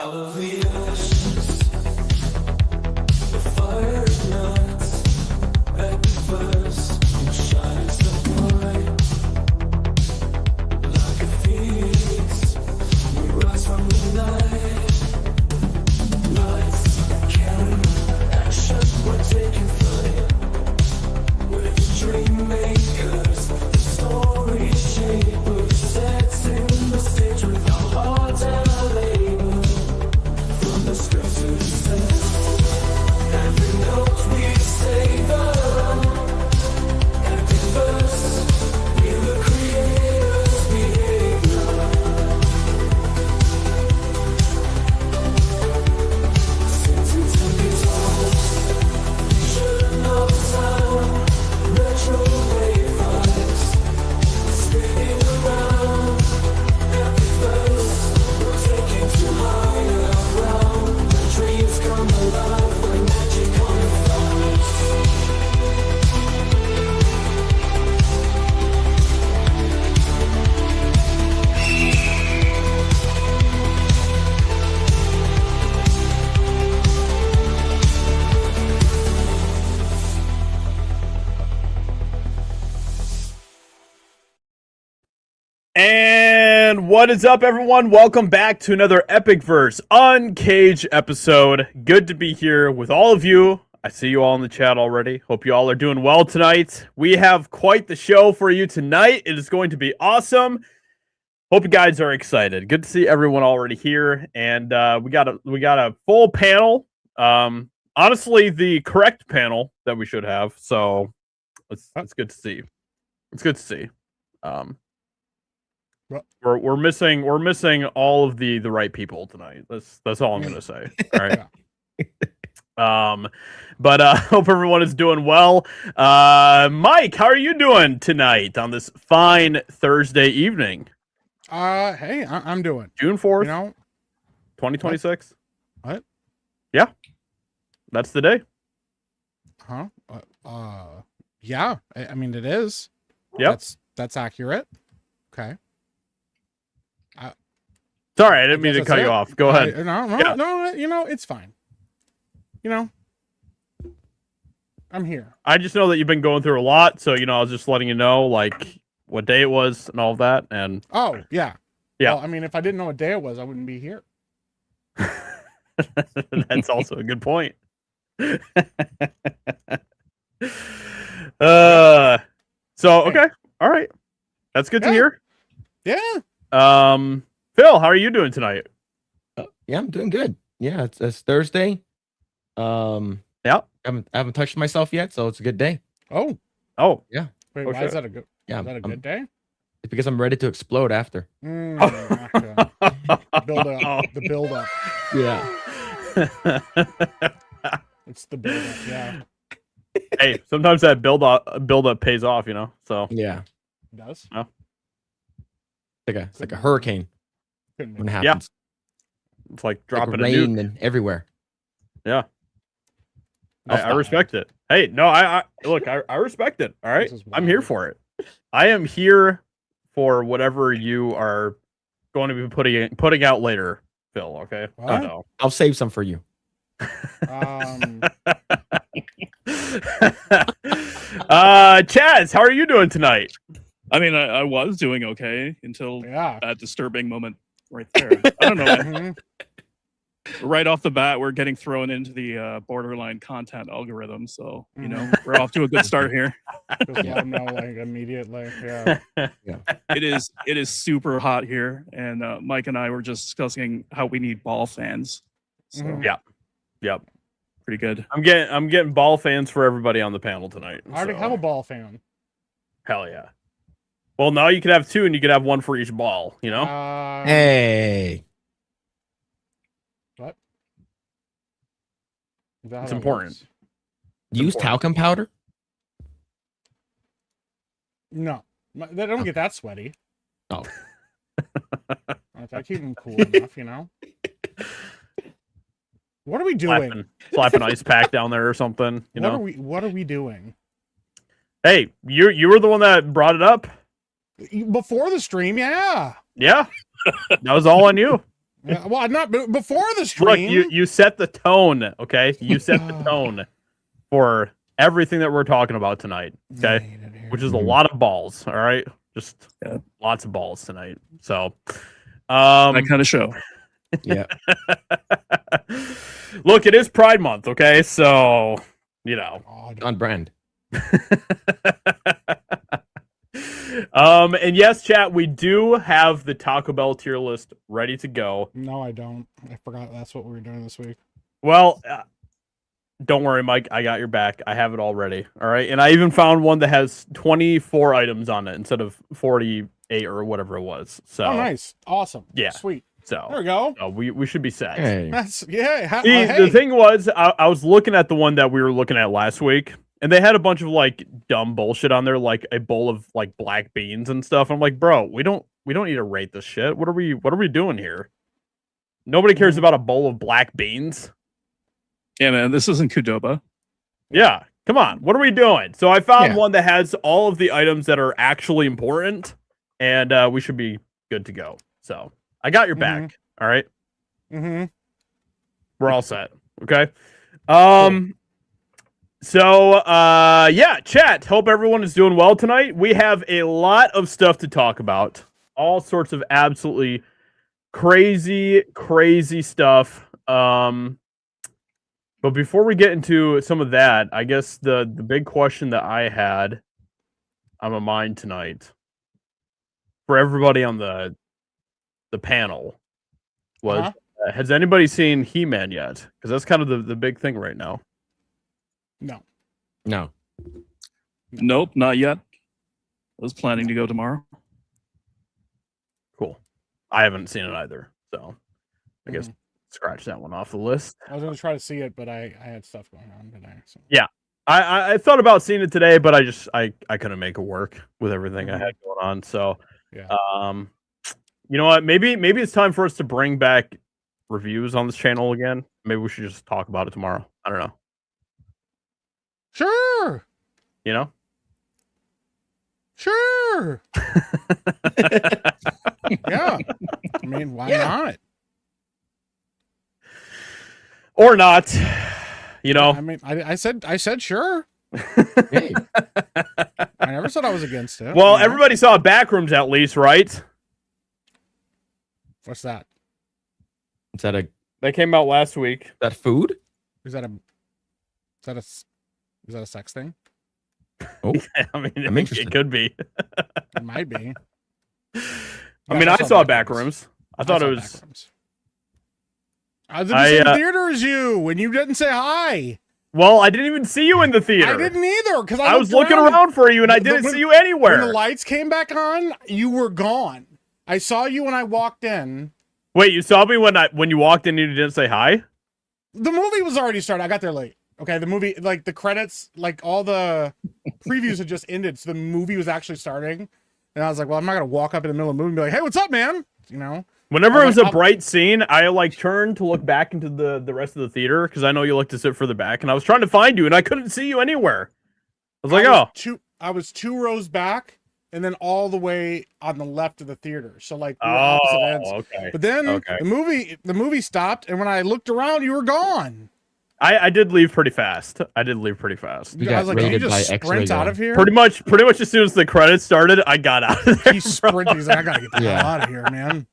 Of the ashes, the fire ignites, EpicVerse shines the bright. Like a phoenix, we rise from the night. Lights, carry action, we're taking flight. We're the dream makers, the story shapers, setting the stage with our hearts and our labor. From the script to the set, every note we savor. EpicVerse, we're the creators' behavior. Sentence and guitars, vision of sound, retro wave vibes, spinning around. EpicVerse, we're taking to higher ground. The dreams come alive when magic unfolds. And what is up, everyone? Welcome back to another EpicVerse Uncaged episode. Good to be here with all of you. I see you all in the chat already. Hope you all are doing well tonight. We have quite the show for you tonight. It is going to be awesome. Hope you guys are excited. Good to see everyone already here, and we got a full panel. Honestly, the correct panel that we should have. So it's good to see. It's good to see. We're missing all of the right people tonight. That's all I'm gonna say. All right. But hope everyone is doing well. Mike, how are you doing tonight on this fine Thursday evening? Hey, I'm doing June 4th, 2026. What? Yeah, that's the day. Huh? Yeah. I mean, it is. Yep. That's accurate. Okay. Sorry, I didn't mean to cut you off. Go ahead. No. You know, it's fine. You know, I'm here. I just know that you've been going through a lot, so I was just letting you know, like, what day it was and all of that. And Oh, yeah. Yeah. Well, I mean, if I didn't know what day it was, I wouldn't be here. that's also a good point. So okay, all right, that's good to hear. Yeah. Phil, how are you doing tonight? Yeah, I'm doing good. Yeah, it's Thursday. Yeah, I haven't touched myself yet, so it's a good day. Oh. Yeah. Wait, Oh, why shit. is that a good? Yeah, Is that a good day? it's because I'm ready to explode after. Gotcha. Build up. The build up. Yeah. It's the build up. Yeah. Hey, sometimes that build up pays off, So Yeah. It does. It's like a hurricane Couldn't when it make- happens. it's like Like dropping a rain nuke. and everywhere. Yeah, I'll I stop. respect it. Hey, no, I look, I respect it. All right, This is I'm here wild. for it. I am here for whatever you are going to be putting out later, Phil. Okay. What? Oh, no. I'll save some for you. Chaz, how are you doing tonight? I mean, I was doing okay until Yeah. that disturbing moment right there. I don't know. Mhm. Right off the bat, we're getting thrown into the borderline content algorithm. So, we're off to a good start here. Just let them know like immediately. Yeah. It is super hot here. And Mike and I were just discussing how we need ball fans. So, Mhm. Yeah. Yep. pretty good. I'm getting ball fans for everybody on the panel tonight. I already so, have a ball fan. Hell yeah. Well, now you could have two, and you could have one for each ball. Hey. What? Is that how It's that important. works? Use important. talcum powder? No, they don't get that sweaty. Oh. I keep them cool enough. What are we doing? Slap an ice pack down there or something. What are we doing? Hey, you were the one that brought it up. Before the stream, yeah. Yeah, that was all on you. Yeah, well, not before the Look, stream. you set the tone, okay? You set the tone for everything that we're talking about tonight, okay? Which is a lot of balls, all right? Just lots of balls tonight. So, That kind of show. Yeah. look, it is Pride Month, okay? So, you know. On brand. And yes, chat, we do have the Taco Bell tier list ready to go. No, I don't. I forgot that's what we were doing this week. Well, don't worry, Mike. I got your back. I have it all ready. All right. And I even found one that has 24 items on it instead of 48 or whatever it was. So, Oh, nice. Awesome. Yeah. Sweet. So, There we go. we should be set. Hey. That's, yeah. See, hey. the thing was, I was looking at the one that we were looking at last week, and they had a bunch of like dumb bullshit on there, like a bowl of like black beans and stuff. I'm like, bro, we don't need to rate this shit. What are we doing here? Nobody cares about a bowl of black beans. Yeah, man, this isn't Qdoba. Yeah, come on. What are we doing? So I found Yeah. one that has all of the items that are actually important, and we should be good to go. So I got your back. All right. Mm-hmm. We're all set. Okay. So yeah, chat. Hope everyone is doing well tonight. We have a lot of stuff to talk about. All sorts of absolutely crazy stuff. But before we get into some of that, I guess the big question that I had on my mind tonight for everybody on the panel was, has anybody seen He-Man yet? Because that's kind of the big thing right now. No. No. Nope, not yet. I was planning to go tomorrow. Cool. I haven't seen it either, so I guess scratch that one off the list. I was going to try to see it, but I had stuff going on today. So. Yeah. I thought about seeing it today, but I couldn't make it work with everything I had going on. So, Yeah. You know what? Maybe it's time for us to bring back reviews on this channel again. Maybe we should just talk about it tomorrow. I don't know. Sure. You know? Sure. Yeah. I mean, why not? Or not. You know? I mean, I said sure. Hey. I never said I was against it. Well, you know? everybody saw Backrooms at least, right? What's that? Is that That came out last week. that food? Is that a sex thing? Oh, I mean, I'm interested. it could be. It might be. I mean, I saw Backrooms. I thought it was. Backrooms. I was in the same theater as you when you didn't say hi. Well, I didn't even see you in the theater. I didn't either because I was looking around for you and I didn't see you anywhere. When the lights came back on, you were gone. I saw you when I walked in. Wait, you saw me when you walked in and you didn't say hi? The movie was already started. I got there late. Okay, the movie, like the credits, like all the previews had just ended, so the movie was actually starting. And I was like, well, I'm not gonna walk up in the middle of the movie and be like, hey, what's up, man? You know? Whenever it was like, a bright scene, I like turned to look back into the rest of the theater because I know you like to sit further back, and I was trying to find you and I couldn't see you anywhere. I was like, I was two rows back and then all the way on the left of the theater. So like we were opposite ends. Okay. But then the movie stopped, and when I looked around, you were gone. I did leave pretty fast. We I was got like, did you raided by just X-ray sprint out guy. of here? Pretty much as soon as the credits started, I got out of there. He sprinted. He's like, I gotta get the Yeah. hell out of here, man.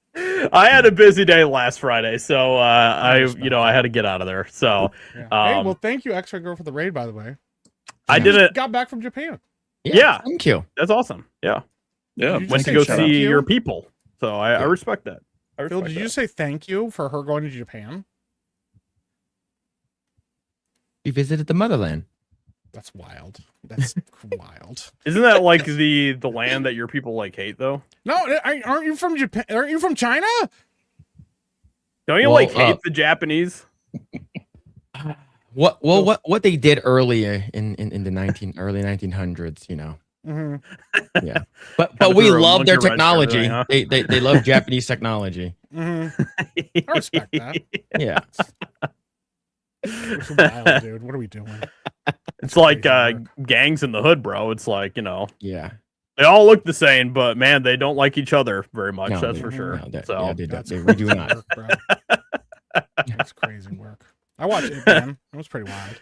I had a busy day last Friday, so I respect had to get out of there. So Yeah. Hey, well, thank you, X-Ray Girl, for the raid, by the way. I You didn't. got back from Japan. Yeah. Thank you. That's awesome. Yeah, Yeah, Did you went just to say go thank see you? your people. So I respect that. I Phil, respect did you that. say thank you for her going to Japan? You visited the motherland. That's wild. That's wild. Isn't that like the land that your people like hate though? No, aren't you from Japan? Aren't you from China? Don't you Well, like hate the Japanese? What they did earlier in the early 1900s, you know. Mm-hmm. Yeah. But Kinda we threw a love their monkey wrench and technology. everything, huh? They love Japanese technology. Mm-hmm. I respect that. Yeah. We're so wild, dude. What are we doing? It's like crazy work. gangs in the hood, bro. It's like, Yeah. They all look the same, but man, they don't like each other very much. No, that's they- for sure. no, So yeah, they, That's they do crazy not. work, bro. That's crazy work. I watched Ip Man. It was pretty wild.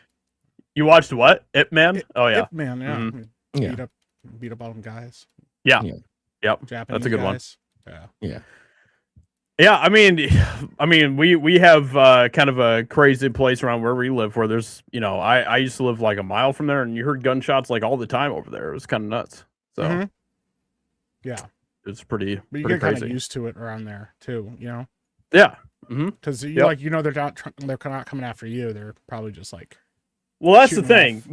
you watched what? Ip Man? Oh yeah, Ip Man, yeah. Mhm. Yeah. Beat up all them guys. yeah, Yeah. yep. Japanese That's a good one. guys. Yeah. Yeah. Yeah, I mean, we have kind of a crazy place around where we live, where there's, I used to live like a mile from there, and you heard gunshots like all the time over there. It was kind of nuts. So Mhm. Yeah. it's pretty But you pretty get kind crazy. of used to it around there too, Yeah. Hmm. because Yep. they're not coming after you. They're probably just like, Well, that's the Shooting thing. off.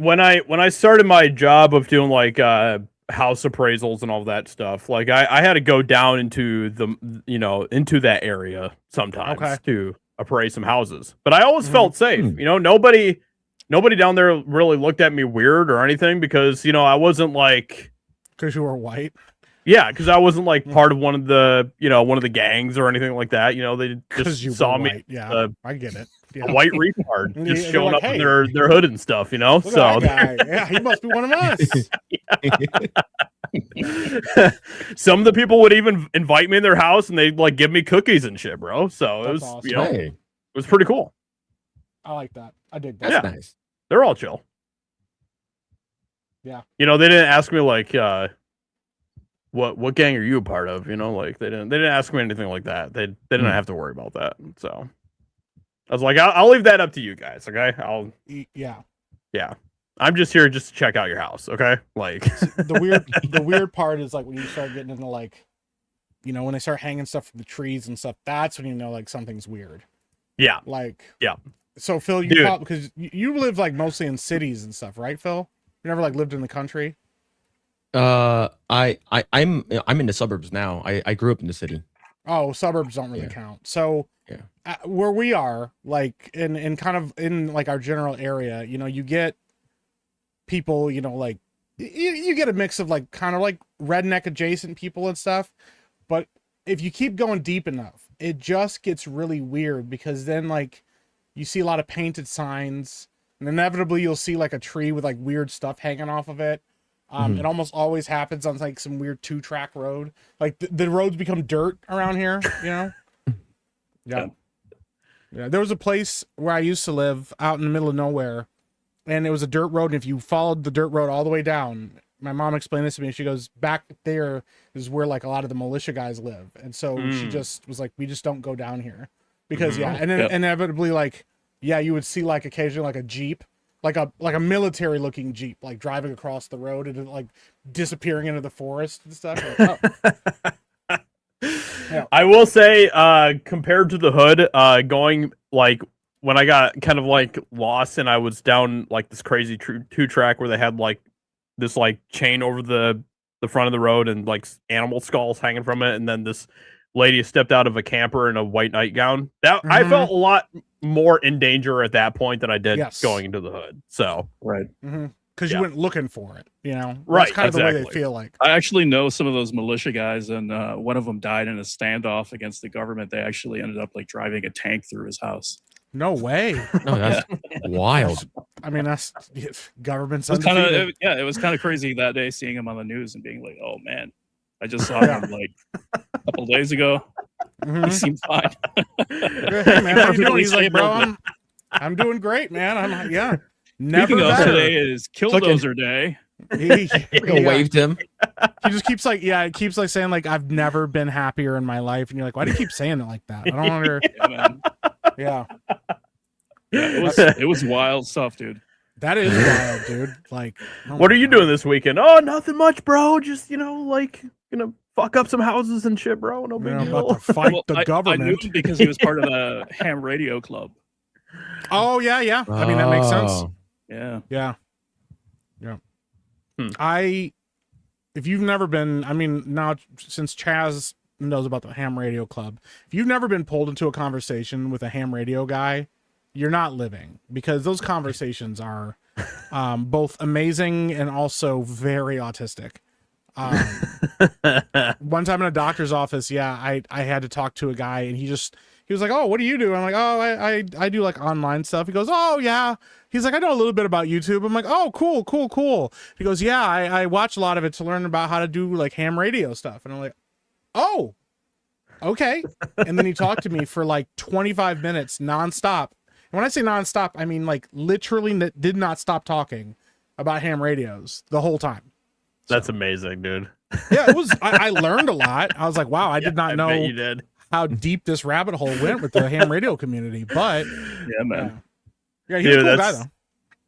When I started my job of doing like house appraisals and all that stuff, like I had to go down into into that area sometimes Okay. to appraise some houses. But I always Mhm. felt safe. Hmm. Nobody down there really looked at me weird or anything because I wasn't like because you were white. because I wasn't like part of one of the gangs or anything like that. They Because just you saw were me white. Yeah, uh, I get it. Yeah. a white retard Yeah, just they're showing like, up in "Hey, their hood and stuff. Look So at that guy. Yeah, he must be one of us. some of the people would even invite me in their house and they'd like give me cookies and shit, bro. So it That's was, awesome. Hey, it was pretty cool. I like that. I dig that. that's Yeah. nice. They're all chill. Yeah. They didn't ask me like, what gang are you a part of? Like they didn't ask me anything like that. They didn't Hmm. have to worry about that. So I was like, I'll leave that up to you guys. Okay. Yeah. I'm just here just to check out your house. Okay. Like, The weird part is like when you start getting into like, when they start hanging stuff from the trees and stuff. That's when like something's weird. yeah. Like, Yeah. So Phil, Dude. because you live like mostly in cities and stuff, right, Phil? You never like lived in the country. I'm in the suburbs now. I grew up in the city. Oh, suburbs don't really Yeah. count. So Yeah. where we are, like in kind of in like our general area, you get people, like you get a mix of like kind of like redneck adjacent people and stuff. But if you keep going deep enough, it just gets really weird because then like you see a lot of painted signs and inevitably you'll see like a tree with like weird stuff hanging off of it. Mhm. It almost always happens on like some weird 2-track road. Like the roads become dirt around here, Yeah. Yeah. There was a place where I used to live out in the middle of nowhere and it was a dirt road. And if you followed the dirt road all the way down, my mom explained this to me. She goes, back there is where like a lot of the militia guys live. And so she just was like, we just don't go down here because and then Yep. inevitably like, you would see like occasionally like a Jeep, like a military looking Jeep, like driving across the road and like disappearing into the forest and stuff. Like, oh. Yeah. I will say, compared to the hood, going like when I got kind of like lost and I was down like this crazy 2-track where they had like this like chain over the front of the road and like animal skulls hanging from it, and then this lady stepped out of a camper in a white nightgown. That I Mhm. felt a lot more in danger at that point than I did Yes. going into the hood. So Right. Because Yeah. you went looking for it, Right, That's kind of the way they exactly. feel like. I actually know some of those militia guys, and one of them died in a standoff against the government. They actually ended up like driving a tank through his house. No way. No, that's wild. I mean, that's government's It was kind undefeated. of it was kind of crazy that day seeing him on the news and being like, "Oh man, I just saw Yeah. him like a couple days ago. He Mhm. seemed fine." Hey, man, how you doing? He's like, Perfectly bro, stable. I'm doing great, man. I'm like, yeah. Never Speaking of, better. today is Killdozer Day. He, I waved him. he just keeps like, it keeps like saying like, I've never been happier in my life, and you're like, why do you keep saying it like that? I don't under. Yeah, man. Yeah, Yeah, it was wild stuff, dude. that is wild, dude. Like, oh what my are you God. doing this weekend? Oh, nothing much, bro. Just like fuck up some houses and shit, bro. No You big know, deal. about to fight Well, the I knew government. him because he was part of the ham radio club. Oh yeah. I mean, that makes sense. Oh. Yeah. Yeah. Hmm. If you've never been, I mean, now since Chaz knows about the ham radio club, if you've never been pulled into a conversation with a ham radio guy, you're not living, because those conversations are both amazing and also very autistic. One time in a doctor's office, I had to talk to a guy, and he was like, oh, what do you do? I'm like, oh, I do like online stuff. He goes, oh yeah. He's like, I know a little bit about YouTube. I'm like, oh, cool. He goes, yeah, I watch a lot of it to learn about how to do like ham radio stuff. And I'm like, oh, okay. And then he talked to me for like 25 minutes nonstop. And when I say nonstop, I mean like literally did not stop talking about ham radios the whole time. That's amazing, dude. Yeah, it was. I learned a lot. I was like, wow, I did not I know bet you did. how deep this rabbit hole went with the ham radio community. But Yeah, man. yeah, he's a Dude, cool guy though.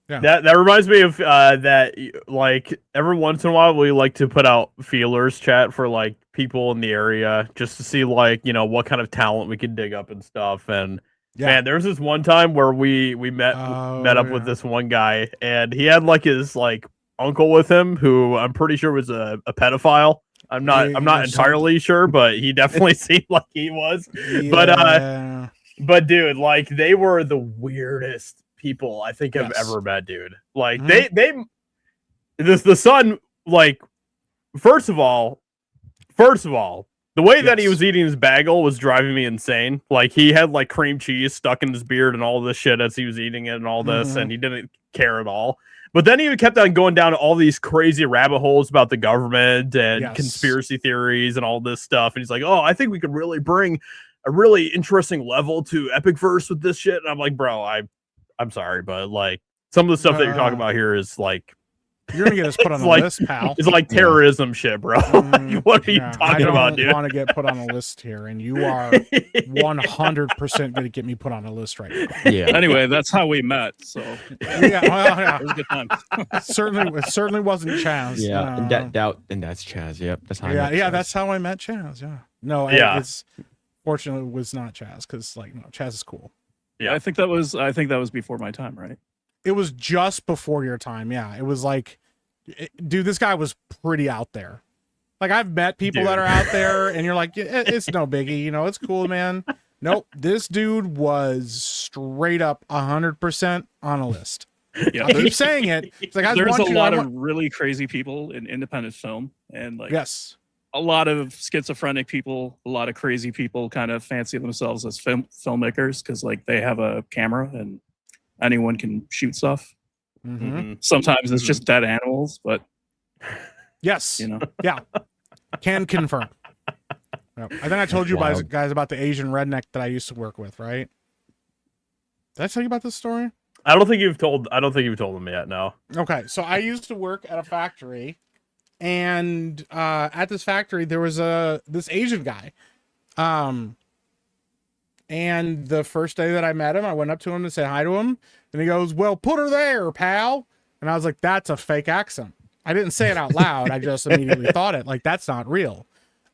Yeah. That reminds me of that, like every once in a while we like to put out feelers chat for like people in the area just to see like, you know, what kind of talent we could dig up and stuff. And Yeah. man, there was this one time where we met up with this one guy, and he had like his like uncle with him who I'm pretty sure was a pedophile. I'm not entirely sure, but he definitely seemed like he was. Yeah. But dude, like they were the weirdest people I think I've ever met, dude. Like the son, like first of all, the way that he was eating his bagel was driving me insane. Like he had like cream cheese stuck in his beard and all this shit as he was eating it and all this, and he didn't care at all. But then he kept on going down all these crazy rabbit holes about the government and conspiracy theories and all this stuff. And he's like, oh, I think we could really bring a really interesting level to EpicVerse with this shit. And I'm like, bro, I'm sorry, but like some of the stuff that you're talking about here is like, you're gonna get us put on a like, list, pal. It's like terrorism shit, bro. What are you talking about, dude? I don't want to get put on a list here, and you are 100% gonna get me put on a list right now. Yeah. Anyway, that's how we met. So Yeah, it was a good time. it certainly wasn't Chaz. Yeah. And that's Chaz. Yep. That's how. That's how I met Chaz. Yeah. No, it's fortunately it was not Chaz because like no, Chaz is cool. Yeah, I think that was before my time, right? It was just before your time. Yeah, it was like, dude, this guy was pretty out there. Like I've met people that are out there, and you're like, it's no biggie, you know, it's cool, man. Nope, this dude was straight up 100% on a list. Yeah, I keep saying it. It's like there's a lot of really crazy people in independent film, and like a lot of schizophrenic people, a lot of crazy people kind of fancy themselves as filmmakers because like they have a camera and anyone can shoot stuff. Sometimes it's just dead animals, but you know, can confirm. I think I told you guys about the Asian redneck that I used to work with, right? Did I tell you about this story? I don't think you've told them yet. No. Okay, so I used to work at a factory, and at this factory there was this Asian guy. And the first day that I met him, I went up to him to say hi to him, and he goes, "Well, put her there, pal." And I was like, "That's a fake accent." I didn't say it out loud. I just immediately thought it. Like, that's not real.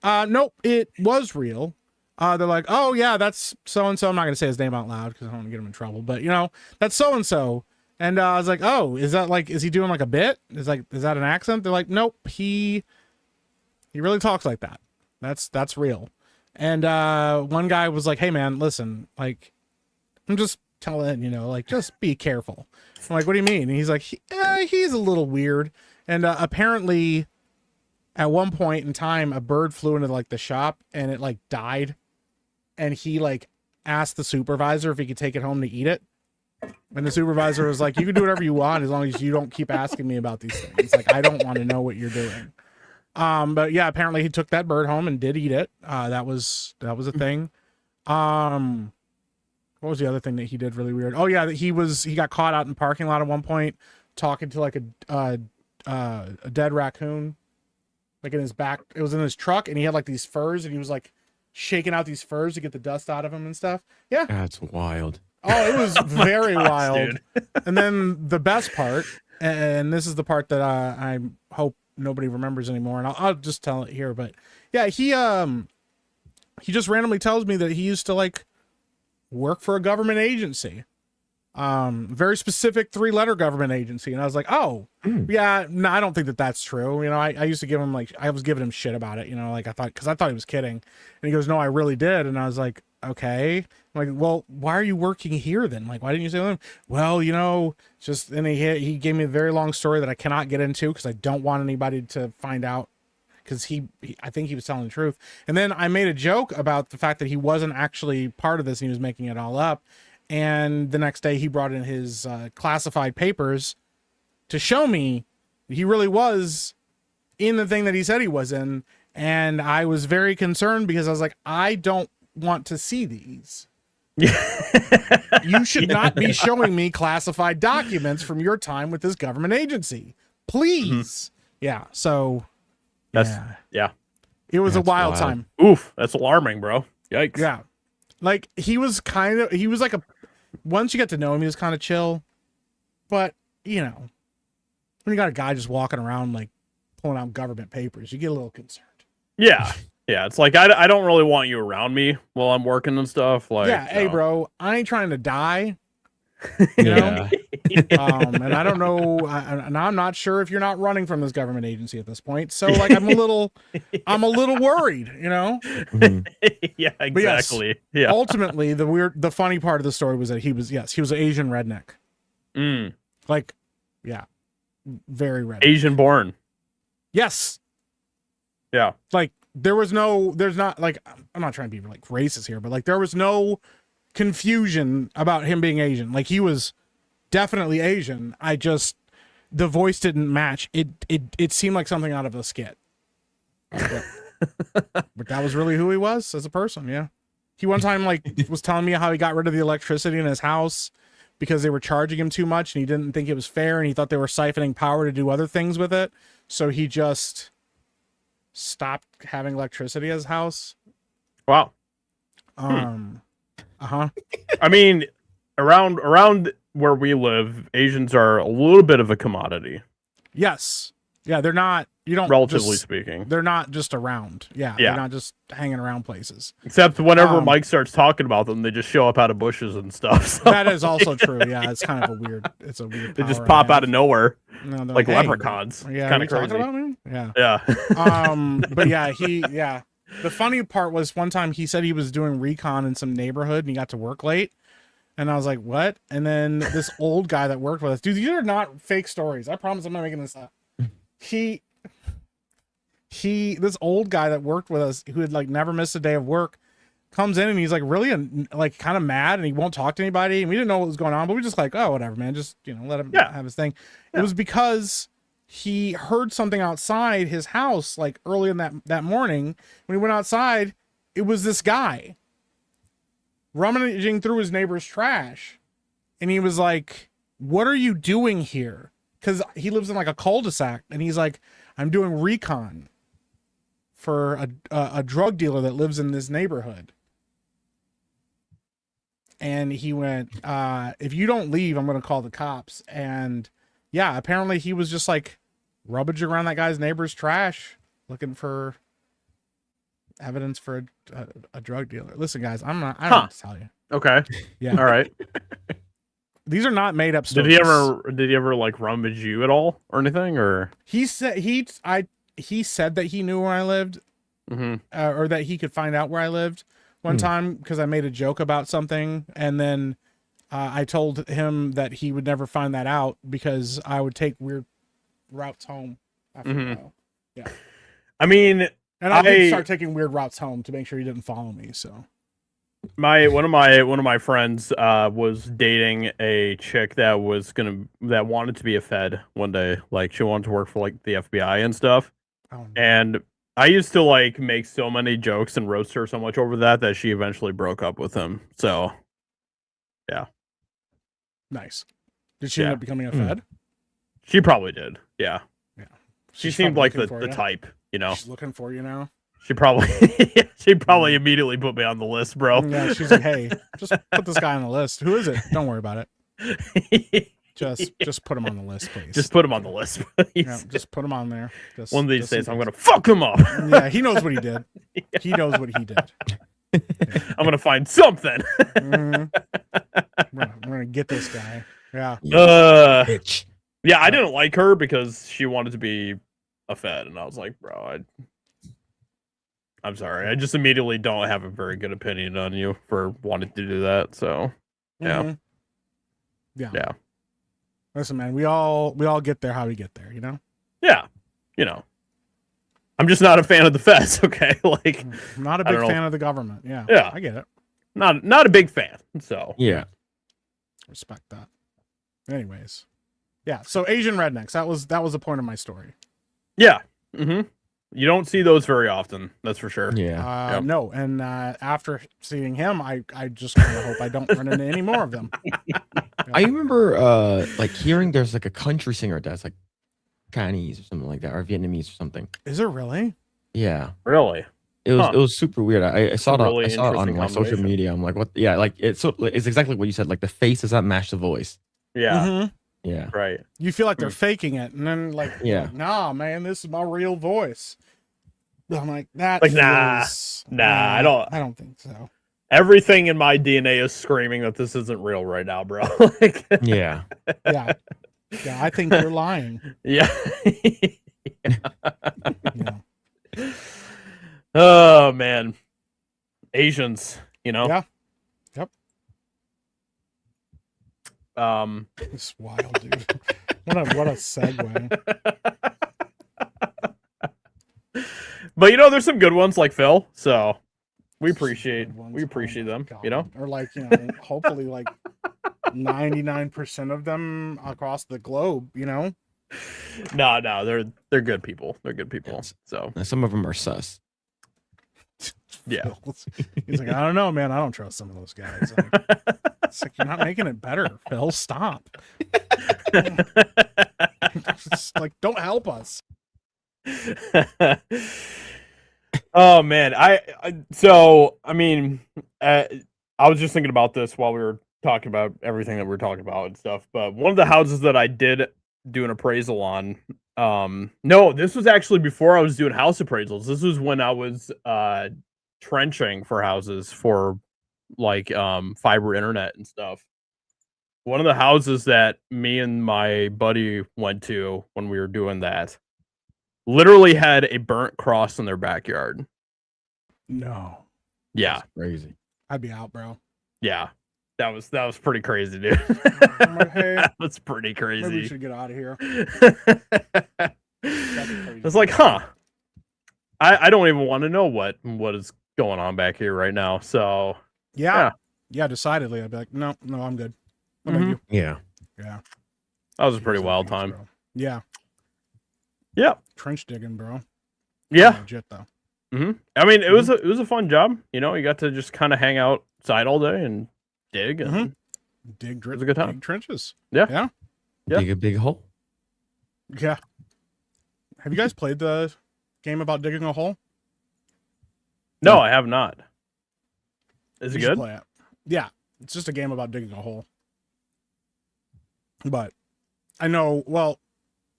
Nope, it was real. They're like, "Oh yeah, that's so and so." I'm not gonna say his name out loud because I don't want to get him in trouble. But you know, that's so and so. And I was like, "Oh, is he doing like a bit? Is that an accent?" They're like, "Nope, he really talks like that. That's real." And one guy was like, "Hey man, listen, like, I'm just telling, you know, like, just be careful." I'm like, "What do you mean?" And he's like, he's a little weird. And apparently at one point in time, a bird flew into like the shop and it like died. And he like asked the supervisor if he could take it home to eat it. And the supervisor was like, "You can do whatever you want as long as you don't keep asking me about these things. Like, I don't want to know what you're doing." But yeah, apparently he took that bird home and did eat it. That was a thing. What was the other thing that he did really weird? Oh yeah, he got caught out in the parking lot at one point talking to like a dead raccoon, like in his back. It was in his truck, and he had like these furs, and he was like shaking out these furs to get the dust out of him and stuff. Yeah, that's wild. Oh, it was very wild. And then the best part, and this is the part that I hope nobody remembers anymore, and I'll just tell it here. But yeah, he just randomly tells me that he used to like work for a government agency, very specific 3-letter government agency. And I was like, "Oh, yeah, no, I don't think that that's true." You know, I used to give him I was giving him shit about it, you know, like I thought he was kidding. And he goes, "No, I really did." And I was like, "Okay." I'm like, "Well, why are you working here then? Like, why didn't you say them?" "Well, you know, just," and he gave me a very long story that I cannot get into because I don't want anybody to find out because I think he was telling the truth. And then I made a joke about the fact that he wasn't actually part of this and he was making it all up. And the next day he brought in his classified papers to show me he really was in the thing that he said he was in. And I was very concerned because I was like, I don't want to see these. You should not be showing me classified documents from your time with this government agency, please. Yeah. So yeah, it was That's a wild wild. time. oof, that's alarming, bro. Yikes. Yeah. Like he was like once you get to know him, he was kind of chill, but you know, when you got a guy just walking around like pulling out government papers, you get a little concerned. Yeah. Yeah, it's like I don't really want you around me while I'm working and stuff. Like, Yeah, hey, no. bro, I ain't trying to die. You know, and I don't know, and I'm not sure if you're not running from this government agency at this point. So, like, I'm a little worried. You know. Yeah, But yes, exactly. Yeah. ultimately, the funny part of the story was that he was an Asian redneck. Mm. Like, yeah, very redneck. Asian born. Yes. Yeah. Like there's not like, I'm not trying to be like racist here, but like there was no confusion about him being Asian. Like he was definitely Asian. The voice didn't match. It seemed like something out of a skit. But that was really who he was as a person. Yeah. He one time like was telling me how he got rid of the electricity in his house because they were charging him too much and he didn't think it was fair and he thought they were siphoning power to do other things with it. So he just stopped having electricity at his house. Wow. I mean, around where we live, Asians are a little bit of a commodity. Yes. Yeah, they're not, you don't Relatively just, speaking. they're not just around. Yeah, Yeah. they're not just hanging around places. Except whenever Mike starts talking about them, they just show up out of bushes and stuff. So. That is also true. Yeah, it's kind of a weird They just power pop I out of nowhere. No, they're Like "Hey, leprechauns. Yeah, Kind are of you crazy. talking about me? Yeah. Yeah. But yeah, the funny part was one time he said he was doing recon in some neighborhood and he got to work late. And I was like, what? And then this old guy that worked with us, dude, these are not fake stories. I promise I'm not making this up. This old guy that worked with us who had like never missed a day of work comes in and he's like really like kind of mad and he won't talk to anybody. And we didn't know what was going on, but we just like, oh, whatever, man. Just, let him have his thing. Yeah. It was because he heard something outside his house like early in that morning. When he went outside, it was this guy rummaging through his neighbor's trash. And he was like, what are you doing here? Because he lives in like a cul-de-sac and he's like, I'm doing recon for a drug dealer that lives in this neighborhood. And he went, if you don't leave, I'm going to call the cops. And yeah, apparently he was just like rummaging around that guy's neighbor's trash looking for evidence for a drug dealer. Listen, guys, I don't know what to tell you. Okay. Yeah. All right. These are not made up stories. Did he ever like rummage you at all or anything? Or he said he said that he knew where I lived, or that he could find out where I lived one time because I made a joke about something, and then I told him that he would never find that out because I would take weird routes home after a while. Yeah, I mean, and I did start taking weird routes home to make sure he didn't follow me. So one of my friends was dating a chick that wanted to be a Fed one day. Like she wanted to work for like the FBI and stuff. Oh, no. And I used to like make so many jokes and roast her so much over that she eventually broke up with him. So yeah. Nice. Did she end up becoming a Fed? She probably did. Yeah. Yeah. She seemed like the type, She's looking for you now. She probably immediately put me on the list, bro. Yeah, she's like, hey, just put this guy on the list. Who is it? Don't worry about it. Just put him on the list, please. Just put him on the list, please. Yeah, just put him on there. One of these days, I'm gonna fuck him up. Yeah, he knows what he did. He knows what he did. Yeah. I'm gonna find something. We're gonna get this guy. Yeah. Yeah, I didn't like her because she wanted to be a Fed, and I was like, bro, I'm sorry. I just immediately don't have a very good opinion on you for wanting to do that. So, yeah. Yeah. Listen, man, we all get there how we get there, you know? Yeah. I'm just not a fan of the feds. Okay, like I'm not a big fan of the government. Yeah, yeah, I get it. Not a big fan. So Yeah. Respect that. Anyways, yeah. So Asian rednecks. That was the point of my story. yeah. Mm-hmm. You don't see those very often. That's for sure. Yeah. Yep. No, and after seeing him, I just kind of hope I don't run into any more of them. I remember like hearing there's like a country singer that's like Chinese or something like that, or Vietnamese or something. Is it really? Yeah. Really? It was super weird. I saw it. Really I saw it on interesting my social combination. media. I'm like, what? Yeah, like it's exactly what you said. Like the face does not match the voice. Yeah. Mm-hmm. Yeah. Right. You feel like they're faking it, and then like, Yeah. nah, man, this is my real voice. I'm like, that. Like, feels, nah, I don't think so. Everything in my DNA is screaming that this isn't real right now, bro. Like, Yeah. Yeah, I think you're lying. yeah. Yeah. Oh man, Asians, you know. Yeah. Yep. It's wild, dude. What a segue. But you know, there's some good ones like Phil, so we appreciate them. God. You know, or like hopefully like 99% of them across the globe. You know. No, they're good people. They're good people. Yes. So And some of them are sus. yeah. He's like, I don't know, man. I don't trust some of those guys. Like, it's like, you're not making it better, Phil. Stop. Just, like, don't help us. Oh man, I mean, I was just thinking about this while we were talking about everything that we were talking about and stuff. But one of the houses that I did do an appraisal on, no, this was actually before I was doing house appraisals. This was when I was trenching for houses for like fiber internet and stuff. One of the houses that me and my buddy went to when we were doing that literally had a burnt cross in their backyard. No. Yeah. That's crazy. I'd be out, bro. Yeah. That was pretty crazy, dude. I'm like, hey, that was pretty maybe we crazy. should get out of here. It's like, huh. I don't even want to know what is going on back here right now. So Yeah, decidedly. I'd be like, no, I'm good. What about you? Yeah. Yeah. that was a pretty These are wild things, time. bro. Yeah. Yeah. Trench digging, bro. Yeah. Legit though. I mean, it was a fun job. You know, you got to just kind of hang outside all day and dig and Dig it was a good time. dig trenches. Yeah. Yeah. Yeah. Dig a big hole. Yeah. Have you guys played the game about digging a hole? No, I have not. Is it You should good? Play it. Yeah. It's just a game about digging a hole. But I know, well,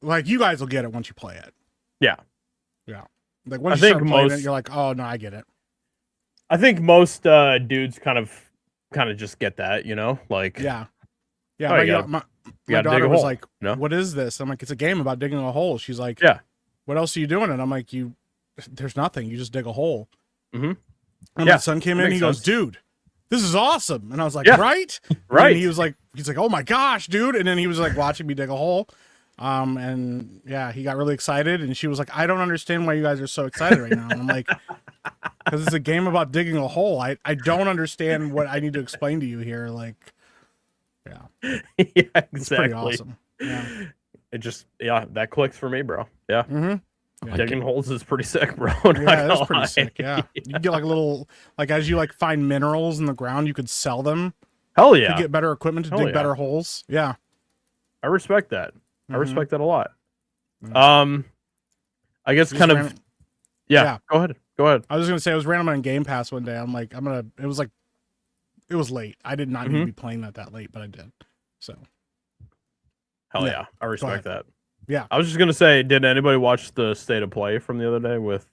like you guys will get it once you play it. Yeah. Yeah. Like once I you think start playing most- it, you're like, oh no, I get it. I think most dudes kind of just get that, you know? Like Yeah. Yeah. Oh, my you gotta- my gotta dig daughter a was hole, like, you know? what is this? I'm like, it's a game about digging a hole. She's like, Yeah. What else are you doing? And I'm like, there's nothing. You just dig a hole. Mhm. And Yeah, my son came that in, makes he goes, sense. dude, this is awesome. And I was like, Yeah. right? Right. And he's like, oh my gosh, dude. And then he was like watching me dig a hole. And yeah, he got really excited. And she was like, I don't understand why you guys are so excited right now. And I'm like, because it's a game about digging a hole. I don't understand what I need to explain to you here. Like, yeah, yeah, it's pretty exactly. awesome. Yeah. It just that clicks for me, bro. Yeah. Mm-hmm. Digging holes is pretty sick, bro. Not Yeah, gonna that's pretty lie. sick. Yeah, you can get like a little, like as you like find minerals in the ground, you could sell them Hell to yeah. get better equipment to Hell dig yeah. better holes. Yeah, I respect that. I Mhm. respect that a lot. Mhm. I guess Just kind of ran- yeah. Yeah. Go ahead. I was gonna say I was random on Game Pass one day. I'm like, it was late. I did not need to be playing that late, but I did. So Hell Yeah. yeah. I respect that. Yeah. I was just gonna say, did anybody watch the state of play from the other day with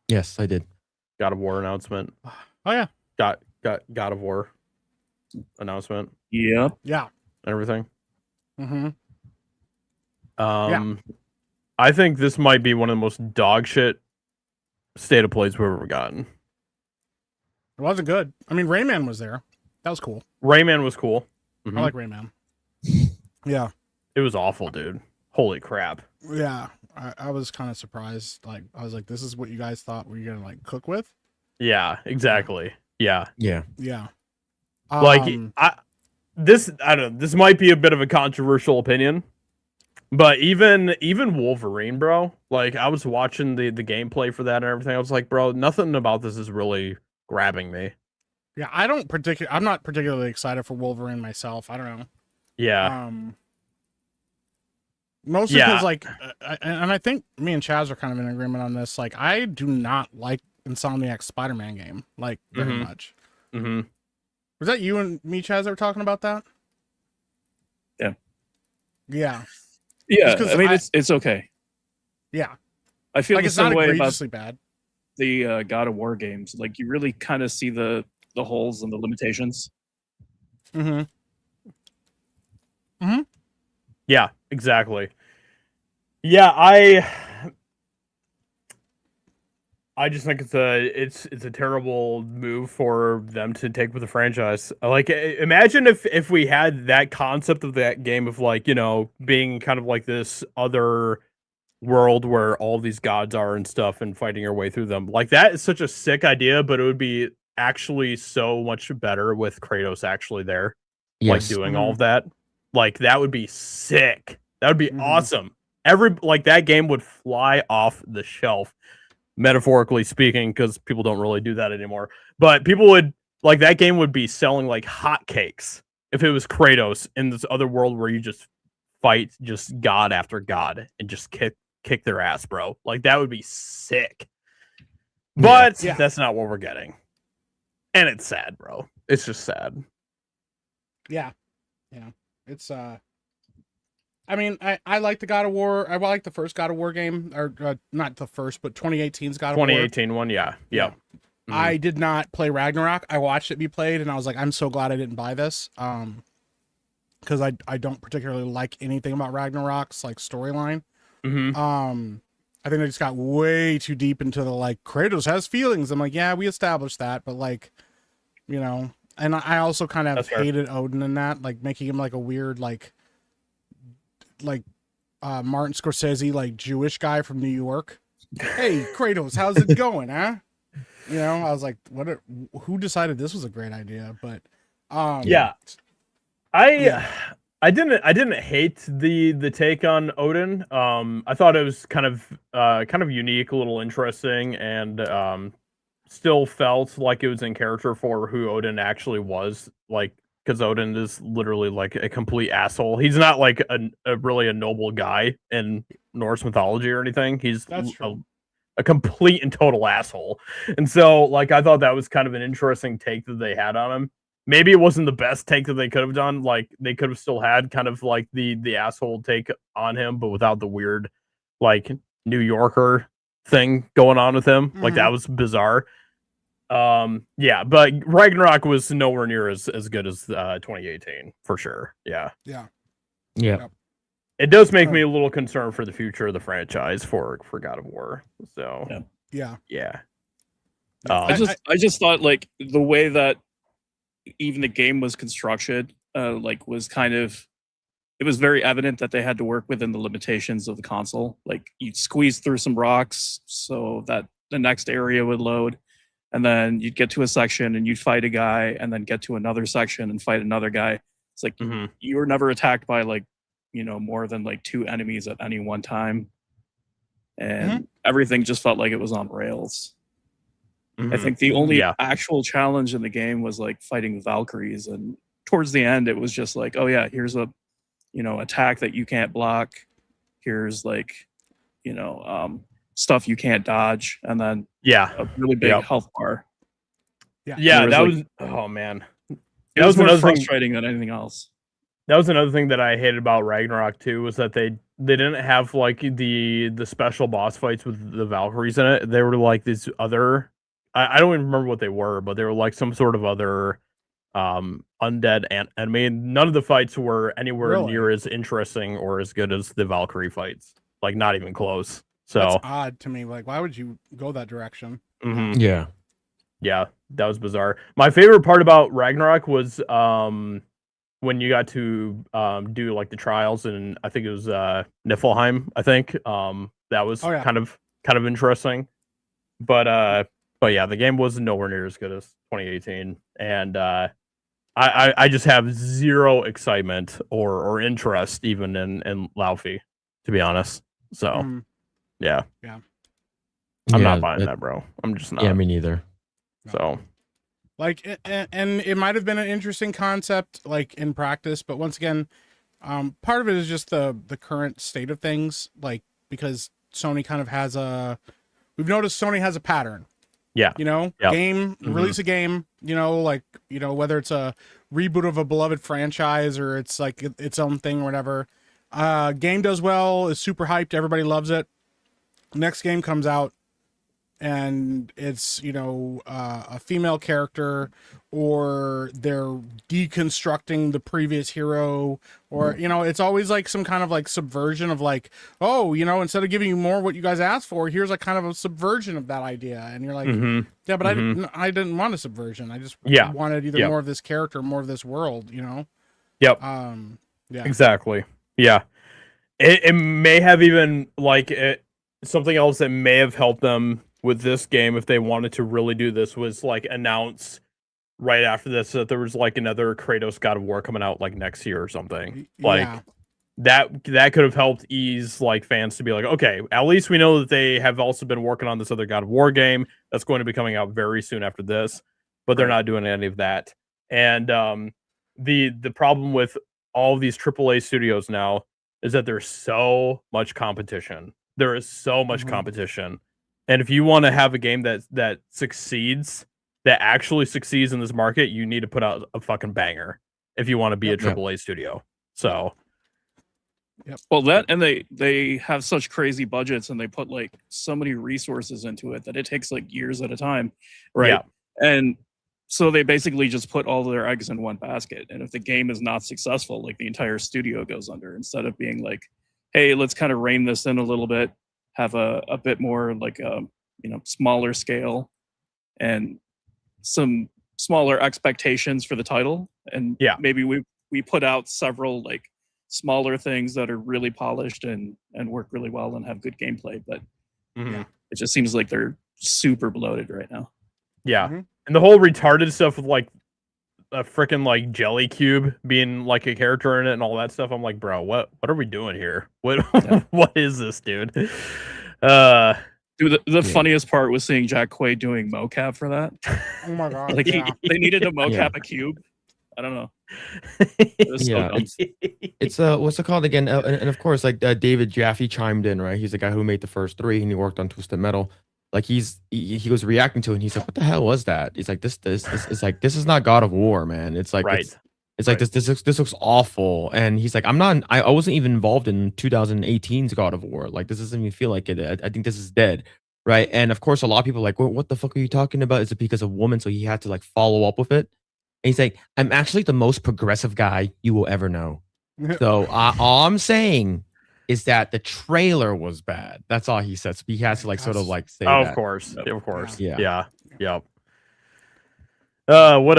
Yes, I did. God of War announcement? oh yeah, Got God of War announcement Yep. yeah. and everything. Mm-hmm. I think this might be one of the most dog shit state of plays we've ever gotten. It wasn't good. I mean, Rayman was there. That was cool. Rayman was cool. I like Rayman. Yeah. It was awful, dude. holy crap. Yeah, I was kind of surprised. Like, I was like, this is what you guys thought we were gonna like cook with? Yeah, exactly. Yeah. Yeah. Yeah. Like I don't know, this might be a bit of a controversial opinion, but even Wolverine, bro, like I was watching the gameplay for that and everything. I was like, bro, nothing about this is really grabbing me. Yeah, I'm not particularly excited for Wolverine myself. I don't know. Yeah. Mostly because like, and I think me and Chaz are kind of in agreement on this. Like, I do not like Insomniac's Spider-Man game like very much. Mm-hmm. Was that you and me, Chaz, that were talking about that? Yeah. Yeah. Yeah. I mean, it's okay. Yeah. I feel like the it's not same way egregiously about bad. the God of War games. Like, you really kind of see the holes and the limitations. Mm-hmm. Mm-hmm. Yeah, exactly. Yeah, I just think it's a terrible move for them to take with the franchise. Like, imagine if we had that concept of that game of like, you know, being kind of like this other world where all these gods are and stuff and fighting your way through them. Like, that is such a sick idea, but it would be actually so much better with Kratos actually there, like doing all of that. Like, that would be sick. That would be awesome. Like, that game would fly off the shelf, metaphorically speaking, because people don't really do that anymore. But people would like that game would be selling like hotcakes if it was Kratos in this other world where you just fight just god after god and just kick their ass, bro. Like, that would be sick. But that's not what we're getting. And it's sad, bro. It's just sad. Yeah. Yeah. It's I mean, I like the God of War. I like the first God of War game, or not the first, but 2018's God of War. 2018 one, yeah. I did not play Ragnarok. I watched it be played, and I was like, I'm so glad I didn't buy this, because I don't particularly like anything about Ragnarok's like storyline. I think they just got way too deep into the like Kratos has feelings. I'm like, yeah, we established that, but like, you know, and I also kind of hated Odin in that, like making him like a weird like Martin Scorsese, like Jewish guy from New York. Hey, Kratos, how's it going, huh? You know, I was like, who decided this was a great idea? But I didn't hate the take on Odin. I thought it was kind of unique, a little interesting, and still felt like it was in character for who Odin actually was. Like, because Odin is literally like a complete asshole. He's not like a really noble guy in Norse mythology or anything. He's a complete and total asshole. And so, like, I thought that was kind of an interesting take that they had on him. Maybe it wasn't the best take that they could have done. Like, they could have still had kind of like the asshole take on him, but without the weird like New Yorker thing going on with him. Like, that was bizarre. But Ragnarok was nowhere near as good as 2018 for sure. Yeah. It does make me a little concerned for the future of the franchise for God of War. So I just thought like the way that even the game was constructed, like was kind of, it was very evident that they had to work within the limitations of the console. Like, you'd squeeze through some rocks so that the next area would load. And then you'd get to a section and you'd fight a guy, and then get to another section and fight another guy. It's like you were never attacked by like, you know, more than like 2 enemies at any one time. And everything just felt like it was on rails. I think the only actual challenge in the game was like fighting the Valkyries. And towards the end, it was just like, oh yeah, here's a, you know, attack that you can't block. Here's like, you know, stuff you can't dodge, and then a really big health bar. That was oh man, that was more frustrating than anything else. That was another thing that I hated about Ragnarok too, was that they didn't have like the special boss fights with the Valkyries in it. They were like these other, I don't even remember what they were, but they were like some sort of other undead enemy. None of the fights were anywhere near as interesting or as good as the Valkyrie fights. Like, not even close. So that's odd to me. Like, why would you go that direction? Yeah, that was bizarre. My favorite part about Ragnarok was when you got to do like the trials, and I think it was Niflheim. I think that was kind of interesting. But yeah, the game was nowhere near as good as 2018, and I just have zero excitement or interest even in Laufey, to be honest. So yeah, I'm not buying that, bro. I'm just not. Yeah, me neither. So. Like, and it might have been an interesting concept, like in practice, but once again, part of it is just the current state of things, like because Sony kind of has we've noticed Sony has a pattern. Yeah. You know, game, release a game, you know, like, you know, whether it's a reboot of a beloved franchise or it's like its own thing or whatever. Game does well, is super hyped, everybody loves it. Next game comes out, and it's, you know, a female character, or they're deconstructing the previous hero, or, you know, it's always like some kind of like subversion of like, oh, you know, instead of giving you more what you guys asked for, here's a kind of a subversion of that idea. And you're like, yeah, but I didn't want a subversion. I just wanted either more of this character, more of this world, you know? Yep. Yeah. Exactly. Yeah. It may have even like something else that may have helped them with this game, if they wanted to really do this, was like announce right after this that there was like another Kratos God of War coming out like next year or something. Like that could have helped ease like fans to be like, okay, at least we know that they have also been working on this other God of War game that's going to be coming out very soon after this, but they're not doing any of that. And the problem with all of these AAA studios now is that there's so much competition. There is so much competition. And if you want to have a game that succeeds, that actually succeeds in this market, you need to put out a fucking banger if you want to be a AAA studio. So, well, that, and they have such crazy budgets, and they put like so many resources into it that it takes like years at a time, right? Yeah. And so they basically just put all their eggs in one basket. And if the game is not successful, like the entire studio goes under, instead of being like, hey, let's kind of rein this in a little bit, have a bit more like a, you know, smaller scale and some smaller expectations for the title. And maybe we put out several like smaller things that are really polished and work really well and have good gameplay. But it just seems like they're super bloated right now. Yeah. And the whole retarded stuff with like a freaking like jelly cube being like a character in it and all that stuff. I'm like, bro, what are we doing here? What what is this, dude? Dude, the funniest part was seeing Jack Quaid doing mocap for that. Oh my god! Like they needed to mocap a cube. I don't know. It was so dumb. It's what's it called again? And of course, like David Jaffe chimed in, right? He's the guy who made the first 3, and he worked on Twisted Metal. Like he was reacting to it, and he's like, "What the hell was that?" He's like, "This is like, this is not God of War, man. It's like it's like this looks awful." And he's like, I wasn't even involved in 2018's God of War. Like this doesn't even feel like it. I think this is dead, right? And of course, a lot of people are like, what the fuck are you talking about? Is it because of woman? So he had to like follow up with it. And he's like, I'm actually the most progressive guy you will ever know. So all I'm saying is that the trailer was bad. That's all he said. So he has to like sort of like say that. Of course. Yeah. Yep. Basically, What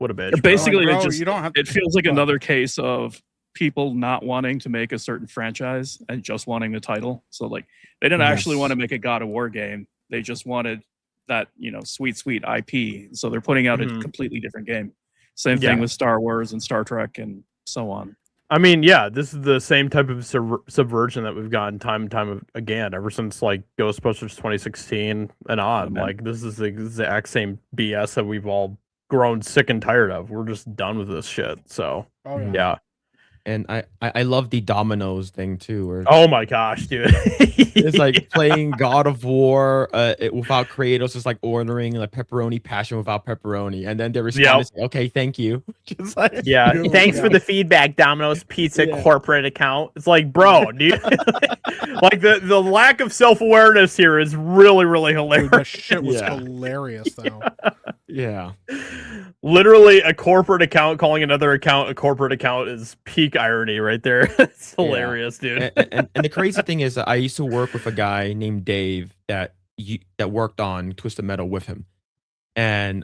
a bitch. It feels like another case of people not wanting to make a certain franchise and just wanting the title. So like they didn't actually want to make a God of War game. They just wanted that, you know, sweet IP. So they're putting out a completely different game. Same thing with Star Wars and Star Trek and so on. I mean, yeah, this is the same type of subversion that we've gotten time and time again ever since like Ghostbusters 2016 and on. Like this is the exact same BS that we've all grown sick and tired of. We're just done with this shit. So yeah. And I love the dominoes thing too. Where oh my gosh, dude! It's like playing God of War without Kratos. It's like ordering like pepperoni passion without pepperoni, and then they respond, say, "Okay, thank you." Just like, thanks for the feedback, Domino's Pizza corporate account. It's like, bro, dude, like the lack of self-awareness here is really hilarious. Dude, that shit was hilarious though. Yeah. Literally, a corporate account calling another account a corporate account is peak irony right there. It's hilarious, dude. And the crazy thing is that I used to work with a guy named Dave that worked on Twisted Metal with him. and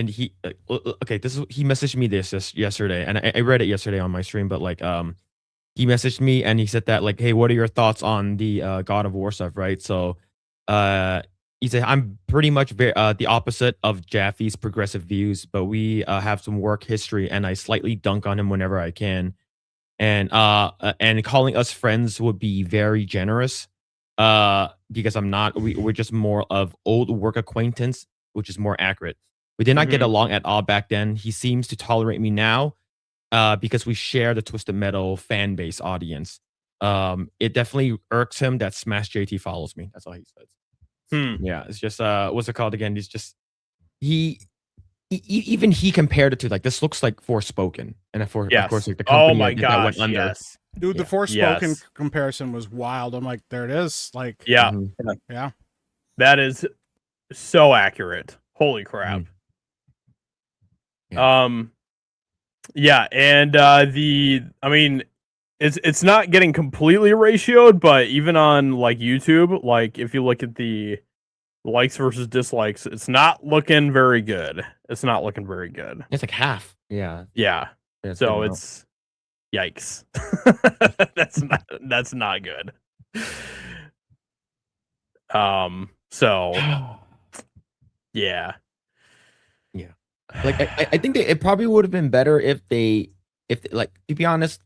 he okay, this is he messaged me this yesterday, and I read it yesterday on my stream, but like he messaged me and he said that like, hey, what are your thoughts on the God of War stuff, right? So he said I'm pretty much the opposite of Jaffe's progressive views, but we have some work history, and I slightly dunk on him whenever I can, and calling us friends would be very generous, because we're just more of old work acquaintance, which is more accurate. We did not get along at all back then. He seems to tolerate me now, because we share the Twisted Metal fan base audience. It definitely irks him that Smash JT follows me. That's all he says. Yeah, it's just what's it called again? He's just even he compared it to like, this looks like Forspoken, and of course like the company that went under. Yes. Dude, the Forspoken comparison was wild. I'm like, there it is. Like, yeah, that is so accurate. Holy crap. Yeah, and I mean, it's not getting completely ratioed, but even on like YouTube, like if you look at the likes versus dislikes, it's not looking very good. It's not looking very good. It's like half. Yeah. So it's yikes. That's not good. So yeah. Like I think it probably would have been better if like, to be honest,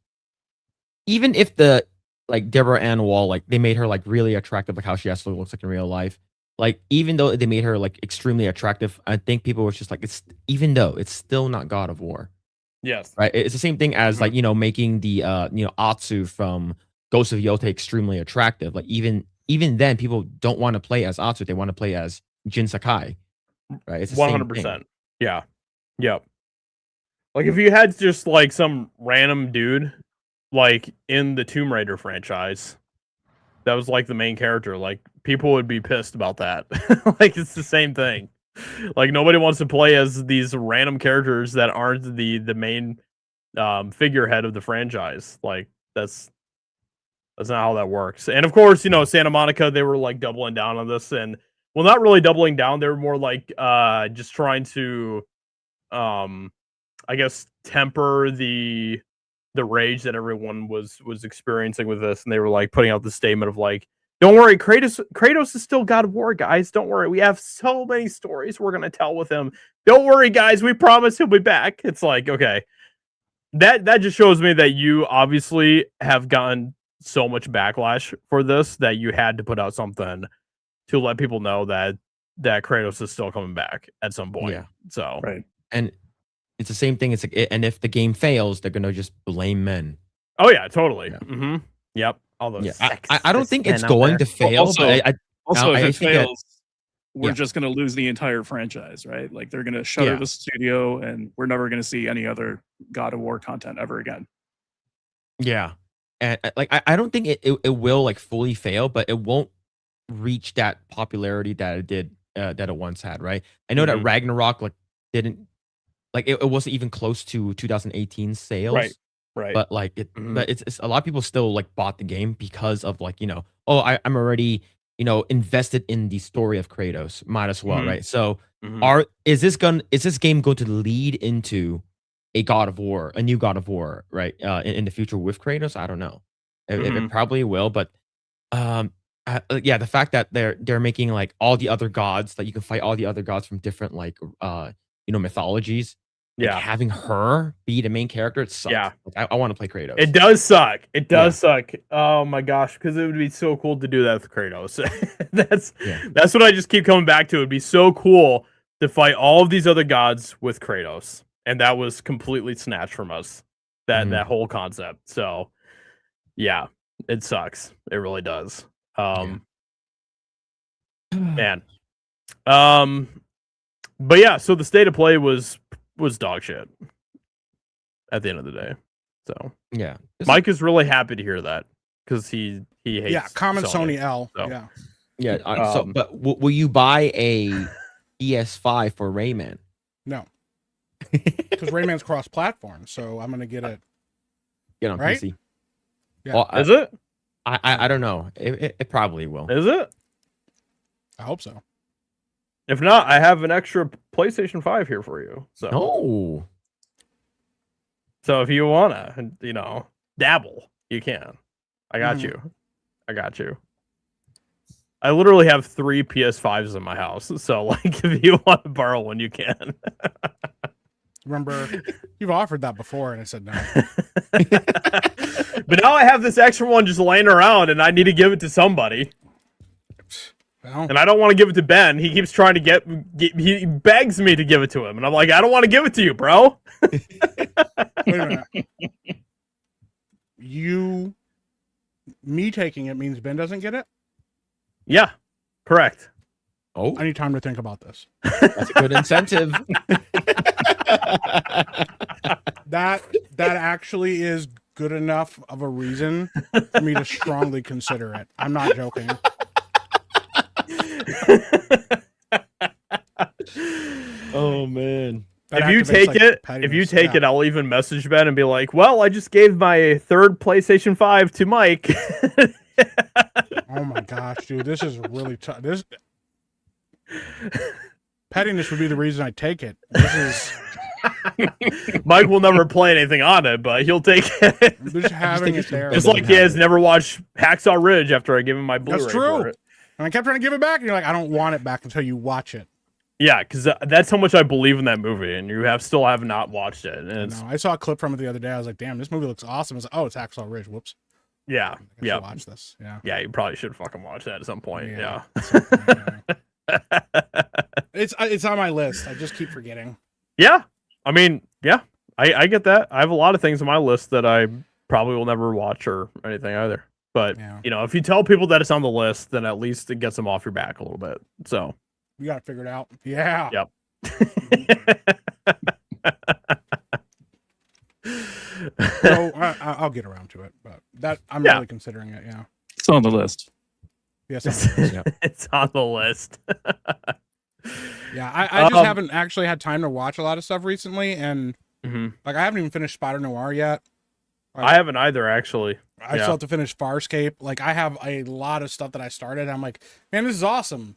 even if the like Deborah Ann Wall, like they made her like really attractive, like how she actually looks like in real life. Like even though they made her like extremely attractive, I think people were just like, even though it's still not God of War. Yes. Right. It's the same thing as like, making the Atsu from Ghost of Yotei extremely attractive. Like even then people don't want to play as Atsu, they want to play as Jin Sakai. Right. It's 100%. Yeah. Yep. Like if you had just like some random dude like in the Tomb Raider franchise that was like the main character, like people would be pissed about that. Like it's the same thing. Like nobody wants to play as these random characters that aren't the main figurehead of the franchise. Like that's not how that works. And of course, Santa Monica, they were like doubling down on this, and well, not really doubling down. They were more like just trying to I guess temper the rage that everyone was experiencing with this, and they were like putting out the statement of like, don't worry, Kratos is still God of War, guys. Don't worry. We have so many stories we're going to tell with him. Don't worry, guys. We promise he'll be back. It's like, okay. That just shows me that you obviously have gotten so much backlash for this that you had to put out something to let people know that Kratos is still coming back at some point. Yeah. So, right. And it's the same thing. It's like, and if the game fails, they're going to just blame men. Oh yeah, totally. Yeah. Yep. All those. Yeah. I don't think it's going to fail. Also, but if it fails, we're just going to lose the entire franchise, right? Like they're going to shutter the studio, and we're never going to see any other God of War content ever again. Yeah, and like I don't think it will like fully fail, but it won't reach that popularity that it did that it once had, right? I know that Ragnarok like didn't like it wasn't even close to 2018 sales. Right. But like but it's a lot of people still like bought the game because of like, I'm already, invested in the story of Kratos. Might as well, right? So is this game going to lead into a God of War, a new God of War, right? In the future with Kratos? I don't know. It probably will, but the fact that they're making like all the other gods, that you can fight all the other gods from different like mythologies. Like, having her be the main character, it sucks. Yeah, like, I want to play Kratos. It does suck. It does suck. Oh my gosh, because it would be so cool to do that with Kratos. That's what I just keep coming back to. It'd be so cool to fight all of these other gods with Kratos, and that was completely snatched from us. That whole concept. So, yeah, it sucks. It really does. Man. But yeah, so the state of play was dog shit at the end of the day. So yeah, Mike is really happy to hear that because he hates common Sony L. So. So but will you buy a PS5 for Rayman? No, because Rayman's cross-platform, so I'm gonna get it. Get on PC. Yeah. Well, is it? I don't know. It probably will. Is it? I hope so. If not, I have an extra PlayStation 5 here for you. So, Oh, so if you wanna, dabble, you can. I got you. I got you. I literally have 3 PS5s in my house, so like if you want to borrow one, you can. Remember, you've offered that before, and I said no. But now I have this extra one just laying around, and I need to give it to somebody. Well, And I don't want to give it to Ben. He keeps trying to he begs me to give it to him, and I'm like, I don't want to give it to you, bro. wait a minute. Me taking it means Ben doesn't get it? Yeah, correct. oh, I need time to think about this. that's a good incentive. That actually is good enough of a reason for me to strongly consider it. I'm not joking. Oh man. That If you activates, take like, it, pettiness. I'll even message Ben and be like, "Well, I just gave my 3rd PlayStation 5 to Mike." Oh my gosh, dude, this is really tough. This pettiness would be the reason I take it. This is Mike will never play anything on it, but he'll take it. just having it there. It's like he has never watched Hacksaw Ridge after I give him my Blu-ray. That's true. For it. And I kept trying to give it back, and you're like, I don't want it back until you watch it. Yeah, because that's how much I believe in that movie, and you still have not watched it. And it's, No, I saw a clip from it the other day. I was like, damn, this movie looks awesome. I was like, oh, it's Hacksaw Ridge. Whoops. yeah, I yeah, should watch this. Yeah. yeah. You probably should fucking watch that at some point. Yeah. It's on my list. I just keep forgetting. Yeah. I mean, yeah, I get that. I have a lot of things on my list that I probably will never watch or anything either. But Yeah. if you tell people that it's on the list, then at least it gets them off your back a little bit. So You got to figure it out. Yeah. Yep. So I'll get around to it, but that I'm really considering it. Yeah. It's on the list. Yes. It's on the list. Yeah. I just haven't actually had time to watch a lot of stuff recently, and Mhm. like I haven't even finished Spider Noir yet. I haven't either, actually. I still have to finish Farscape. Like I have a lot of stuff that I started. I'm like, man, this is awesome.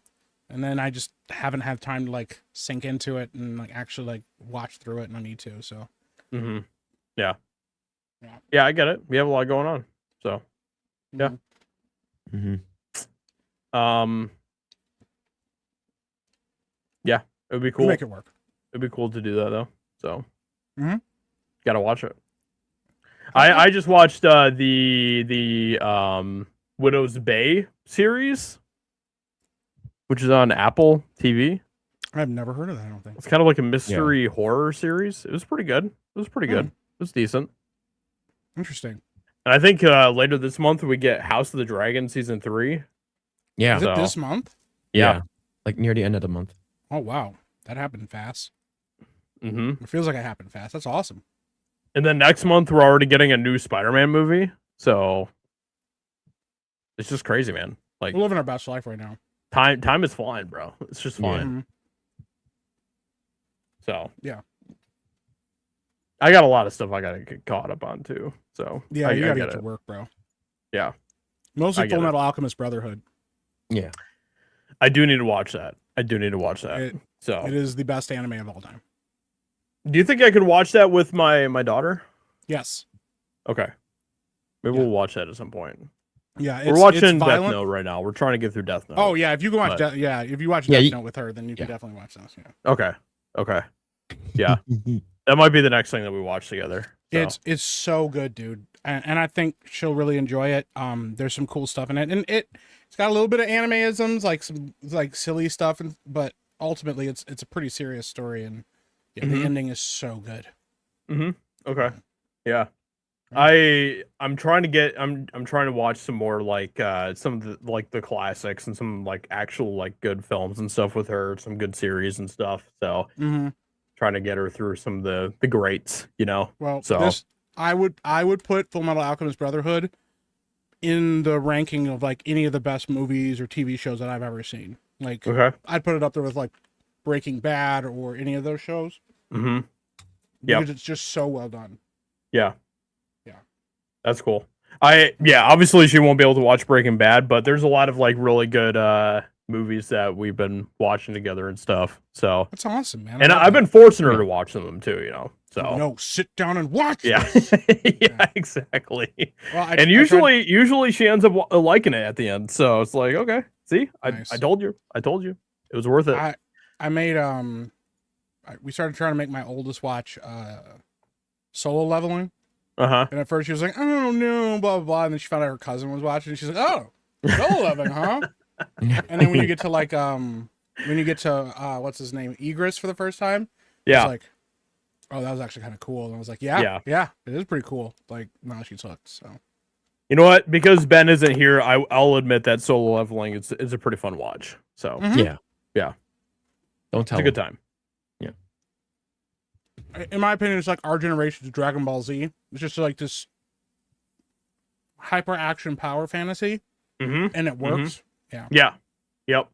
And then I just haven't had time to like sink into it and like actually like watch through it, and I need to. So Mm-hmm. Yeah. Yeah. Yeah, I get it. We have a lot going on. So Yeah. Mm-hmm. Yeah, it would be we'll cool. make it work. It'd be cool to do that though. So Mhm. gotta watch it. I just watched the Widow's Bay series, which is on Apple TV. I've never heard of that. I don't think. It's kind of like a mystery horror series. It was pretty good. It was pretty good. It was decent. Interesting. And I think later this month we get House of the Dragon season 3. Yeah. Is it this month? Yeah. Like near the end of the month. Oh wow, that happened fast. Mm-hmm. It feels like it happened fast. That's awesome. And then next month we're already getting a new Spider-Man movie. So it's just crazy, man. Like We're living our best life right now. time is flying, bro. It's just flying. Mhm. So Yeah. I got a lot of stuff I gotta get caught up on too. So Yeah, I you gotta get get to it. work, bro. Yeah. Mostly I get Full it. Metal Alchemist Brotherhood. Yeah. I do need to watch that. So It is the best anime of all time. do you think I could watch that with my daughter? Yes. Okay. Maybe Yeah. we'll watch that at some point. Yeah. We're watching it's Death violent. Note right now. We're trying to get through Death Note. Oh yeah, if you go watch, But- if you watch Yeah, Death you- Note with her, then you can yeah. definitely watch this. Yeah. Okay. Yeah. That might be the next thing that we watch together. So. It's so good, dude, and I think she'll really enjoy it. There's some cool stuff in it, and it's got a little bit of animeisms, like some like silly stuff, but ultimately it's a pretty serious story, and yeah, the ending is so good. Okay. Yeah. I'm trying to watch some more like some of the like the classics and some like actual like good films and stuff with her, some good series and stuff. So Mm-hmm. trying to get her through some of the greats, Well, So- I would put Full Metal Alchemist Brotherhood in the ranking of like any of the best movies or TV shows that I've ever seen. Like Okay. I'd put it up there with like Breaking Bad or any of those shows Mm-hmm. because it's just so well done. Yeah. Yeah. That's cool. Obviously she won't be able to watch Breaking Bad, but there's a lot of like really good movies that we've been watching together and stuff. So that's awesome, man. And I've been forcing her to watch them too, you know. So no, sit down and watch. Yeah, yeah, exactly. Well, and usually she ends up liking it at the end. So it's like, okay, see, Nice. I told you, it was worth it. I made we started trying to make my oldest watch Solo Leveling. Uh-huh. And at first she was like, oh no, blah blah blah. And then she found out her cousin was watching, and she's like, oh, Solo Leveling, huh? And then when you get to like what's his name, Egress for the first time, yeah, it's like, oh, that was actually kind of cool. And I was like, yeah, it is pretty cool. Like, now she's hooked. So, you know what? Because Ben isn't here, I'll admit that Solo Leveling is a pretty fun watch. So yeah. Don't tell. It's a good time. Yeah. In my opinion, it's like our generation's Dragon Ball Z. It's just like this hyper action power fantasy, and it works. Yeah. Yeah. Yep.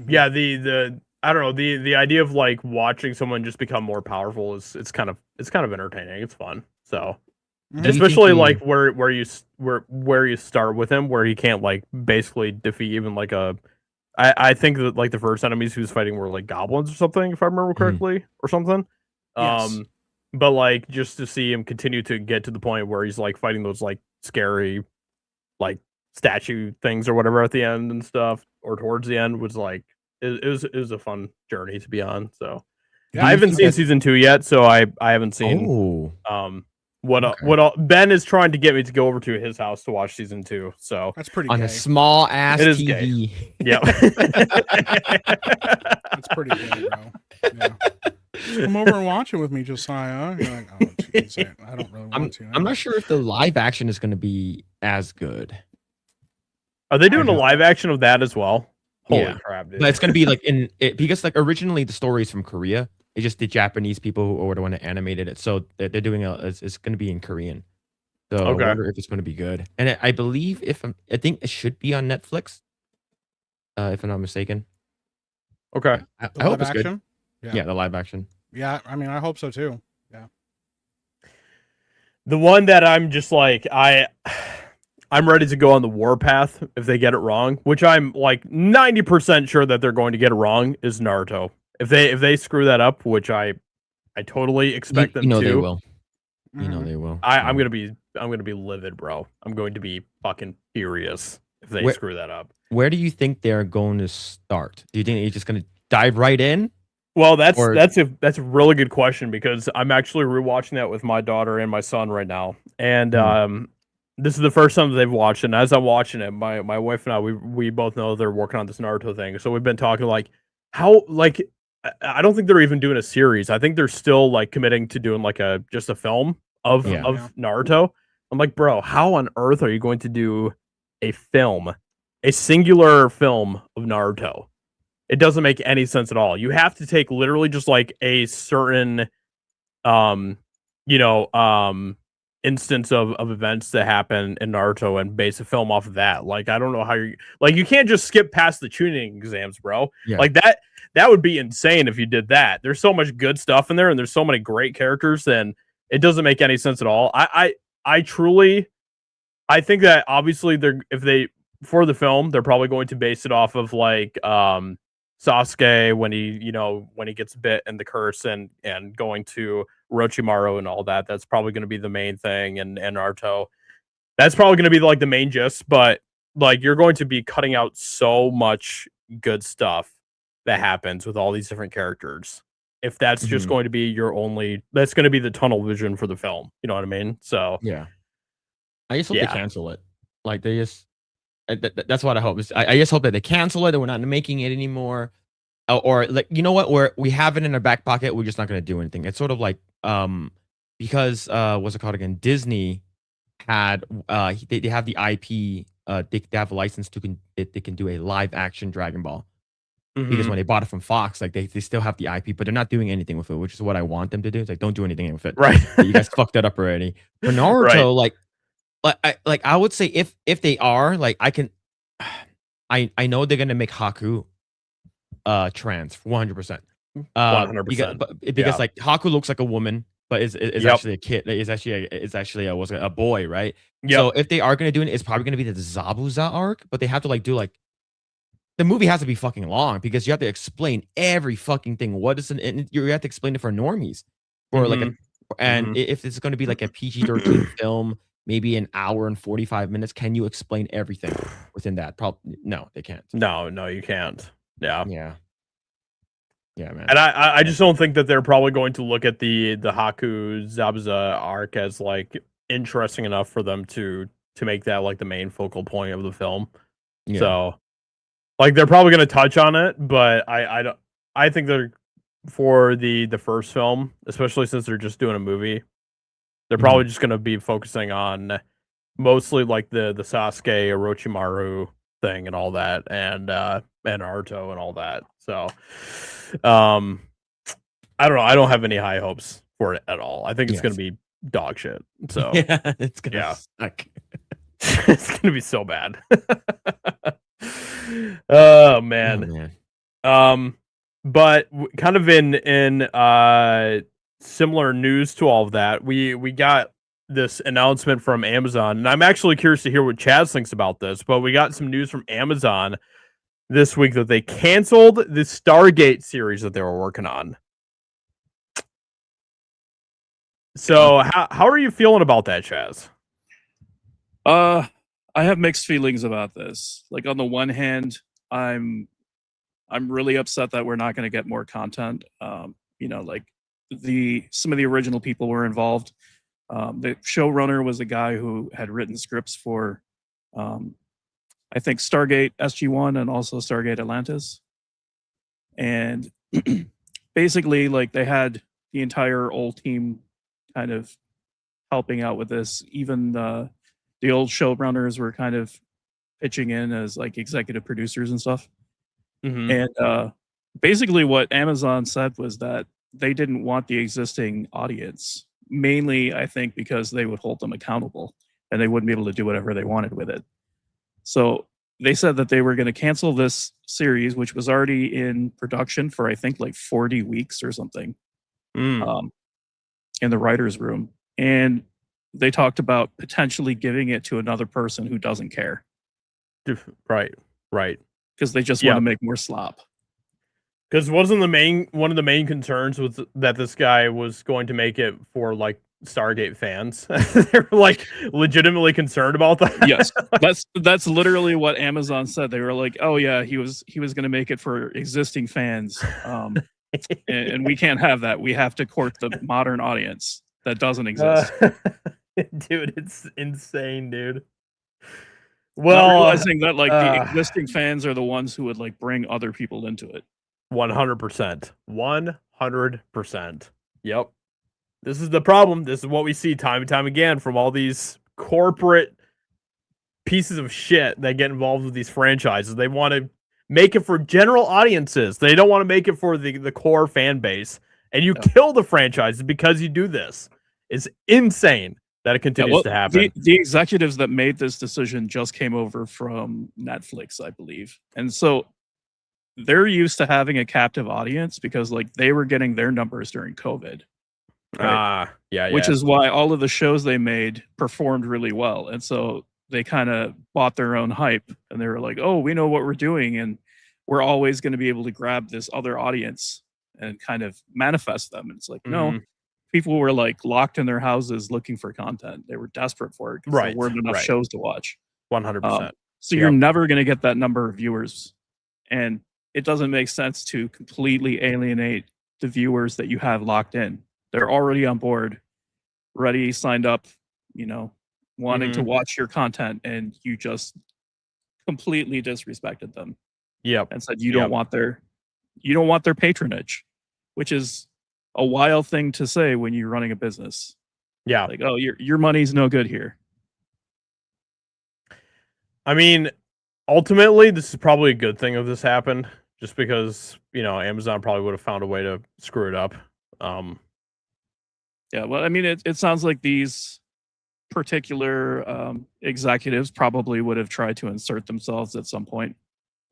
Yeah. The I don't know, the idea of like watching someone just become more powerful is it's kind of entertaining. It's fun. So especially like where you start with him, where he can't like basically defeat even like I think that like the first enemies he was fighting were like goblins or something, if I remember correctly, or something. Yes. But like just to see him continue to get to the point where he's like fighting those like scary like statue things or whatever at the end and stuff, or towards the end, was like it was a fun journey to be on. So I haven't seen season 2 yet, so I haven't seen what Ben is trying to get me to go over to his house to watch season 2. So that's pretty on gay. a small ass TV. Yeah. That's pretty gay, bro. Yeah. Come over and watch it with me, Josiah. You're like, oh, geez, I don't really want to. I'm not sure if the live action is going to be as good. Are they doing a live action of that as well? Holy crap, dude. But it's going to be like because like originally the story is from Korea. It's just the Japanese people who were the one that animated it. So they're doing it's going to be in Korean. So I wonder if it's going to be good. And I believe I think it should be on Netflix. If I'm not mistaken. Okay. I hope it's action? Good. Yeah, the live action. Yeah, I mean, I hope so too. Yeah. The one that I'm just like I'm ready to go on the warpath if they get it wrong, which I'm like 90% sure that they're going to get it wrong, is Naruto. If they screw that up, which I totally expect them to. They will. You know they will. I'm gonna be livid, bro. I'm going to be fucking furious if they screw that up. Where do you think they're going to start? Do you think they're just gonna dive right in? Well, that's a really good question, because I'm actually rewatching that with my daughter and my son right now, and this is the first time that they've watched it. And as I'm watching it, my wife and I, we both know they're working on this Naruto thing, so we've been talking like how like. I don't think they're even doing a series. I think they're still like committing to doing like just a film of Naruto. I'm like, bro, how on earth are you going to do a singular film of Naruto? It doesn't make any sense at all. You have to take literally just like a certain, instance of events that happen in Naruto and base a film off of that. Like, I don't know how you can't just skip past the tuning exams, bro. Yeah. Like that would be insane if you did that. There's so much good stuff in there, and there's so many great characters, and it doesn't make any sense at all. I truly think that obviously for the film, they're probably going to base it off of like Sasuke when he gets bit and the curse and going to Orochimaru and all that. That's probably going to be the main thing, and Naruto. That's probably going to be like the main gist, but like you're going to be cutting out so much good stuff that happens with all these different characters. If that's just going to be that's going to be the tunnel vision for the film. You know what I mean? So yeah, I just hope they cancel it. Like they just, that's what I hope. I just hope that they cancel it and we're not making it anymore. Or like, you know what? We have it in our back pocket. We're just not going to do anything. It's sort of like, because what's it called again? Disney had, they have the IP. They have a license they can do a live action Dragon Ball. Because when they bought it from Fox, like they still have the IP, but they're not doing anything with it, which is what I want them to do. It's like, don't do anything with it. Right. You guys fucked that up already. For Naruto, like I would say if they are, like I know they're gonna make Haku trans 100%. 100%. Because like Haku looks like a woman, but is actually a kid. Is actually a boy, right? Yep. So if they are gonna do it, it's probably gonna be the Zabuza arc, but they have to like do like the movie has to be fucking long because you have to explain every fucking thing. What is you have to explain it for normies, or like if it's going to be like a PG-13 film, maybe an hour and 45 minutes. Can you explain everything within that? Probably no, they can't. No, you can't. Yeah, man. And I just don't think that they're probably going to look at the Haku Zabuza arc as like interesting enough for them to make that like the main focal point of the film. Yeah. So, like, they're probably going to touch on it, but I think they're for the first film, especially since they're just doing a movie. They're probably just going to be focusing on mostly like the Sasuke Orochimaru thing and all that, and Naruto and all that. So, I don't know. I don't have any high hopes for it at all. I think it's going to be dog shit. So yeah, it's gonna suck. It's going to be so bad. Oh man. But kind of in similar news to all of that, we got this announcement from Amazon, and I'm actually curious to hear what Chaz thinks about this. But we got some news from Amazon this week that they canceled the Stargate series that they were working on. So how are you feeling about that, Chaz? I have mixed feelings about this. Like, on the one hand, I'm really upset that we're not going to get more content. Like some of the original people were involved. The showrunner was a guy who had written scripts for, I think, Stargate SG-1 and also Stargate Atlantis. And basically, like, they had the entire old team kind of helping out with this. Even the old showrunners were kind of pitching in as like executive producers and stuff. And basically what Amazon said was that they didn't want the existing audience, mainly I think because they would hold them accountable and they wouldn't be able to do whatever they wanted with it. So they said that they were going to cancel this series, which was already in production for I think like 40 weeks or something, in the writer's room. And they talked about potentially giving it to another person who doesn't care. Right. Because they just want to make more slop. Because wasn't one of the main concerns was that this guy was going to make it for like Stargate fans? They were like legitimately concerned about that. Yes, that's literally what Amazon said. They were like, "Oh yeah, he was going to make it for existing fans, and we can't have that. We have to court the modern audience that doesn't exist." Dude, it's insane, dude. Well, not realizing that like the existing fans are the ones who would like bring other people into it. 100%. 100%. Yep. This is the problem. This is what we see time and time again from all these corporate pieces of shit that get involved with these franchises. They want to make it for general audiences. They don't want to make it for the core fan base. And you kill the franchises because you do this. It's insane that it continues to happen. The executives that made this decision just came over from Netflix, I believe. And so they're used to having a captive audience because like they were getting their numbers during COVID. Right? Which is why all of the shows they made performed really well. And so they kind of bought their own hype and they were like, oh, we know what we're doing. And we're always going to be able to grab this other audience and kind of manifest them. And it's like, no, people were like locked in their houses looking for content. They were desperate for it because there weren't enough shows to watch. 100%. So you're never going to get that number of viewers. And it doesn't make sense to completely alienate the viewers that you have locked in. They're already on board, ready, signed up, wanting to watch your content, and you just completely disrespected them. Yep. And said you don't want their patronage, which is a wild thing to say when you're running a business. Yeah. Like, oh, your money's no good here. I mean, ultimately, this is probably a good thing if this happened, just because, Amazon probably would have found a way to screw it up. Yeah, well, I mean, it sounds like these particular executives probably would have tried to insert themselves at some point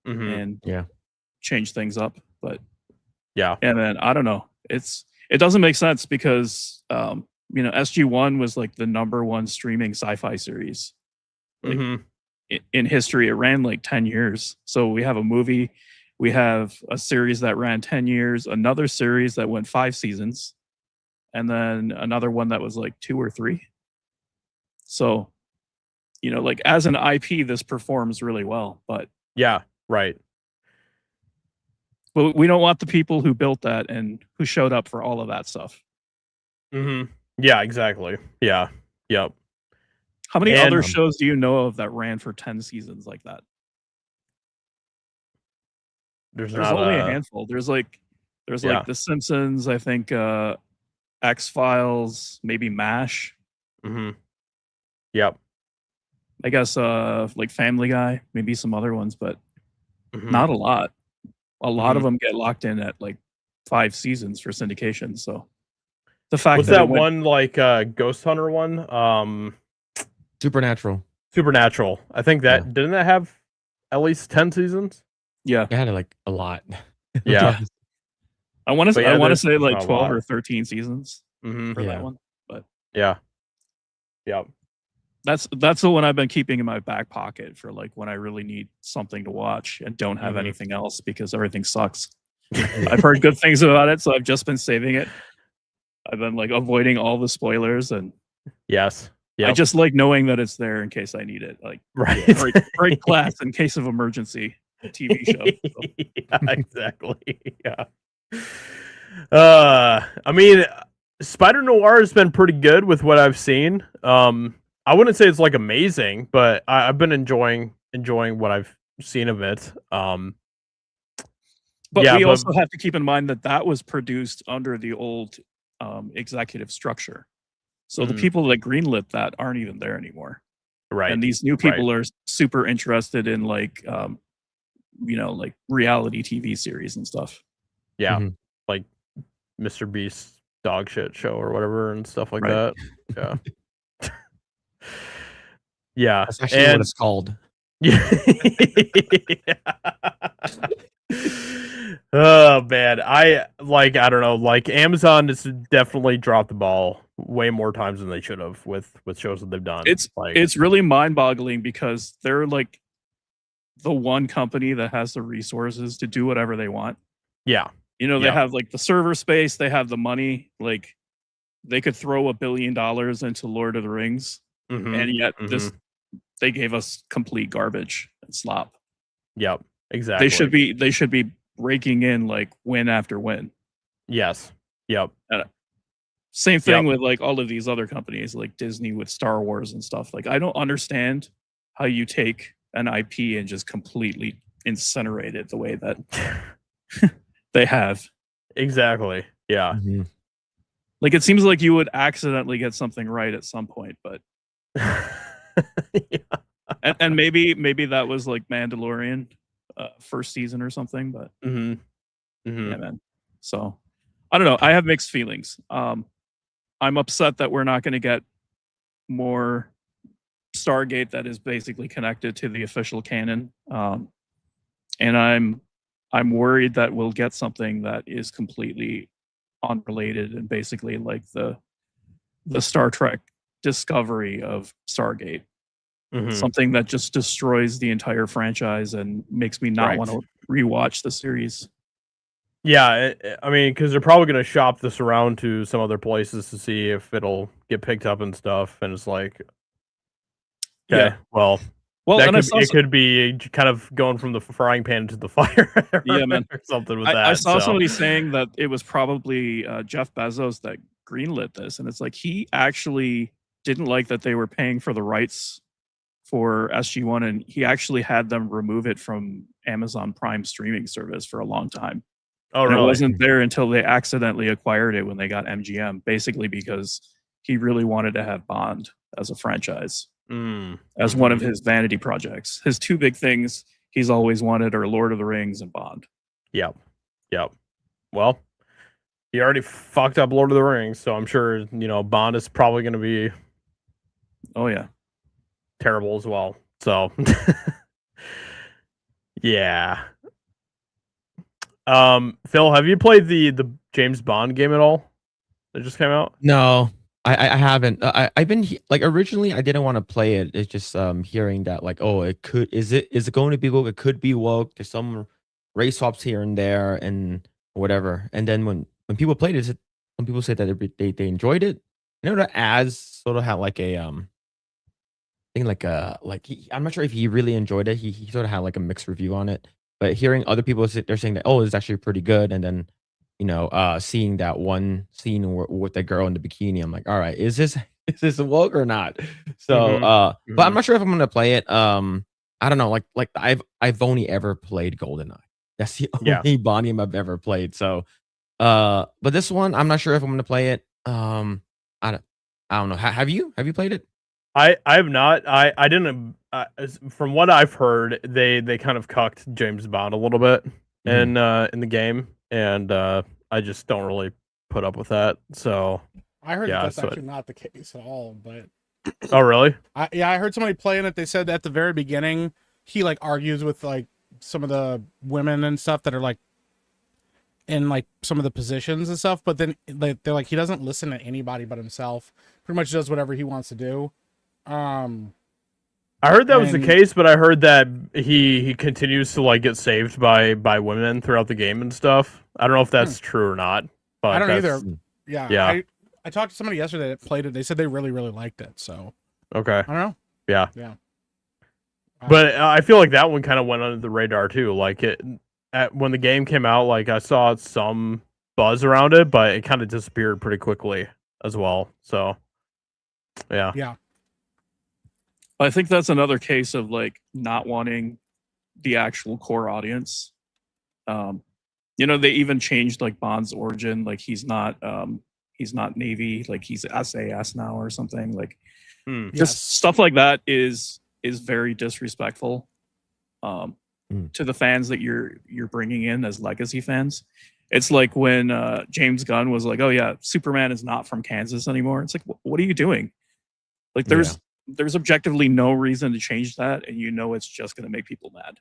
and change things up. But and then I don't know. It doesn't make sense because SG-1 was like the #1 streaming sci-fi series. Like, in history, it ran like 10 years. So we have a movie, we have a series that ran 10 years, another series that went 5 seasons, and then another one that was like 2 or 3. So, you know, like as an IP, this performs really well, but yeah, right. But we don't want the people who built that and who showed up for all of that stuff. Mm-hmm. Yeah, exactly. Yeah. Yep. How many other shows do you know of that ran for 10 seasons like that? There's only a handful. There's like The Simpsons, I think X-Files, maybe MASH. Mm-hmm. Yep. I guess like Family Guy, maybe some other ones, but mm-hmm. not a lot. A lot of them get locked in at like 5 seasons for syndication. So the fact what's that one like Ghost Hunter one? Supernatural. I think that didn't that have at least 10 seasons? Yeah, it had like a lot. Yeah, I want to say like 12 or 13 seasons for that one. But yeah. That's the one I've been keeping in my back pocket for like when I really need something to watch and don't have anything else because everything sucks. I've heard good things about it, so I've just been saving it. I've been like avoiding all the spoilers and yes. I just like knowing that it's there in case I need it. Like break class in case of emergency. TV show. So. Yeah, exactly. Yeah. I mean, Spider Noir has been pretty good with what I've seen. I wouldn't say it's like amazing, but I've been enjoying what I've seen of it. But we also have to keep in mind that was produced under the old executive structure. So the people that greenlit that aren't even there anymore. Right. And these new people are super interested in like like reality TV series and stuff. Yeah. Like Mr. Beast's dog shit show or whatever and stuff like that. Yeah. Yeah. That's actually what it's called. Yeah. Oh man. I don't know, like Amazon has definitely dropped the ball way more times than they should have with shows that they've done. It's really mind-boggling because they're like the one company that has the resources to do whatever they want. Yeah. They have like the server space, they have the money, like they could throw $1 billion into Lord of the Rings, and yet they gave us complete garbage and slop. Yep, exactly. They should be breaking in like win after win. Yes. Yep. Same thing with like all of these other companies like Disney with Star Wars and stuff. Like I don't understand how you take an IP and just completely incinerate it the way that they have. Exactly. Yeah. Like it seems like you would accidentally get something right at some point, but and maybe that was like Mandalorian first season or something, but yeah, man. So I don't know. I have mixed feelings. I'm upset that we're not going to get more Stargate that is basically connected to the official canon, and I'm worried that we'll get something that is completely unrelated and basically like the Star Trek Discovery of Stargate, something that just destroys the entire franchise and makes me not want to rewatch the series. Yeah, I mean, because they're probably going to shop this around to some other places to see if it'll get picked up and stuff, and it's like, okay, well, it could be kind of going from the frying pan to the fire. Yeah, man, or something with that. I saw somebody saying that it was probably Jeff Bezos that greenlit this, and it's like he actually didn't like that they were paying for the rights for SG-1, and he actually had them remove it from Amazon Prime streaming service for a long time. Oh, really? It wasn't there until they accidentally acquired it when they got MGM, basically because he really wanted to have Bond as a franchise, as one of his vanity projects. His 2 big things he's always wanted are Lord of the Rings and Bond. Yep. Well, he already fucked up Lord of the Rings, so I'm sure, Bond is probably going to be terrible as well. So, yeah. Phil, have you played the James Bond game at all that just came out? No, I haven't. I've been like originally I didn't want to play it. It's just hearing that like, oh, it could is it going to be woke? It could be woke. There's some race swaps here and there and whatever. And then when people played it, some people said that they enjoyed it. You know, the ads sort of had like a thing like I'm not sure if he really enjoyed it. He sort of had like a mixed review on it. But hearing other people they're saying that, oh, it's actually pretty good, and then seeing that one scene with the girl in the bikini, I'm like, all right, is this woke or not? So, but I'm not sure if I'm gonna play it. I don't know, like I've only ever played GoldenEye. That's the only Bond game I've ever played. So, but this one, I'm not sure if I'm gonna play it. I don't know. Have you played it? I have not. I didn't. From what I've heard, they kind of cucked James Bond a little bit in the game, and I just don't really put up with that. So I heard that's actually not the case at all. But oh, really? I heard somebody playing it. They said at the very beginning he like argues with like some of the women and stuff that are like in like some of the positions and stuff. But then they're like he doesn't listen to anybody but himself. Pretty much does whatever he wants to do. I heard that was the case, but I heard that he continues to like get saved by women throughout the game and stuff. I don't know if that's true or not. But I don't either. Yeah. I talked to somebody yesterday that played it. They said they really, really liked it. So okay. I don't know. Yeah. But I feel like that one kind of went under the radar too. Like when the game came out, like I saw some buzz around it, but it kind of disappeared pretty quickly as well. So yeah. I think that's another case of like not wanting the actual core audience. They even changed like Bond's origin. Like he's not Navy, like he's SAS now or something. Like just stuff like that is very disrespectful to the fans that you're bringing in as legacy fans. It's like when James Gunn was like, "Oh yeah, Superman is not from Kansas anymore." It's like, what are you doing? Like there's objectively no reason to change that, and it's just going to make people mad.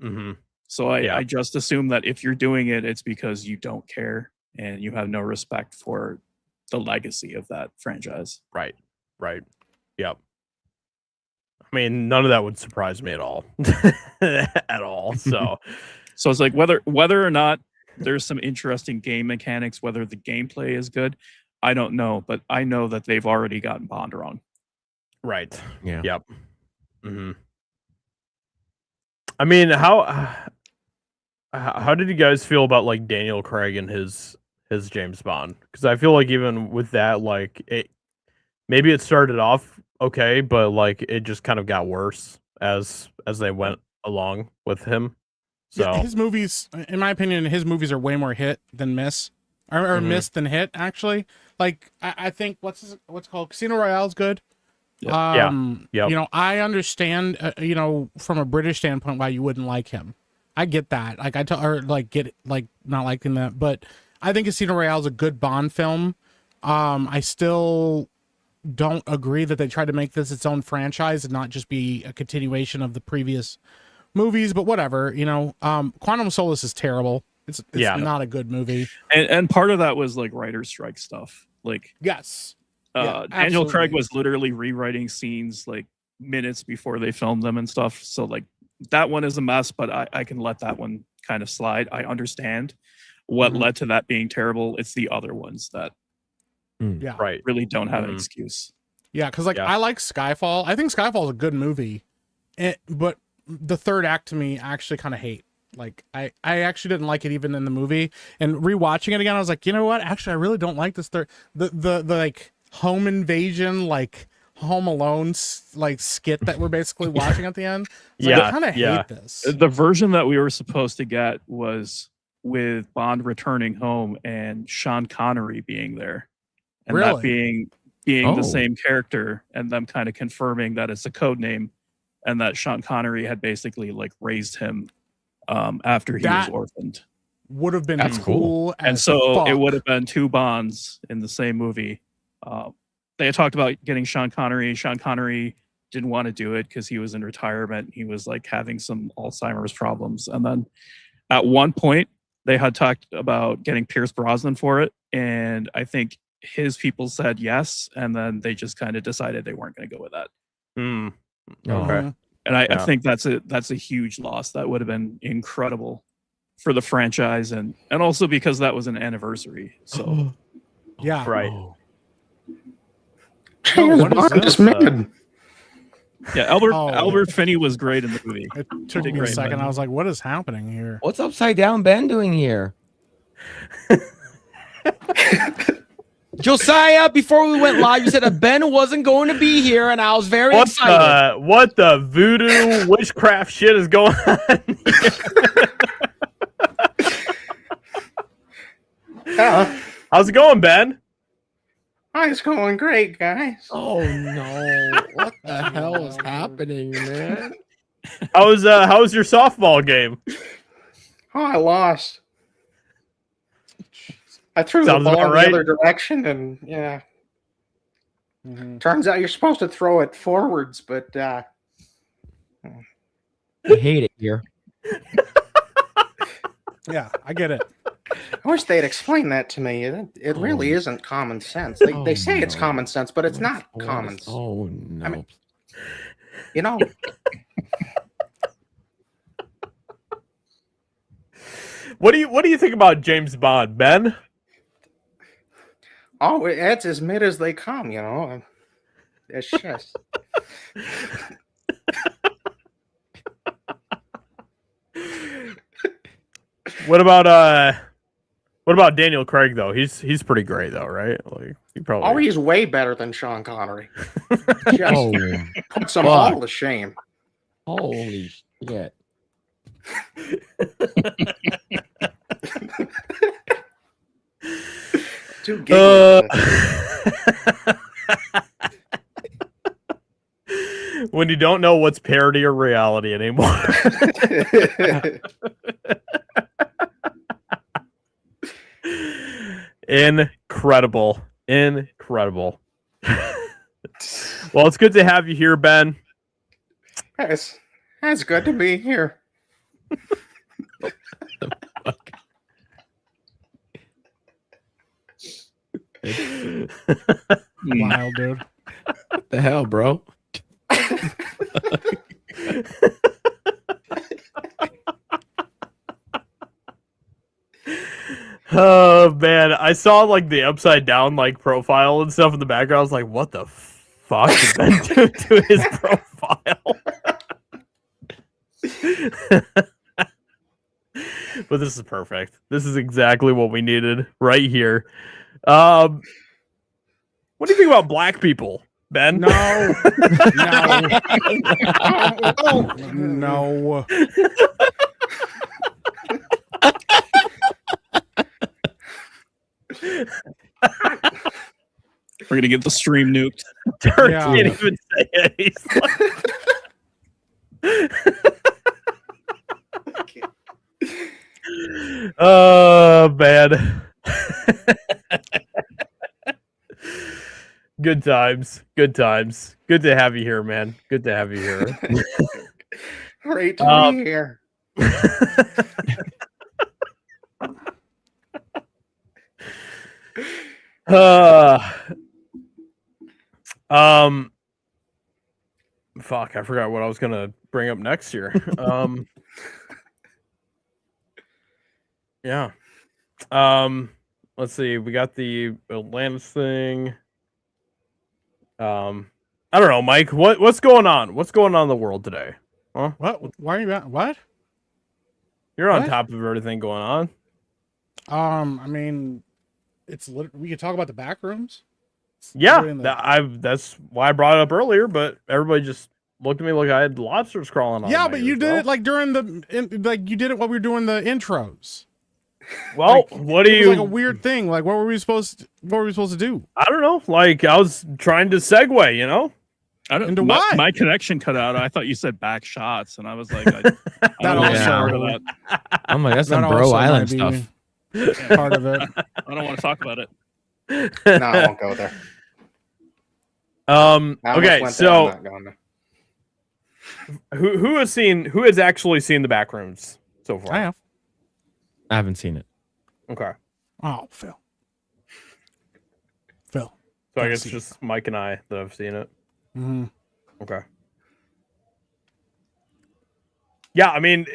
Mm-hmm. So I just assume that if you're doing it, it's because you don't care and you have no respect for the legacy of that franchise. Right. Yep. I mean, none of that would surprise me at all. At all. So it's like whether or not there's some interesting game mechanics, whether the gameplay is good, I don't know, but I know that they've already gotten Bond wrong. Right. Yeah. Yep. Mm-hmm. I mean, how did you guys feel about like Daniel Craig and his James Bond? Because I feel like even with that, like maybe it started off okay, but like it just kind of got worse as they went along with him. So his movies, in my opinion, are way more hit than miss, or miss than hit. Actually, like I think what's called Casino Royale is good. Yep. I understand, from a British standpoint, why you wouldn't like him. I get that. Like not liking that, but I think Casino Royale is a good Bond film. I still don't agree that they tried to make this its own franchise and not just be a continuation of the previous movies, but whatever, Quantum of Solace is terrible. It's not a good movie. And part of that was like writer's strike stuff. Like, yes. Daniel Craig was literally rewriting scenes like minutes before they filmed them and stuff. So like that one is a mess, but I can let that one kind of slide. I understand what led to that being terrible. It's the other ones that really don't have an excuse. Yeah, because I like Skyfall. I think Skyfall is a good movie, but the third act to me I actually kind of hate. Like I actually didn't like it even in the movie, and rewatching it again, I was like, you know what? Actually, I really don't like this third. The like home invasion, like Home Alone, like skit that we're basically watching at the end. I kind of hate this. The version that we were supposed to get was with Bond returning home and Sean Connery being there, and that being the same character, and them kind of confirming that it's a code name, and that Sean Connery had basically like raised him after he was orphaned. Would have been cool. And so it would have been two Bonds in the same movie. They had talked about getting Sean Connery. Sean Connery didn't want to do it because he was in retirement. He was like having some Alzheimer's problems. And then at one point they had talked about getting Pierce Brosnan for it. And I think his people said yes, and then they just kind of decided they weren't going to go with that. Hmm. Oh. Okay. And I Yeah. think that's a huge loss. That would have been incredible for the franchise, and also because that was an anniversary. So Yeah. Right. James what is Bond this? is mid. yeah, Albert Finney was great in the movie. It took me a Great, second. man. I was like, what is happening here? What's upside down Ben doing here? Josiah, before we went live, you said that Ben wasn't going to be here, and I was very excited. What the voodoo witchcraft shit is going on? How's it going, Ben? It's going great, guys. Oh no! What the hell is happening, man? How was your softball game? I lost. I threw Sounds the ball about in right. the other direction, and yeah. Turns out you're supposed to throw it forwards, but I hate it here. Yeah, I get it. I wish they'd explain that to me. It really isn't common sense. They say it's common sense, but it's not common sense. Oh no! I mean, you know, What do you think about James Bond, Ben? it's as mid as they come, you know. It's just What about Daniel Craig though? He's pretty great though, right? Like he probably. he's way better than Sean Connery. Just Oh, puts them fuck. all to shame. holy shit! Too gay. When you don't know what's parody or reality anymore. Incredible. Well, it's good to have you here, Ben. That's good to be here. Wild, dude. What the hell, bro? Oh man, I saw like the upside down like profile and stuff in the background. I was like, what the fuck did Ben do to his profile? But this is perfect. This is exactly what we needed right here. What do you think about black people, Ben? No. No. We're gonna get the stream nuked. Dirk Yeah. can't even say it. He's like... Oh man. Good times. Good times. Good to have you here, man. Good to have you here. Great to be here. Fuck, I forgot what I was gonna bring up next here. Yeah. Let's see. We got the Atlantis thing. I don't know, Mike. What's going on? What's going on in the world today? Huh? What? Why are you at? What? You're on What? top of everything going on. I mean, we could talk about the back rooms. Yeah, Literally in the- that's why I brought it up earlier, but everybody just looked at me like I had lobsters crawling on. Yeah, my but ears, you did bro. it like during like you did it while we were doing the intros. Well, Like, what do it was you? like a weird thing. Like, what were we supposed to do? I don't know. Like I was trying to segue, you know. I don't. Into my, what? my connection cut out. I thought you said back shots, and I was like, I don't That want to also- part of that. I'm like, that's some That Bro also Island might be stuff. Part of it. I don't want to talk about it. No, I won't go there. I almost Okay, went there, so I'm not going there. who has actually seen the Backrooms so far? I have. I haven't seen it. Okay. Oh, Phil. So I guess it's just Mike and I that have seen it. Mm-hmm. Okay. Yeah, I mean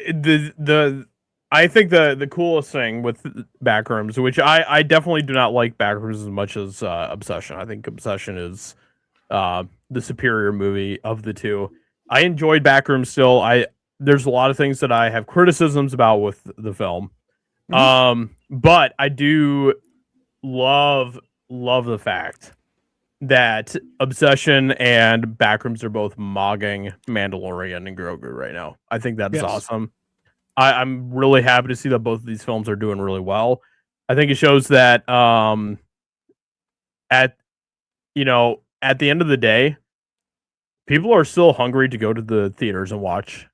I think the coolest thing with Backrooms, which I definitely do not like Backrooms as much as Obsession. I think Obsession is the superior movie of the two. I enjoyed Backrooms still. There's a lot of things that I have criticisms about with the film. But I do love the fact that Obsession and Backrooms are both mogging Mandalorian and Grogu right now. I think that is awesome. I'm really happy to see that both of these films are doing really well. I think it shows that at the end of the day, people are still hungry to go to the theaters and watch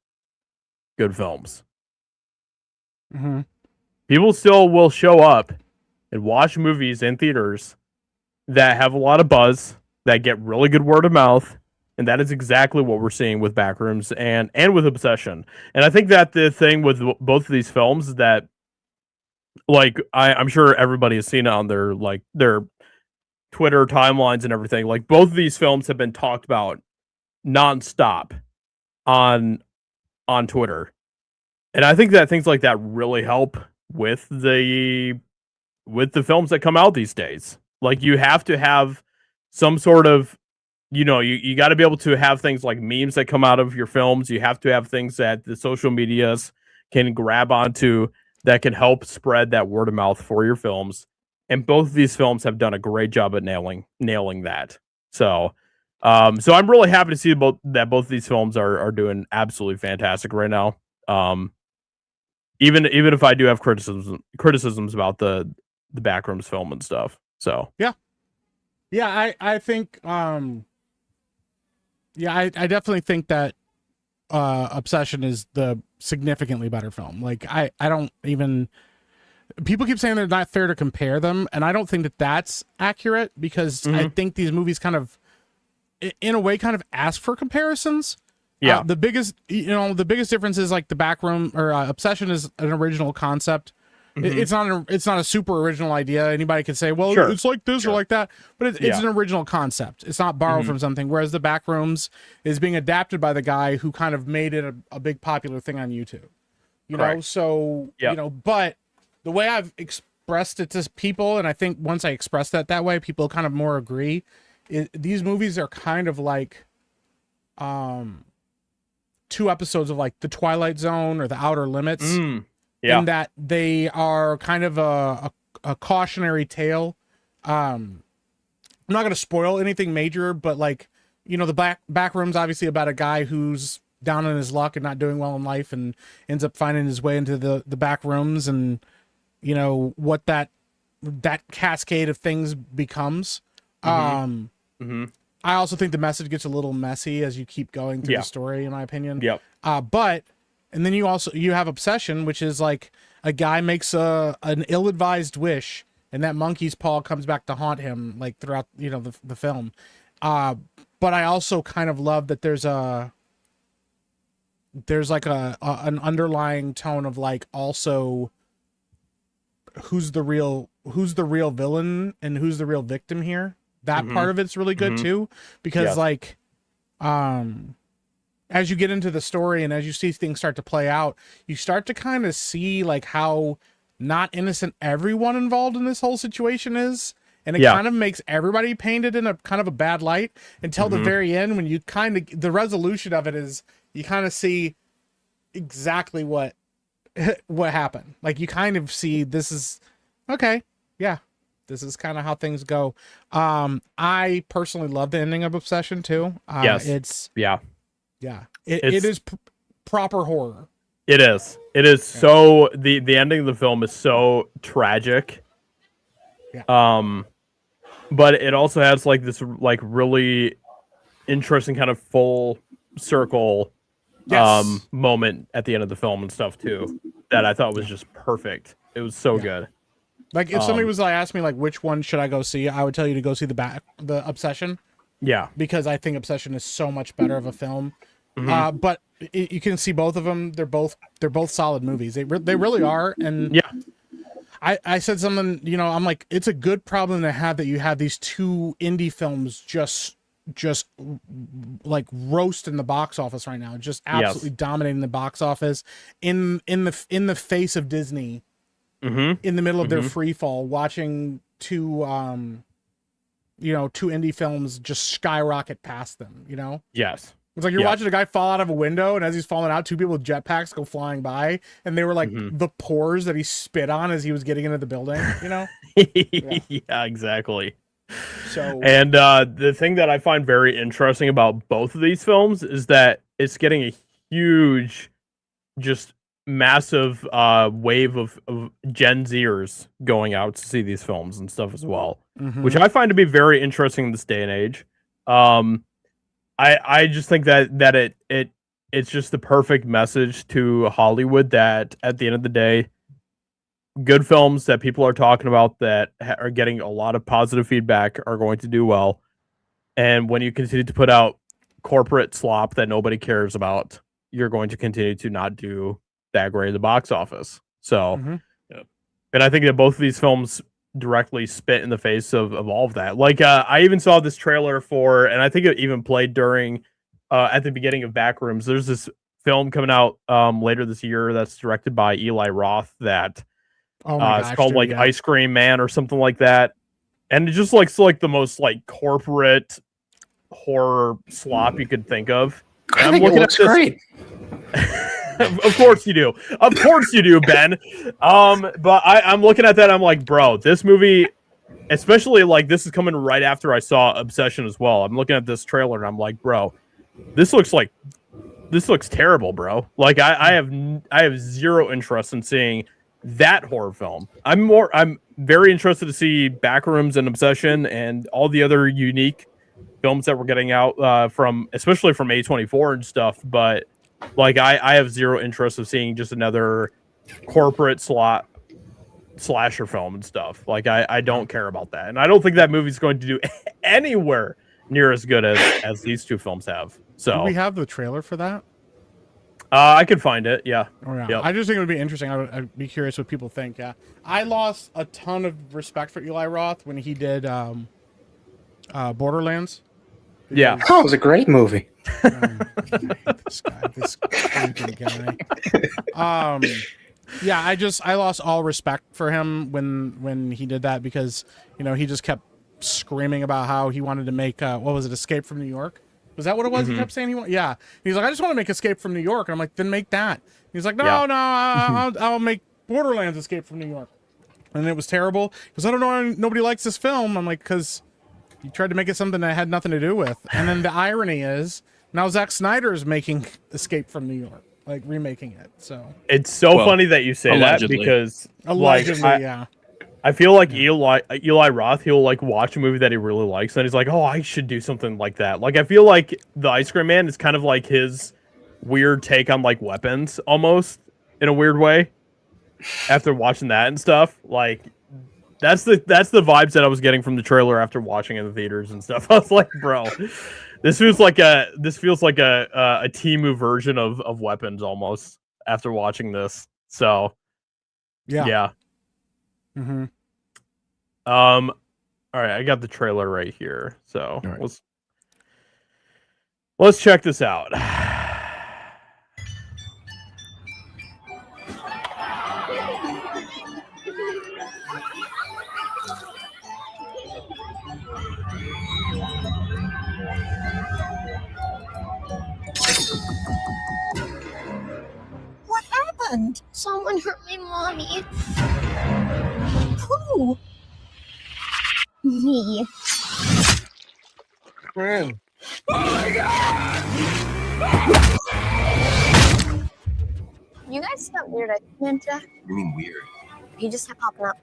good films. Mm-hmm. People still will show up and watch movies in theaters that have a lot of buzz, that get really good word of mouth, and that is exactly what we're seeing with Backrooms and with Obsession. And I think that the thing with both of these films is that, like, I'm sure everybody has seen it on their Twitter timelines and everything. Like, both of these films have been talked about nonstop on Twitter. And I think that things like that really help with the films that come out these days. Like, you have to have some sort of, you got to be able to have things like memes that come out of your films. You have to have things that the social medias can grab onto that can help spread that word of mouth for your films. And both of these films have done a great job at nailing that. So I'm really happy to see both of these films are doing absolutely fantastic right now. Even if I do have criticisms about the Backrooms film and stuff. So I think I definitely think that Obsession is the significantly better film. Like, I don't even, people keep saying they're not fair to compare them, and I don't think that that's accurate, because I think these movies kind of, in a way, kind of ask for comparisons. Yeah. The biggest difference is, like, the Backroom or Obsession is an original concept. It's not a super original idea. Anybody could say, well, it's like this or like that, but it's an original concept. It's not borrowed from something. Whereas the Backrooms is being adapted by the guy who kind of made it a big popular thing on YouTube. You know, so but the way I've expressed it to people, and I think once I express that way, people kind of more agree. These movies are kind of like 2 episodes of, like, The Twilight Zone or The Outer Limits. In that they are kind of a cautionary tale. I'm not going to spoil anything major, but, like, the Backrooms obviously about a guy who's down on his luck and not doing well in life and ends up finding his way into the back rooms, and what that cascade of things becomes. I also think the message gets a little messy as you keep going through the story, in my opinion. And then you have Obsession, which is like a guy makes an ill-advised wish, and that monkey's paw comes back to haunt him, like, throughout the film. But I also kind of love that there's like an underlying tone of, like, also who's the real villain and who's the real victim here. That part of it's really good too, because like as you get into the story and as you see things start to play out, you start to kind of see, like, how not innocent everyone involved in this whole situation is. And it kind of makes everybody painted in a kind of a bad light until the very end, when you kind of, the resolution of it is, you kind of see exactly what happened. Like, you kind of see, this is okay. Yeah. This is kind of how things go. I personally love the ending of Obsession too. It is proper horror. It is. So the ending of the film is so tragic. But it also has, like, this, like, really interesting kind of full circle moment at the end of the film and stuff too, that I thought was just perfect. It was so good. Like, if somebody was, like, asked me, like, which one should I go see, I would tell you to go see the Obsession. Yeah, because I think Obsession is so much better of a film. But you can see both of them. They're both solid movies. They really are. And I said something, you know, I'm like, it's a good problem to have that you have these two indie films just like roast in the box office right now, just absolutely dominating the box office in the face of Disney, in the middle of their free fall, watching two indie films just skyrocket past them, you know? Yes. It's like you're watching a guy fall out of a window, and as he's falling out, two people with jetpacks go flying by, and they were like the pores that he spit on as he was getting into the building, you know? Yeah, exactly. So, and the thing that I find very interesting about both of these films is that it's getting a huge, just massive wave of Gen Zers going out to see these films and stuff as well, which I find to be very interesting in this day and age. I just think that it's just the perfect message to Hollywood that at the end of the day, good films that people are talking about that are getting a lot of positive feedback are going to do well. And when you continue to put out corporate slop that nobody cares about, you're going to continue to not do that great at the box office. So, and I think that both of these films directly spit in the face of all of that. Like, I even saw this trailer for, and I think it even played during, at the beginning of Backrooms. There's this film coming out later this year that's directed by Eli Roth that it's called like Ice Cream Man or something like that. And it just looks like the most like corporate horror slop you could think of. I think it looks great. Of course you do. Of course you do, Ben. But I'm looking at that. I'm like, bro, this movie, especially like this is coming right after I saw Obsession as well. I'm looking at this trailer and I'm like, bro, this looks terrible, bro. Like I have zero interest in seeing that horror film. I'm very interested to see Backrooms and Obsession and all the other unique films that we're getting out from, especially from A24 and stuff. But like, I have zero interest of seeing just another corporate slasher film and stuff. Like, I don't care about that. And I don't think that movie's going to do anywhere near as good as these two films have. So do we have the trailer for that? I could find it. Yeah. Oh, yeah. Yep. I just think it would be interesting. I'd be curious what people think. Yeah. I lost a ton of respect for Eli Roth when he did Borderlands. Yeah. Oh, it was a great movie. This freaking guy. Yeah, I lost all respect for him when he did that, because, you know, he just kept screaming about how he wanted to make what was it, Escape from New York? Was that what it was? He kept saying he wanted. Yeah, he's like, I just want to make Escape from New York, and I'm like, then make that. He's like, I'll make Borderlands Escape from New York, and it was terrible because I don't know, nobody likes this film. I'm like, because you tried to make it something that had nothing to do with. And then the irony is now Zack Snyder is making Escape from New York, like remaking it. So it's so funny that you say allegedly. That because allegedly, like, I feel like Eli Roth, he'll like watch a movie that he really likes, and he's like, oh, I should do something like that. Like, I feel like The Ice Cream Man is kind of like his weird take on like weapons, almost in a weird way. After watching that and stuff, like that's the vibes that I was getting from the trailer after watching it in the theaters and stuff. I was like, bro, this feels like a Temu version of weapons almost after watching this. So yeah. All right, I got the trailer right here. So let's check this out. What happened? Someone hurt my mommy. Who? Me. Man. Oh my god! You guys got weird ninja? What do you mean weird? He just kept popping up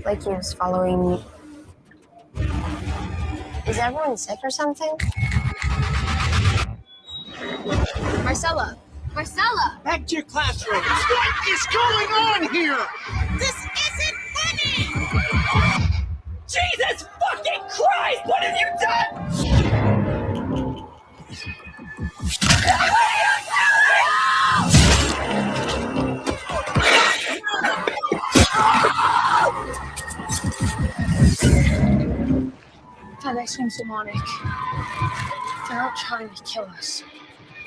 like he was following me. Is everyone sick or something? Marcella! Marcella! Back to your classroom. What is going on here? This isn't funny! Jesus fucking Christ! What have you done? seems demonic. They're not trying to kill us.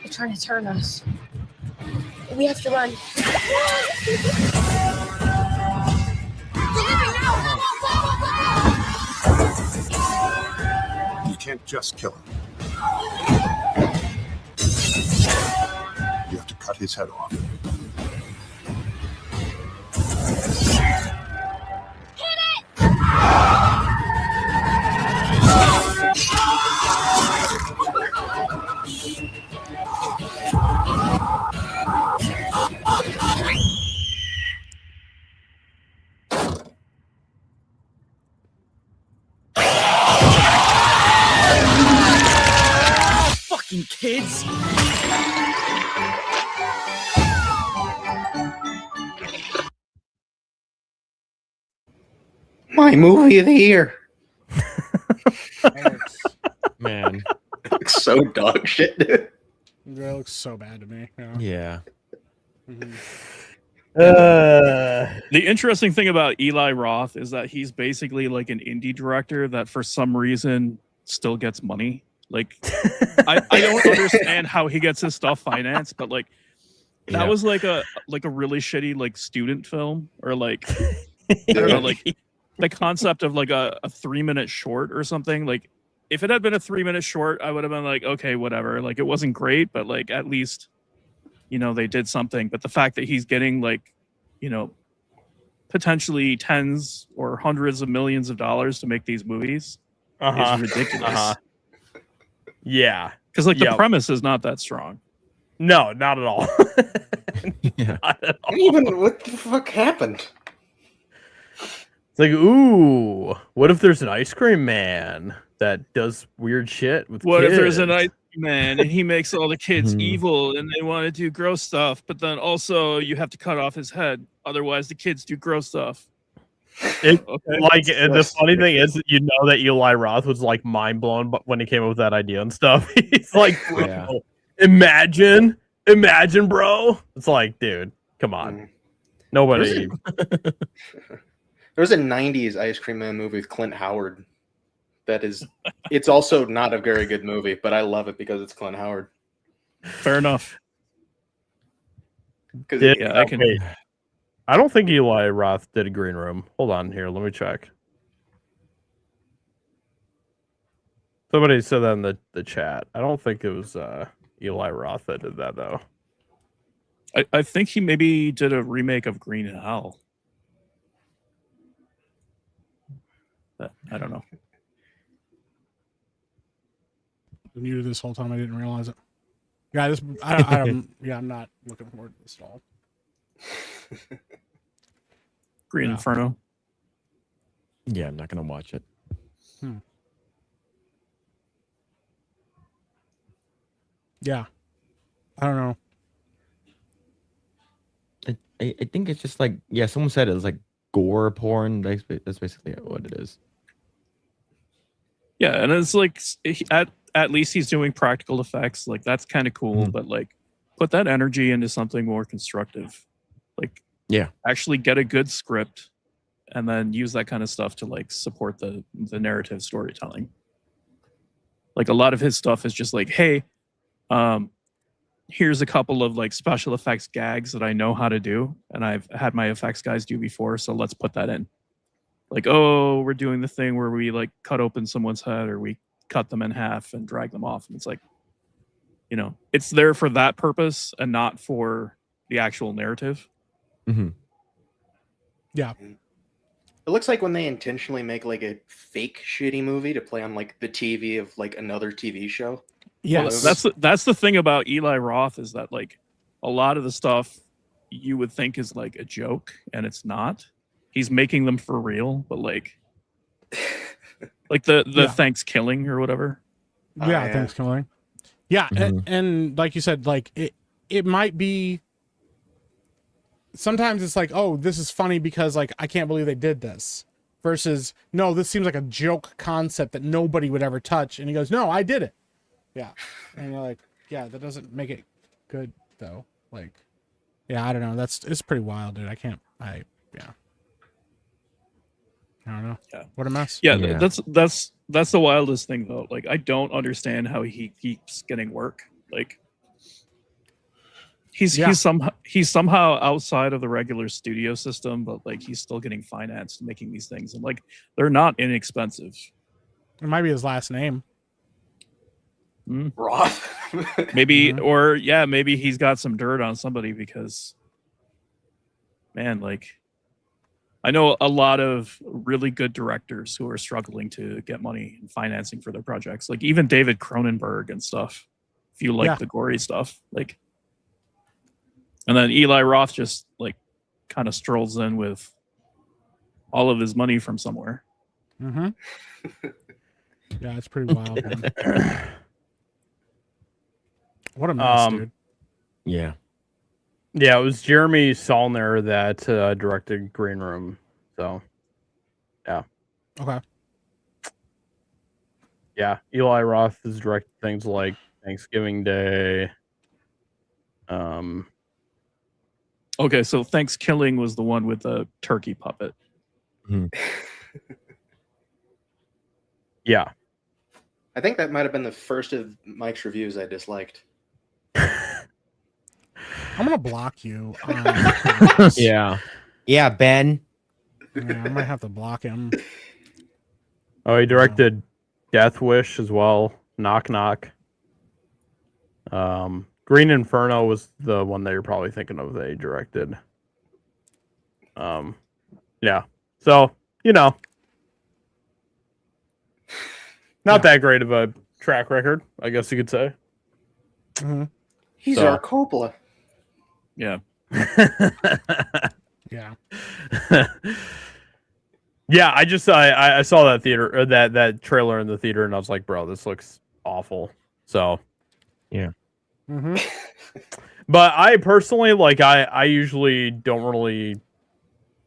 They're trying to turn us. We have to run. You can't just kill him. You have to cut his head off. Fucking kids! My movie of the year. Man. It's so dog shit, dude. That looks so bad to me. Yeah. The interesting thing about Eli Roth is that he's basically like an indie director that for some reason still gets money. Like, I don't understand how he gets his stuff financed, but like that was like a really shitty like student film, or like I don't know, like the concept of like a 3-minute short or something. Like if it had been a 3-minute short, I would have been like, okay, whatever. Like it wasn't great, but like at least, you know, they did something. But the fact that he's getting like, you know, potentially tens or hundreds of millions of dollars to make these movies is ridiculous. Yeah, because like the premise is not that strong. No, not at all. Yeah. Not at all. Even what the fuck happened? It's like, ooh, what if there's an ice cream man that does weird shit with What kids? if there's an ice cream man and he makes all the kids evil and they want to do gross stuff, but then also you have to cut off his head, otherwise the kids do gross stuff. Like, and the funny thing is, you know that Eli Roth was like mind blown, but when he came up with that idea and stuff, he's like, bro, imagine, bro. It's like, dude, come on, nobody. There was a '90s Ice Cream Man movie with Clint Howard. It's also not a very good movie, but I love it because it's Clint Howard. Fair enough. I don't think Eli Roth did a Green Room. Hold on here. Let me check. Somebody said that in the chat. I don't think it was Eli Roth that did that, though. I think he maybe did a remake of Green Hell. But I don't know. I'm new to this whole time. I didn't realize it. Yeah, I'm not looking forward to this at all. Green Inferno. Yeah, I'm not gonna watch it. Yeah, I don't know. I think it's just like, yeah, someone said it was like gore porn. That's basically what it is. Yeah, and it's like at least he's doing practical effects. Like that's kind of cool, but like put that energy into something more constructive. Like actually get a good script and then use that kind of stuff to like support the narrative storytelling. Like a lot of his stuff is just like, hey, here's a couple of like special effects gags that I know how to do and I've had my effects guys do before, so let's put that in. Like, oh, we're doing the thing where we like cut open someone's head or we cut them in half and drag them off, and it's like, you know, it's there for that purpose and not for the actual narrative. Yeah. It looks like when they intentionally make like a fake shitty movie to play on like the TV of like another TV show. Yes. Well, that's the thing about Eli Roth is that like a lot of the stuff you would think is like a joke and it's not. He's making them for real, but like the Thanks Killing or whatever. Yeah, Thanks Killing. Yeah, and like you said, like it might be. Sometimes it's like, oh, this is funny because like I can't believe they did this. Versus, no, this seems like a joke concept that nobody would ever touch. And he goes, no, I did it. Yeah, and you're like, yeah, that doesn't make it good though. Like, yeah, I don't know. It's pretty wild, dude. I don't know. Yeah. What a mess. Yeah, that's That's the wildest thing, though. Like, I don't understand how he keeps getting work. Like, he's somehow outside of the regular studio system, but like he's still getting financed making these things, and like they're not inexpensive. It might be his last name. Roth. Maybe, or maybe he's got some dirt on somebody because, man, like, I know a lot of really good directors who are struggling to get money and financing for their projects. Like even David Cronenberg and stuff. If you like the gory stuff, like, and then Eli Roth just like kind of strolls in with all of his money from somewhere. Yeah, it's pretty wild, man. What a mess, dude. Yeah. Yeah, it was Jeremy Saulnier that directed Green Room. So, yeah. Okay. Yeah, Eli Roth has directed things like Thanksgiving Day. Okay, so Thanksgiving was the one with the turkey puppet. Yeah. I think that might have been the first of Mike's reviews I disliked. I'm gonna block you. Yeah. Yeah, Ben. Yeah, I might have to block him. Oh, he directed Death Wish as well. Knock Knock. Green Inferno was the one that you're probably thinking of that he directed. Yeah. So, you know, not that great of a track record, I guess you could say. He's our Coppola. Yeah. Yeah. Yeah, I saw that theater or that trailer in the theater and I was like, bro, this looks awful. So, yeah. But I personally like I usually don't really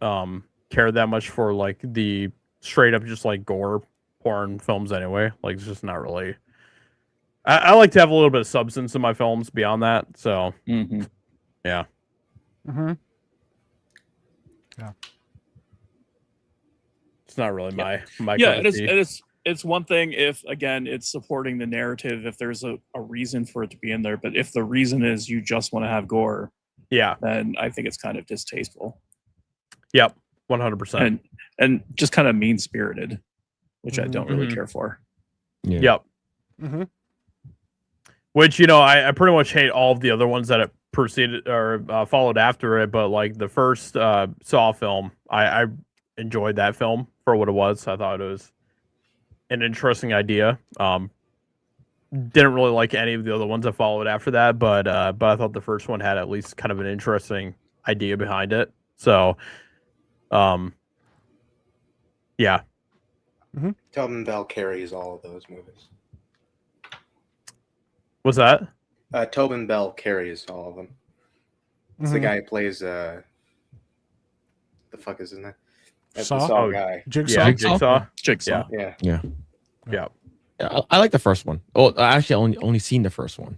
care that much for like the straight up just like gore porn films anyway. Like it's just not really I like to have a little bit of substance in my films beyond that. So yeah. Yeah. It's not really my yeah, it's one thing if again it's supporting the narrative, if there's a reason for it to be in there, but if the reason is you just want to have gore, then I think it's kind of distasteful. Yep, 100%. And just kind of mean spirited, which I don't really care for. Yep. Which, you know, I pretty much hate all of the other ones that it preceded or followed after it, but like the first Saw film, I enjoyed that film for what it was. I thought it was an interesting idea. Didn't really like any of the other ones that followed after that, but I thought the first one had at least kind of an interesting idea behind it. So, yeah. Tobin Bell carries all of those movies. What's that? Tobin Bell carries all of them. It's the guy who plays the fuck is his name? That's the Saw guy. Jigsaw. Yeah, Jigsaw. Yeah. I like the first one. Oh, I actually only seen the first one.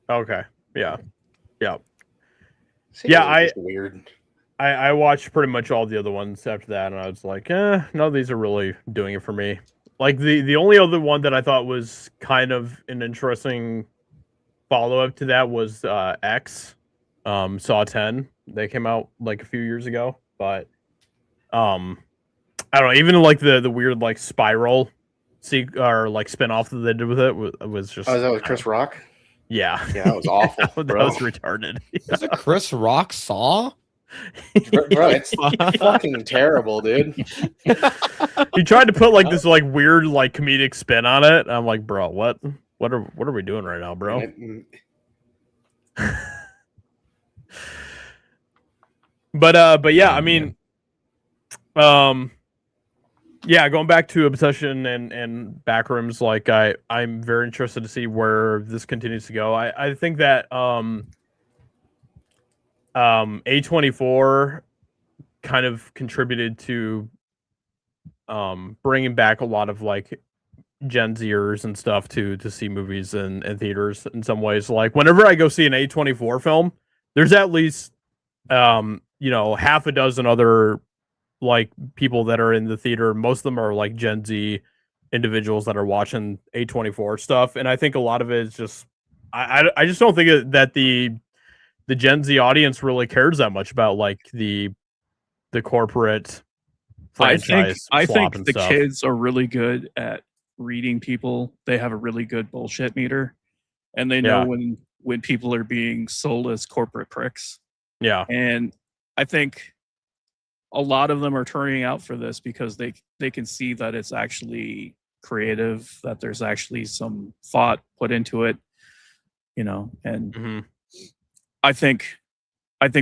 Okay. Yeah. See, yeah, weird. I watched pretty much all the other ones after that, and I was like, none of these are really doing it for me. Like the only other one that I thought was kind of an interesting follow-up to that was X, Saw 10. They came out like a few years ago, but I don't know. Even like the weird like spiral or like spin-off that they did with it was just. Oh, is that with Chris Rock? Yeah, that was awful. That was retarded. Was it Chris Rock Saw? Bro, it's fucking terrible, dude. He tried to put like this like weird like comedic spin on it. I'm like, bro, what are we doing right now, bro? But yeah, I mean, yeah, going back to Obsession and Backrooms, like I'm very interested to see where this continues to go. I think that A24 kind of contributed to bringing back a lot of like Gen Zers and stuff to see movies in theaters in some ways. Like whenever I go see an A24 film, there's at least half a dozen other like people that are in the theater. Most of them are like Gen Z individuals that are watching A24 stuff, and I think a lot of it is just I just don't think that the Gen Z audience really cares that much about like the corporate franchise. I swap think and the stuff. kids are really good at reading people. They have a really good bullshit meter, and they know when people are being sold as corporate pricks. Yeah, and I think a lot of them are turning out for this because they can see that it's actually creative, that there's actually some thought put into it, and mm-hmm. I think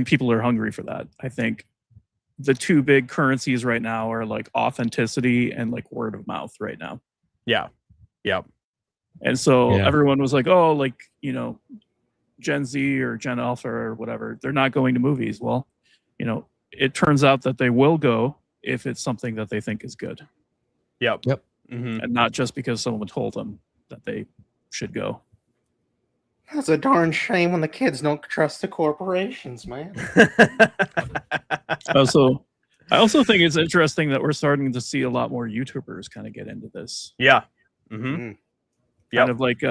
people are hungry for that. I think the two big currencies right now are like authenticity and like word of mouth right now. Yeah. Yep. And so everyone was like, oh, like, Gen Z or Gen Alpha or whatever, they're not going to movies. Well, it turns out that they will go if it's something that they think is good. Yep. Mm-hmm. And not just because someone told them that they should go. That's a darn shame when the kids don't trust the corporations, man. I also think it's interesting that we're starting to see a lot more YouTubers kind of get into this. Yeah. Mm-hmm. Kind of like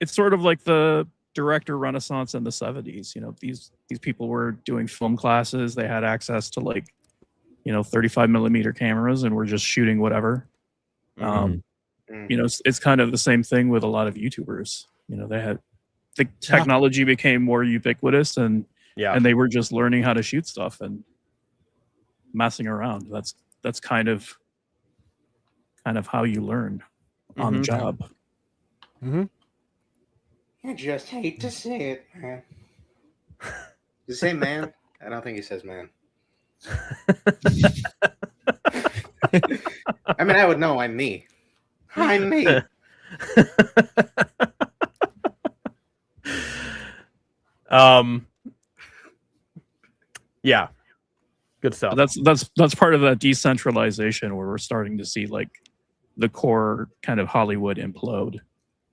it's sort of like the director renaissance in the 70s. These people were doing film classes. They had access to 35 millimeter cameras and were just shooting whatever. It's kind of the same thing with a lot of YouTubers. They had the technology became more ubiquitous and they were just learning how to shoot stuff and messing around. That's kind of how you learn on the job. Mm-hmm. I just hate to say it, man. Does he say man? I don't think he says man. I mean, I would know. I'm me. I'm me. Yeah. Good stuff. That's part of that decentralization where we're starting to see like the core kind of Hollywood implode.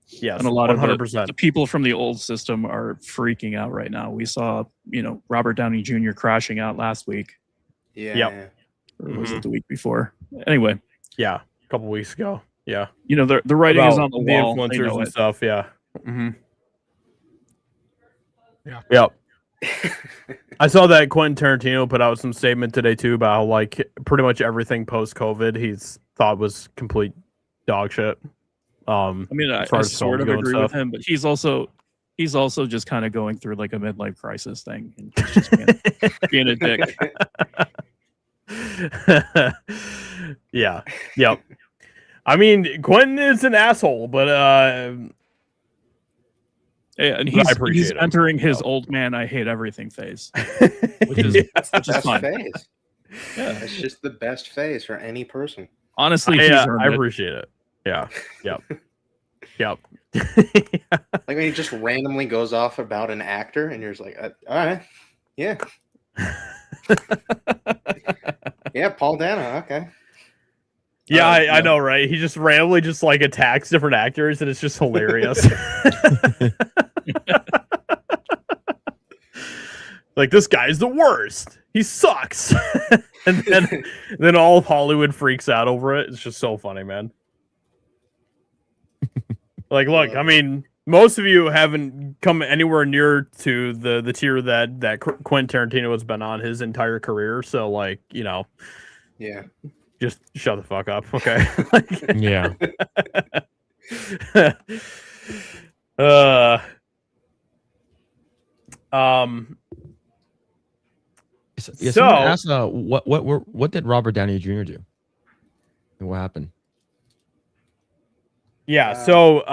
Yes, and a lot 100%. of the people from the old system are freaking out right now. We saw, Robert Downey Jr. crashing out last week. Yeah. Yep. Or was it the week before? Anyway. Yeah, a couple weeks ago. Yeah. The writing is on the wall. The influencers and stuff. Yeah. Mm-hmm. Yeah. Yep. I saw that Quentin Tarantino put out some statement today too about how like pretty much everything post-COVID he's thought was complete dog shit. I mean, I sort of agree with him, but he's also just kind of going through like a midlife crisis thing and he's just being a dick. Yeah. Yep. I mean, Quentin is an asshole, but yeah, and he's entering his old man I hate everything phase, which is fine. Phase. Yeah, it's just the best phase for any person. Honestly, I appreciate it. Yeah. Yep. Yep. Like when he just randomly goes off about an actor, and you're just like, all right, yeah, yeah, Paul Dano, okay. Yeah, I know, right? He just randomly just like attacks different actors, and it's just hilarious. Like, this guy's the worst. He sucks. And then all of Hollywood freaks out over it. It's just so funny, man. Like, look, I mean, most of you haven't come anywhere near to the tier that Quentin Tarantino has been on his entire career. So, like, yeah, just shut the fuck up, okay? Yeah. Someone asked, what did Robert Downey Jr. do? And what happened? Yeah, so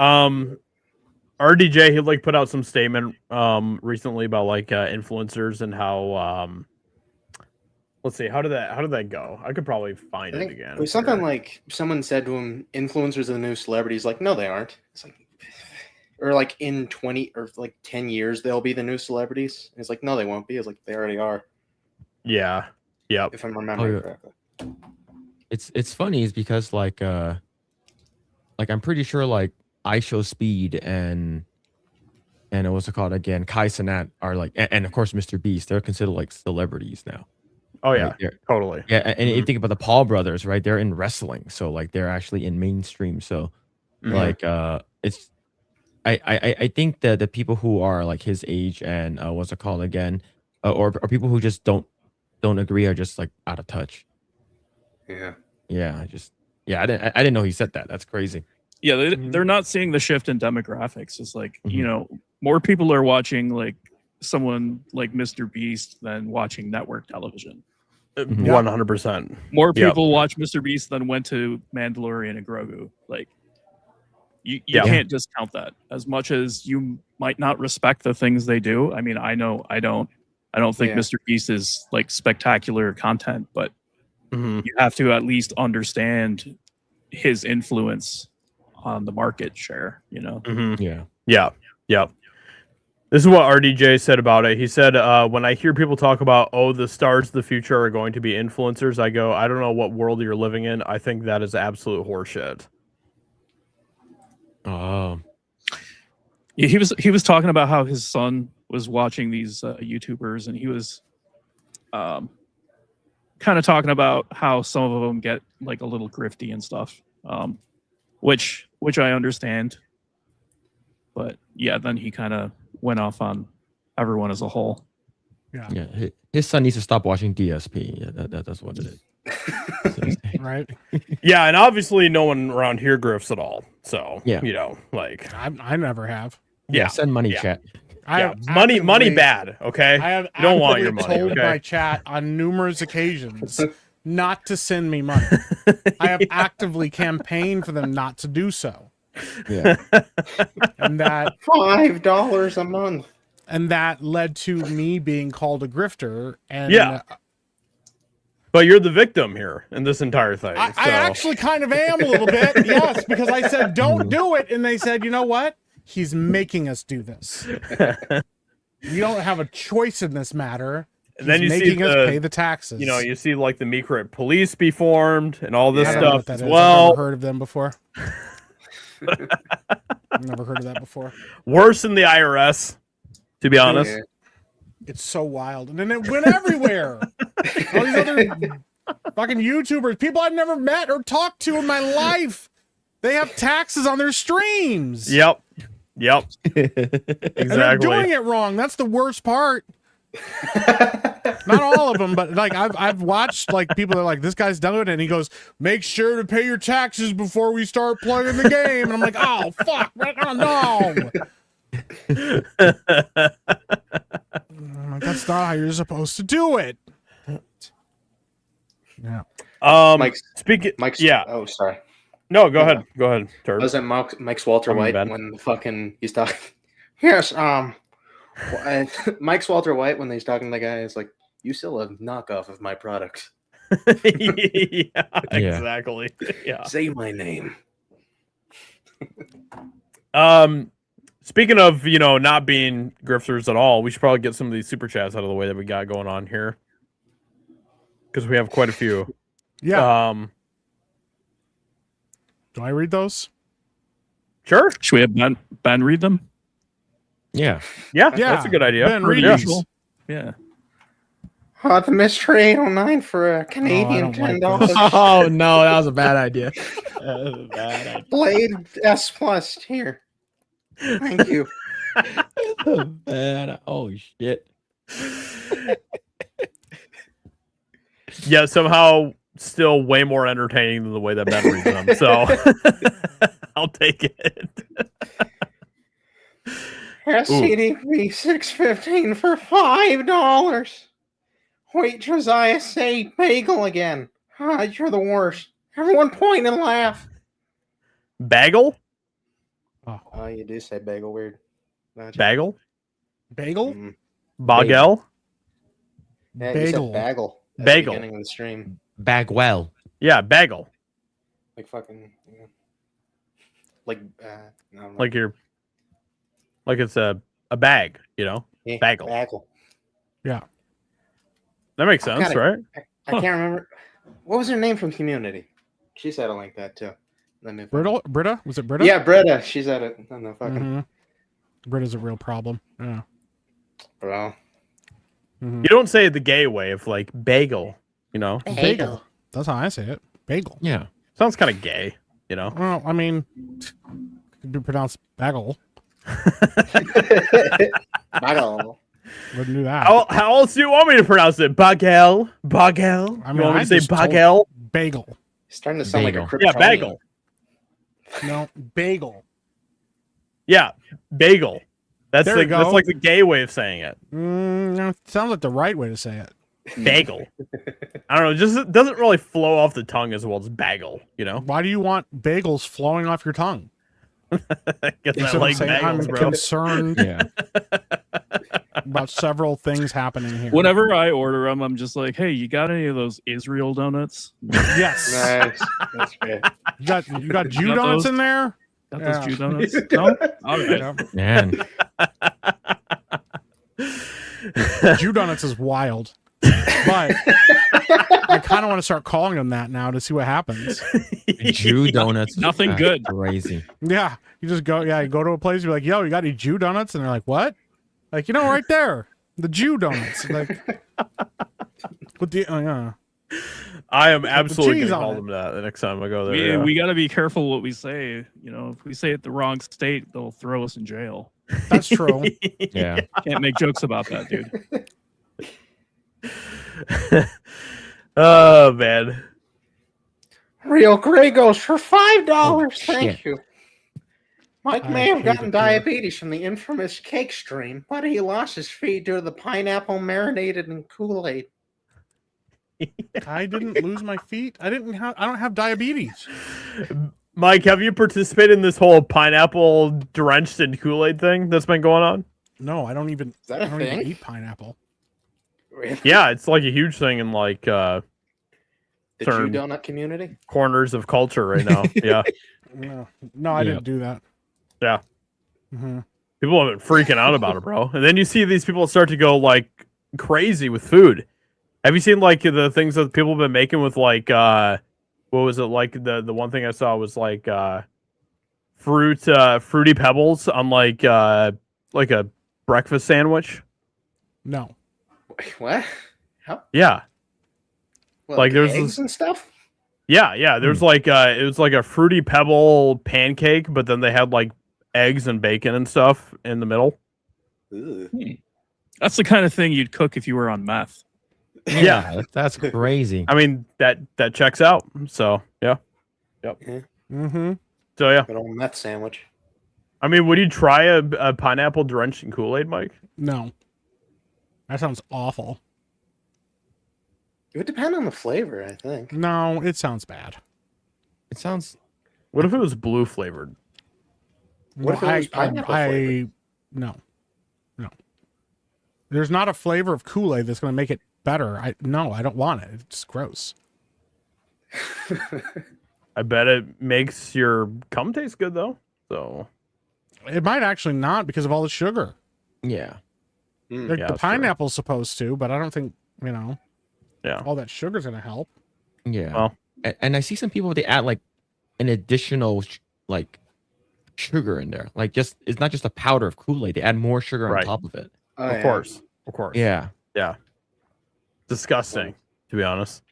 RDJ, he like put out some statement recently about like influencers and how let's see, how did that go? I could probably find it again. It was something like someone said to him, influencers are the new celebrities. Like, no, they aren't. It's like, or like in 20 or like 10 years they'll be the new celebrities. And it's like, no, they won't be. It's like they already are. Yeah. Yep. If I'm remembering correctly. It's funny is because like I'm pretty sure like IShowSpeed and what's it called again? Kai Cenat are like, and of course Mr. Beast, they're considered like celebrities now. Oh yeah, Right there. totally. Yeah, and you think about the Paul brothers, right? They're in wrestling, so like they're actually in mainstream. So like it's I think that the people who are like his age and what's it called again, or people who just don't agree are just like out of touch. Yeah. Yeah, I didn't know he said that. That's crazy. Yeah, they're not seeing the shift in demographics. It's like, you know, more people are watching like someone like Mr. Beast than watching network television. 100%. More people watch Mr. Beast than went to Mandalorian and Grogu. Like, you can't discount that. As much as you might not respect the things they do. I mean, I know I don't think Mr. Beast is like spectacular content, but you have to at least understand his influence on the market share, you know? Yeah. This is what RDJ said about it. He said, when I hear people talk about, the stars of the future are going to be influencers, I go, I don't know what world you're living in. I think that is absolute horseshit. Oh. Yeah, he was talking about how his son was watching these YouTubers, and he was kind of talking about how some of them get like a little grifty and stuff, which I understand. But yeah, then he kind of went off on everyone as a whole. Yeah, his son needs to stop watching DSP. Yeah, that's what it is. Right. Yeah, and obviously no one around here grifts at all. So Yeah. you know, like I never have. yeah, send money, chat. I have money actively- bad. Okay, I have you don't want your actively money. told Okay, my chat on numerous occasions not to send me money. I have actively campaigned for them not to do so. Yeah. And that $5 a month. And that led to me being called a grifter. And Yeah. But you're the victim here in this entire thing. I actually kind of am a little bit, yes, because I said don't do it, and they said, you know what? He's making us do this. We don't have a choice in this matter. And then He's you making see us the, pay the taxes. You know, you see like the Meekrit police be formed and all this I don't know stuff what that as is. well. I've never heard of them before. I've never heard of that before. Worse than the IRS, to be honest. Yeah. It's so wild. And then it went everywhere. All these other fucking YouTubers, people I've never met or talked to in my life, they have taxes on their streams. Yep. And they're Exactly. doing it wrong. That's the worst part. Not all of them, but like I've watched like people that are like, this guy's done it, and he goes, make sure to pay your taxes before we start playing the game. And I'm like, oh fuck, oh no. I'm like, that's not how you're supposed to do it. Yeah. Mike's. Yeah. Oh, sorry. No, go ahead. Go ahead. Turd. Was it Mike's Walter Coming White back. when the fucking he's talking? Yes. Mike's Walter White when he's talking to the guy is like, you sell a knockoff of my product. Yeah, exactly. Yeah. Say my name. Speaking of, you know, not being grifters at all, we should probably get some of these super chats out of the way that we got going on here, because we have quite a few. Yeah. Do I read those? Sure. Should we have Ben read them? Yeah. Yeah, that's a good idea. Ben, Per read the these. usual. Yeah. The mystery 809 for a Canadian don't like $10. Oh no, that was a bad idea. Blade S Plus here. Thank you. Bad. Oh shit. Yeah, somehow still way more entertaining than the way that Ben reads them. So I'll take it. SCDP 615 for $5. Wait, Josiah, say bagel again. You're the worst. Everyone point and laugh. Bagel? Oh, you do say bagel weird. Don't you? Bagel? Bagel? Mhm. Bagel? Yeah, you said Bagel. bagel. At Bagel. The beginning of the stream. Bagwell. Yeah, bagel. Like fucking. Yeah. Like, I don't know. Like you're, like it's a bag, you know? Yeah, bagel. Bagel. Yeah. That makes I'm sense, kinda- right? I can't remember. What was her name from Community? She said it like that too. Let me. Britta? Was it Britta? Yeah, Britta. She said it. I don't know. Fucking. Mhm. Britta's a real problem. Yeah. Bro. You don't say it the gay way of like bagel, you know? Bagel. That's how I say it. Bagel. Yeah. Sounds kind of gay, you know? Well, I mean, it could be pronounced bagel. Bagel. Wouldn't do that. How else do you want me to pronounce it? Bagel? Bagel? I mean, you want me I to say just told- bagel? Bagel. It's starting to sound Bagel. like a Yeah, Kryptonian. bagel. No, bagel. Yeah, bagel. That's There you go. that's like the gay way of saying it. No, it sounds like the right way to say it. Bagel. I don't know. Just it doesn't really flow off the tongue as well as bagel. You know. Why do you want bagels flowing off your tongue? Guess You I see what I'm like saying? bagels, I'm bro. concerned Yeah. about several things happening here. Whenever I order them, I'm just like, hey, you got any of those Israel donuts? Yes. Nice. That's great. You got Jew Got donuts those? in there? Got Yeah. those Jew donuts? No? All right. Yeah. Man. Jew donuts is wild. But I kind of want to start calling them that now to see what happens. Jew donuts. Nothing That's good. Crazy. Yeah. You just go, you go to a place, you're like, yo, you got any Jew donuts? And they're like, what? Like, right there. The Jew donuts. Like, with the, yeah. I am absolutely cheese gonna on call it. them that the next time I go there. We got to be careful what we say. You know, if we say it the wrong state, they'll throw us in jail. That's true. Yeah. Can't make jokes about that, dude. Oh man. Rio Gregos for $5. Oh, Thank shit. you. Mike I may have hate gotten it, diabetes from the infamous cake stream, but he lost his feet due to the pineapple marinated in Kool-Aid. I didn't lose my feet. I don't have diabetes. Mike, have you participated in this whole pineapple drenched in Kool-Aid thing that's been going on? No, I don't even that I a don't even thing? eat pineapple. Really? Yeah, it's like a huge thing in like The Jew Turn. donut community? corners of culture right now. Yeah. No, I didn't do that. Yeah. hmm People have been freaking out about it, bro. And then you see these people start to go like crazy with food. Have you seen like the things that people have been making with like what was it like the one thing I saw was like fruity pebbles on like a breakfast sandwich? No. Wait, what? How? Yeah. What, Like, there's eggs this- and stuff? Yeah, there's like it was like a fruity pebble pancake, but then they had like eggs and bacon and stuff in the middle. Ugh. That's the kind of thing you'd cook if you were on meth. Yeah. That's crazy. I mean that checks out. So yeah. Mm-hmm. So yeah. Good old meth sandwich. I mean, would you try a pineapple drenched in Kool-Aid, Mike? No. That sounds awful. It would depend on the flavor, I think. No, it sounds bad. It sounds. What if it was blue flavored? What if it was pineapple flavored? No. There's not a flavor of Kool-Aid that's going to make it better. I don't want it. It's gross. I bet it makes your cum taste good though. So It might actually not because of all the sugar. Yeah. Mm. Like, Yeah, the that's true. pineapple's supposed to, but I don't think, yeah. all that sugar's going to help. Yeah. Well. And I see some people, they add like an additional like sugar in there. Like just, it's not just a powder of Kool-Aid. They add more sugar Right. on top of it. Oh, Of yeah. course. Yeah. Yeah. Disgusting, to be honest.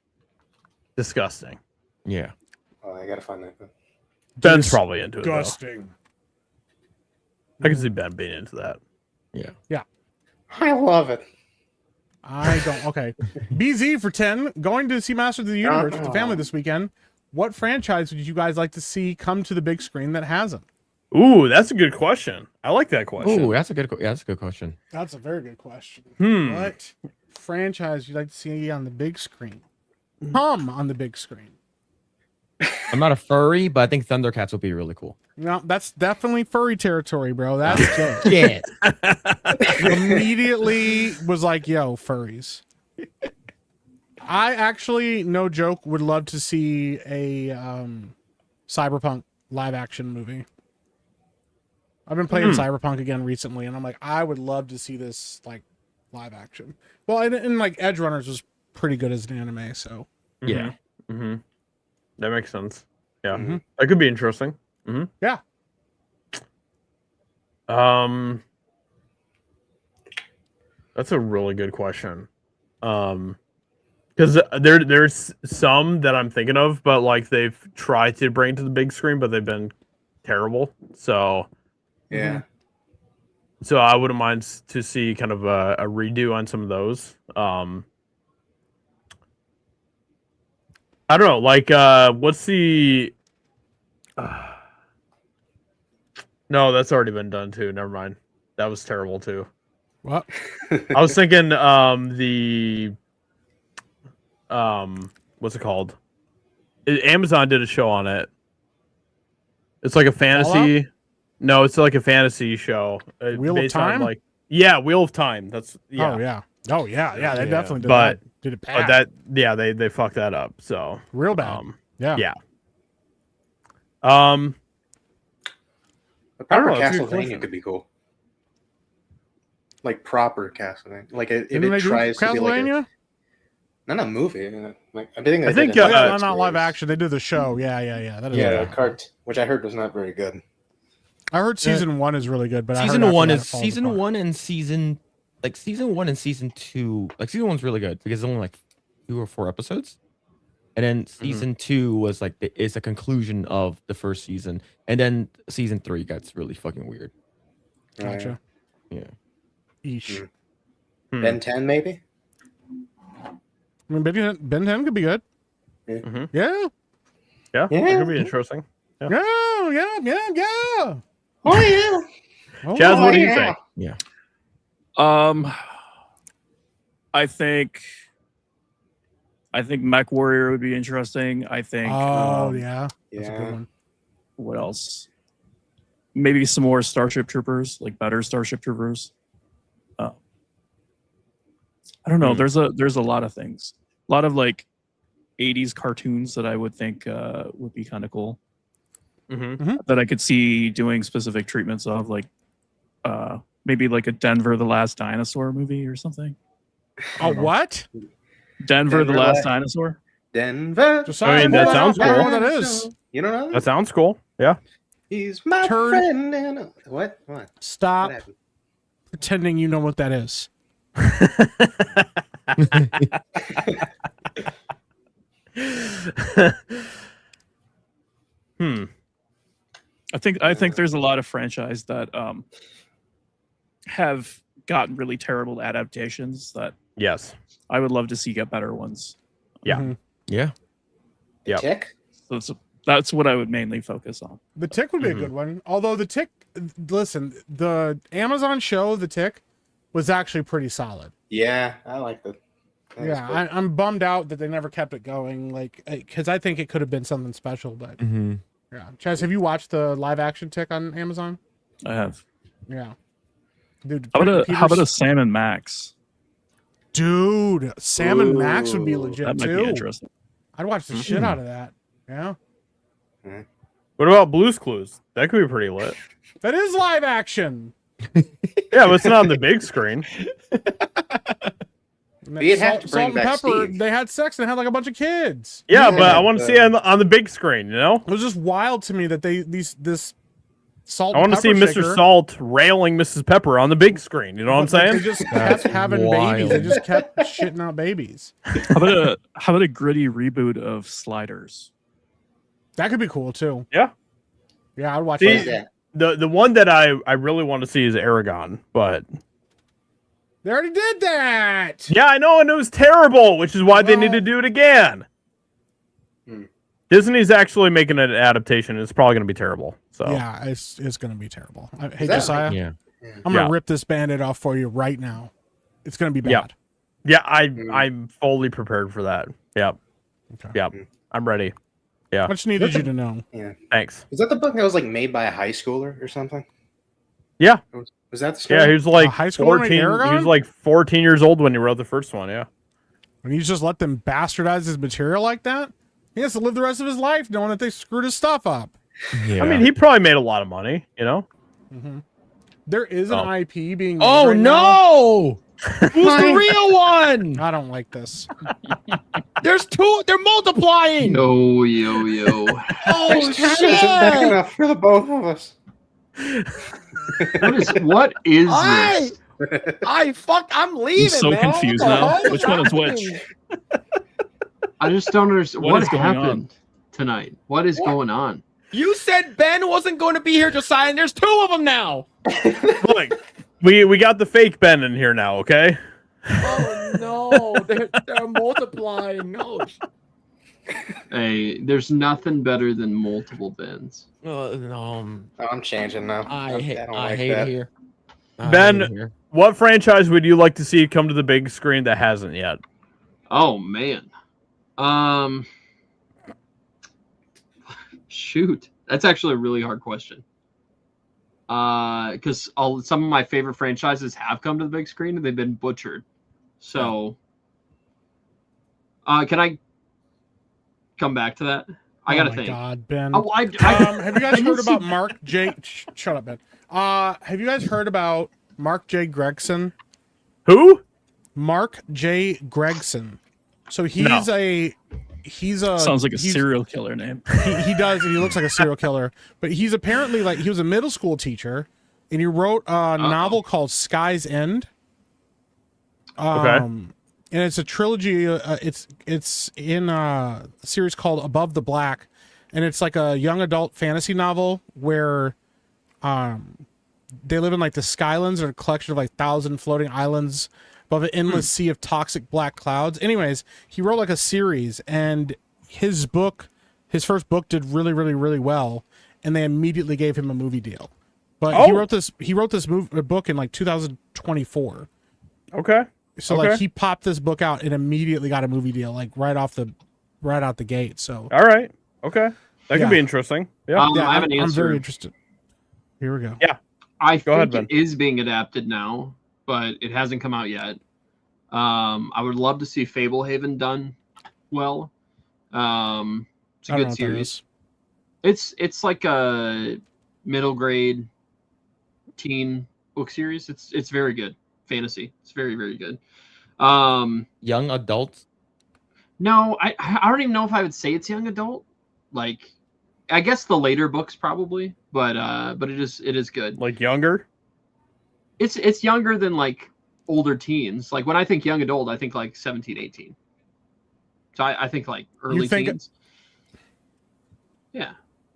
Disgusting. Yeah. Oh, I gotta find that. Ben's probably into it though. Disgusting. I can see Ben being into that. Yeah. I love it. I don't. Okay. BZ for 10. Going to see Masters of the Universe with the family this weekend. What franchise would you guys like to see come to the big screen that hasn't? Ooh, that's a good question. I like that question. Oh, that's a good question. That's a very good question. Hmm. What franchise would you like to see on the big screen? Come on the big screen. I'm not a furry, but I think Thundercats would be really cool. No, that's definitely furry territory, bro. That's good. Yeah. Immediately was like, yo, furries. I actually, no joke, would love to see a Cyberpunk live action movie. I've been playing Cyberpunk again recently, and I'm like, I would love to see this like live action. Well, and like Edge Runners was pretty good as an anime, so Yeah. Mm-hmm. That makes sense. Yeah. Mhm. That could be interesting. Mm-hmm. Yeah. That's a really good question. Because there's some that I'm thinking of, but like they've tried to bring to the big screen, but they've been terrible. So Yeah. So I wouldn't mind to see kind of a redo on some of those. I don't know, like what's the? No, that's already been done too. Never mind. That was terrible too. What? I was thinking the what's it called? Amazon did a show on it. It's like a fantasy. No, it's like a fantasy show. Wheel of Time? Like, yeah, Wheel of Time. That's yeah. Oh yeah. They definitely did But that. Did it bad. They fucked that up. So Real bad. Yeah. A proper I don't know, it's a good Castlevania question. could be cool. Like proper Castlevania. Like if Didn't they it do tries to be like Castlevania? not a movie. Like I think I think, not live action. They do the show. Yeah. That is Yeah, good. cart, which I heard was not very good. I heard season 1 is really good, but season I heard one after is that it falls season apart. 1 and season season 2. Like season 1's really good because it's only like 2 or 4 episodes, and then season 2 was like it's a conclusion of the first season, and then season 3 gets really fucking weird. Gotcha. Yeah. Eesh. Ben 10 maybe. I mean, Ben 10 could be good. Mhm. Yeah. Yeah, Yeah. that could be interesting. Yeah. Oh yeah. Oh, Chaz, what do you yeah. think? I think Mech Warrior would be interesting. I think. Oh yeah. That's a good Yeah. one. What else? Maybe some more Starship Troopers, like better Starship Troopers. I don't know. There's a lot of things. A lot of like 80s cartoons that I would think would be kind of cool. That I could see doing specific treatments of, like maybe like a Denver the Last Dinosaur movie or something. Oh, what? Denver the Last Dinosaur? Denver. I mean, that sounds I don't know cool. what that is. You don't know That sounds cool. Yeah. He's my Turd. friend. And what? Stop What happened? pretending you know what that is. I think there's a lot of franchise that have gotten really terrible adaptations that Yes. I would love to see get better ones. Yeah. Mhm. Yeah. Yep. Tick. So that's what I would mainly focus on. The Tick would be a good one. Although the Tick, listen, the Amazon show, The Tick, was actually pretty solid. Yeah, I like that. That was Yeah, good. I'm bummed out that they never kept it going. Like, because I think it could have been something special. But yeah, Chaz, have you watched the live action Tick on Amazon? I have. Yeah, dude. How about a Peter's- Sam and Max? dude? Sam and Max would be Ooh, legit That might too. be interesting. I'd watch the shit out of that. Yeah, What about Blue's Clues? That could be pretty lit. that is live action. Yeah, but it's not on the big screen. But you'd have to bring and back Pepper, Steve. they had sex and had like a bunch of kids. Yeah, Yeah, but I want to see it but- on the big screen, you know? It was just wild to me that this Salt. I want to see and Mr. Pepper shaker, Salt railing Mrs. Pepper on the big screen. You know what I'm They saying? just That's kept having wild. babies. They just kept shitting out babies. How about a gritty reboot of Sliders? That could be cool too. Yeah. Yeah, I'd watch See, that. Yeah. The one that I really want to see is Aragon, but They already did that. yeah, I know, and it was terrible, which is why they need to do it again. Disney's actually making an adaptation. It's probably going to be terrible. So Yeah, it's gonna be terrible. Hey that- Josiah, Yeah. I'm gonna Yeah. rip this Band-Aid off for you right now. It's gonna be bad. Yeah. yeah, I'm fully prepared for that. Yep. Okay. Yep. I'm ready. Yeah. I just needed you to know. Yeah. Thanks. Was that the book that was like made by a high schooler or something? Yeah. Was that the story? Yeah, he was like high schooler named 14. He Aragon? was like 14 years old when he wrote the first one. Yeah. When you just let them bastardize his material like that, he has to live the rest of his life knowing that they screwed his stuff up. Yeah. I mean, he probably made a lot of money. You know. There is an Oh. IP being made Oh right now. no! Who's the real one? I don't like this. There's two. They're multiplying. Yo. Oh There's time isn't big shit! enough for the both of us. What is this? I'm leaving. I'm so man. confused What the now. hell Which one is happening? which? I just don't understand What what is going on? happened tonight. What is going on? You said Ben wasn't going to be here, Josiah, and there's 2 of them now. Look, we got the fake Ben in here now, okay? Oh no, they're multiplying. No. Hey, there's nothing better than multiple Bens. I'm changing now. I don't hate like it that. here. Ben, what franchise would you like to see come to the big screen that hasn't yet? Oh man. Shoot. That's actually a really hard question. Because some of my favorite franchises have come to the big screen and they've been butchered. So can I come back to that? I gotta think. God, Ben. Oh, have you guys heard about Mark J? Shut up, Ben. Have you guys heard about Mark J. Gregson? Who? Mark J. Gregson. So he's a Sounds like a serial killer name. He does, and he looks like a serial killer. But he's apparently he was a middle school teacher, and he wrote a novel called Sky's End. And it's a trilogy. It's in a series called Above the Black, and it's like a young adult fantasy novel where, they live in the Skylands, or a collection of 1,000 floating islands above an endless sea of toxic black clouds. Anyways, he wrote a series, and his first book did really, really, really well, and they immediately gave him a movie deal. But he wrote this book in 2024. Okay. So he popped this book out and immediately got a movie deal, right out the gate. So all right, okay, that could be interesting. Yeah, I have an answer. I'm very interested. Here we go. Yeah, I Go ahead, think Ben. it is being adapted now, but it hasn't come out yet. I would love to see Fablehaven done well. It's a I don't know good what that series. is. It's like a middle grade teen book series. It's very good. Fantasy. It's very, very good. Young adults. No, I don't even know if I would say it's young adult. I guess the later books probably, but it is good. Younger. It's younger than older teens. When I think young adult, I think 17, 18. So I think early teens. Yeah.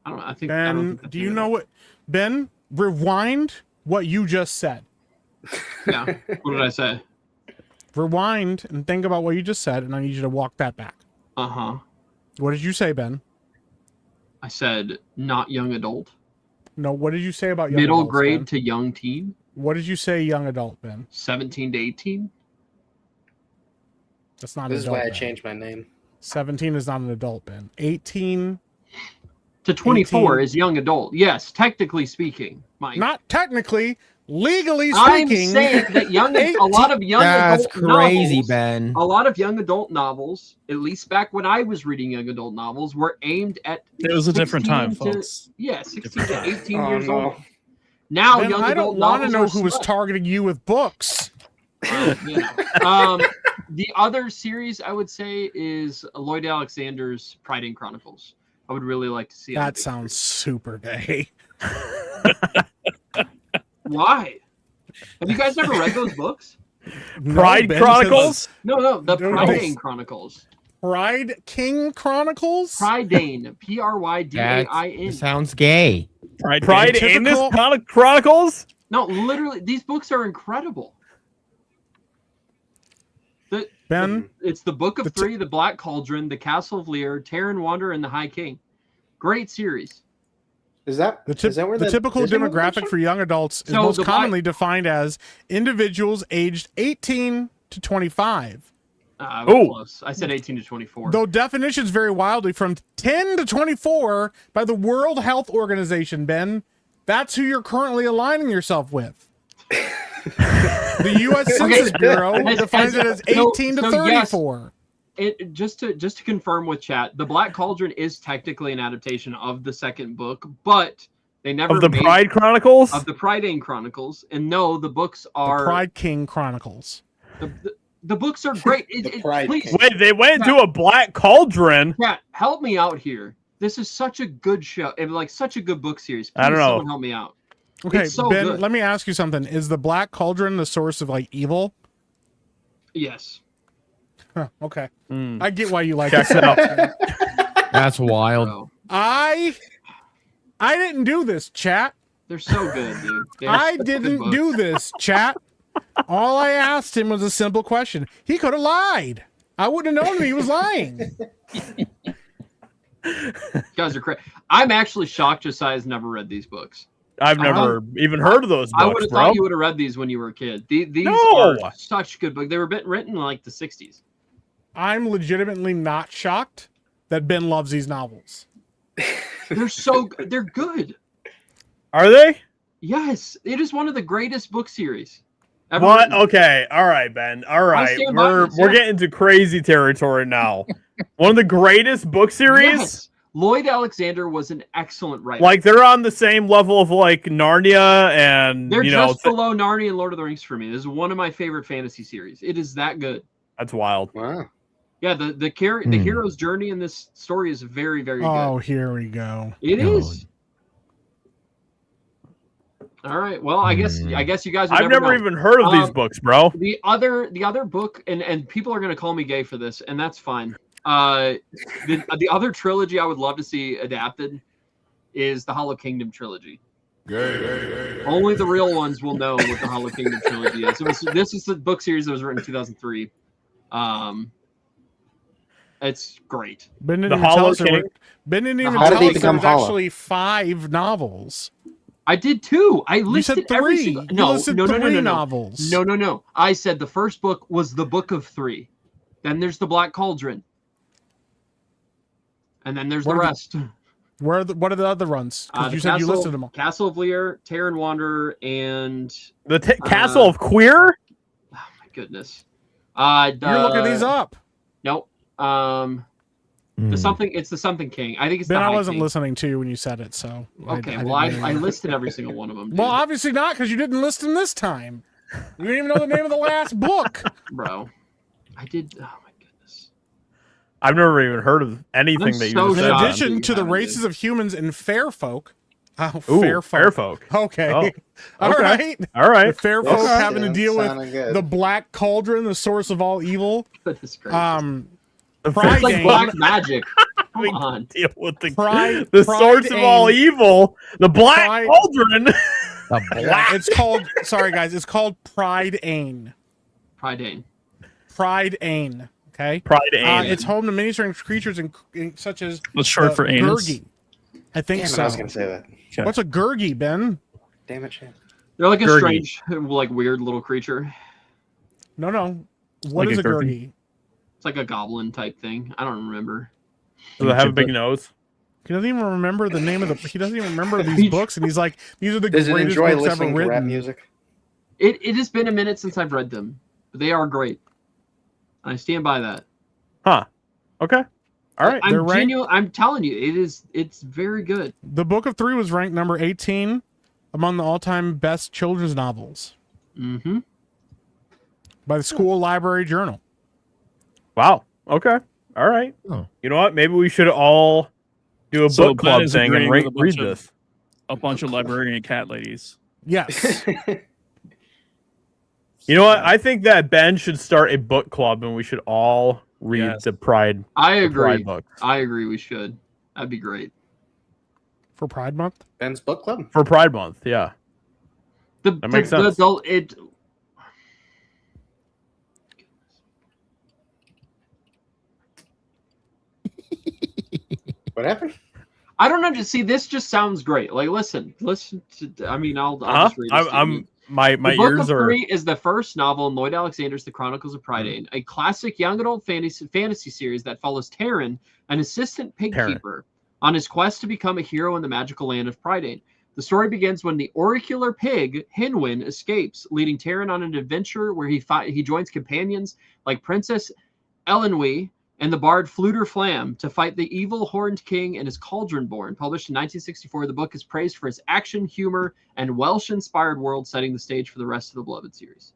I don't know. I think Ben, do you know what? Ben, rewind what you just said. Yeah. What did I say? Rewind and think about what you just said, and I need you to walk that back. Uh-huh. What did you say, Ben? I said not young adult. No, what did you say about young Middle adults, grade Ben? to young teen. What did you say young adult, Ben? 17 to 18. That's not This an is adult, why I Ben. changed my name. 17 is not an adult, Ben. 18 to 24 18. is young adult. Yes, technically speaking, Mike. Not technically, legally I'm speaking. saying that a lot of young That's adult crazy, novels, Ben. a lot of young adult novels, at least back when I was reading young adult novels, were aimed at It was a different time, 16 to- folks. Yeah, 16 to 18 Oh, years no. old. Now Ben, young I adult don't want to novels know are who was smut. targeting you with books. The other series I would say is Lloyd Alexander's Pride and Chronicles. I would really like to see That sounds super gay. Why? Have you guys never read those books? Pride Ben, Chronicles. No, the No, Pride no. Chronicles. Pride King Chronicles? Prydain, Prydain. Sounds gay. Pride Anus Typical- Chronicles. No, literally, these books are incredible. Ben, It's the Book of The Three, The Black Cauldron, The Castle of Lear, Terran Wanderer, and The High King. Great series. Is that the where typical Disney movie demographic comes for young adults is So most the commonly defined as individuals aged 18 to 25. I was close. I said 18 to 24. Though definitions vary wildly from 10 to 24 by the World Health Organization, Ben. That's who you're currently aligning yourself with. The U.S. Census Bureau defines it as 18 to so 34. Just to confirm with chat, The Black Cauldron is technically an adaptation of the second book, but they never Of the made- Pride Chronicles? of the Prydain Chronicles. And no, the books The are Pride King Chronicles. the books are great. Pride Please, King. Wait, they went into a Black Cauldron? chat, help me out here. This is such a good show, and such a good book series. Please, I don't know. Someone help me out. Okay, It's so Ben, good. let me ask you something. Is the Black Cauldron the source of like evil? Yes. Huh, okay. Mm. I get why you like Check it. it out. That's wild. Bro. I didn't do this, chat. They're so good, dude. They're I such good didn't books. do this, chat. All I asked him was a simple question. He could have lied. I wouldn't have known he was lying. You guys are crazy. I'm actually shocked Josiah's never read these books. I've never even heard of those I would books, have bro. thought you would have read these when you were a kid. These No! are such good books. They were written in like the 60s. I'm legitimately not shocked that Ben loves these novels. They're good. Are they? Yes, it is one of the greatest book series ever What? written. Okay. All right, Ben. All right. stand by We're this, we're yeah. getting to crazy territory now. One of the greatest book series? Yes. Lloyd Alexander was an excellent writer. Like they're on the same level of like Narnia and They're you know just below Narnia and Lord of the Rings for me. This is one of my favorite fantasy series. It is that good. that's wild. Wow. Yeah, the hero's journey in this story is very, very Oh, good. here we go. It God. is. All right. Well, I guess you guys. Will I've never know. even heard of these books, bro. The other book, and people are gonna call me gay for this, and that's fine. The other trilogy I would love to see adapted is the Hollow Kingdom trilogy. Only the real ones will know what the Hollow Kingdom trilogy is. This is the book series that was written in 2003. It's great. Ben didn't The even tell Hollow us there were- King? Ben didn't even How did tell he us there become was hollow? actually 5 novels. I did too. I You listed said every 3. single. You No, listed no, no, no, 3 no, no. novels. No. I said the first book was the Book of 3. Then there's the Black Cauldron. And then there's What the are the- rest. What are the other runs? Because The you said you listed them all. Castle of Lear, Terran Wanderer, and The Castle of Queer? oh my goodness. You're looking these up. Nope. The something. It's the Something King. I think it's Ben, the I High wasn't King. listening to you when you said it, so. Okay, didn't well, I really know. listed every single one of them. Dude. Well, obviously not, because you didn't list them this time. You didn't even know the name of the last book. Bro, I did. Oh my goodness. I've never even heard of anything I'm that you so just In said. shocked. addition to the haven't, races of humans and fair folk. Oh, Ooh, fair folk. fair folk. Okay. Oh, All okay. right. All right. The fair Yes, folk having to Tim, deal with sounding good. the Black Cauldron, the source of all evil. Goodness gracious. Pride It's like Dane. black magic. Come on. Deal with the Pride- the Pride source of all Dane. evil, the Black Pride- Cauldron. Yeah, it's called. Sorry, guys. It's called Pride Ain. Pride Dane. Pride Ain. Okay. Pride Ain. It's home to many strange creatures, such as What's short the for anus? Gurgi. I think Damn it, so. I was going to say that. Okay. What's a Gurgi, Ben? Damn it, Shane. They're like a Gurgi. strange, like weird little creature. No. What Like is a a Gurgi? Gurgi? It's like a goblin type thing. I don't remember. Does it have a big nose? He doesn't even remember the name of the. He doesn't even remember these books, and he's like, "These are the Does it greatest enjoy books ever listening to rap written." music? It has been a minute since I've read them, but they are great. I stand by that. Huh. Okay. All right. They're I'm ranked- genuine. I'm telling you, it's very good. The Book of 3 was ranked number 18 among the all-time best children's novels Mm-hmm. by the School Library Journal. Wow. Okay. All right. Oh. You know what? Maybe we should all do a So book Ben club is thing and agreeing with a read bunch of- this. A bunch of librarian cat ladies. Yes. You know what? I think that Ben should start a book club and we should all read Yes. the Pride. I the agree. Pride books I agree. We should. That'd be great. For Pride Month. Ben's book club. for Pride Month. Yeah. That makes sense. What happened? I don't know. Just see, this just sounds great. Like, listen to. I mean, I'll Uh-huh. just read this to you. I'm my The Book ears of are. Three is the first novel in Lloyd Alexander's The Chronicles of Pride Ain, a classic young adult fantasy series that follows Terran, an assistant pig Terran. keeper, on his quest to become a hero in the magical land of Pride Ain. The story begins when the oracular pig Hinwin escapes, leading Terran on an adventure where he joins companions like Princess Elenwe and the bard Fluter Flam to fight the evil Horned King and his Cauldron-born. Published in 1964, the book is praised for its action, humor, and Welsh-inspired world, setting the stage for the rest of the beloved series.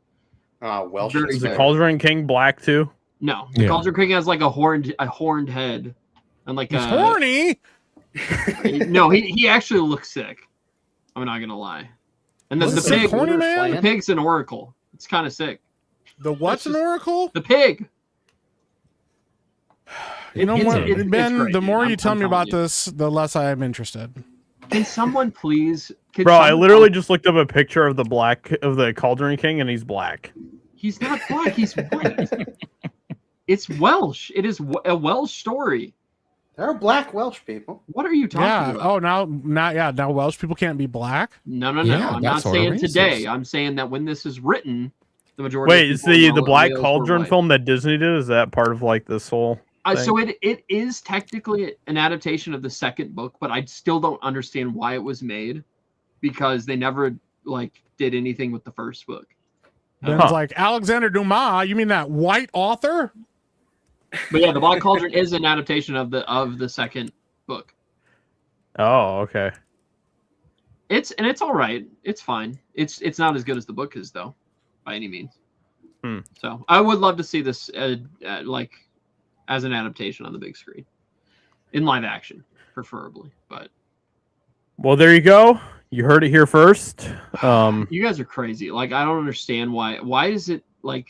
Welsh. Very Is good. the Cauldron King black too? No, the Yeah. Cauldron King has like a horned head, and like He's horny. No, he actually looks sick. I'm not gonna lie. And then What's the it, pig, corny man? the pig's an oracle. It's kind of sick. The what's an oracle? The pig. You know It's- what, it's Ben? great, The dude. more I'm you tell me telling about you. this, the less I am interested. Can someone please? Bro, I literally just looked up a picture of the Cauldron King, and he's black. He's not black. He's white. It's Welsh. It is a Welsh story. There are black Welsh people. What are you talking Yeah. about? Oh, now Welsh people can't be black. No. Yeah, I'm that's not sort of saying today. racist. I'm saying that when this is written, the majority. Wait, of is people in the Black Wales were Cauldron white. film that Disney did? Is that part of like this whole? So thing? it is technically an adaptation of the second book, but I still don't understand why it was made, because they never like did anything with the first book. Ben's like, Alexander Dumas. You mean that white author? But yeah, the Black Cauldron is an adaptation of the second book. Oh, okay. It's all right. It's fine. It's not as good as the book is though, by any means. So I would love to see this like as an adaptation on the big screen, in live action, preferably. But Well, there you go. You heard it here first. you guys are crazy. Like, I don't understand why. Why is it like?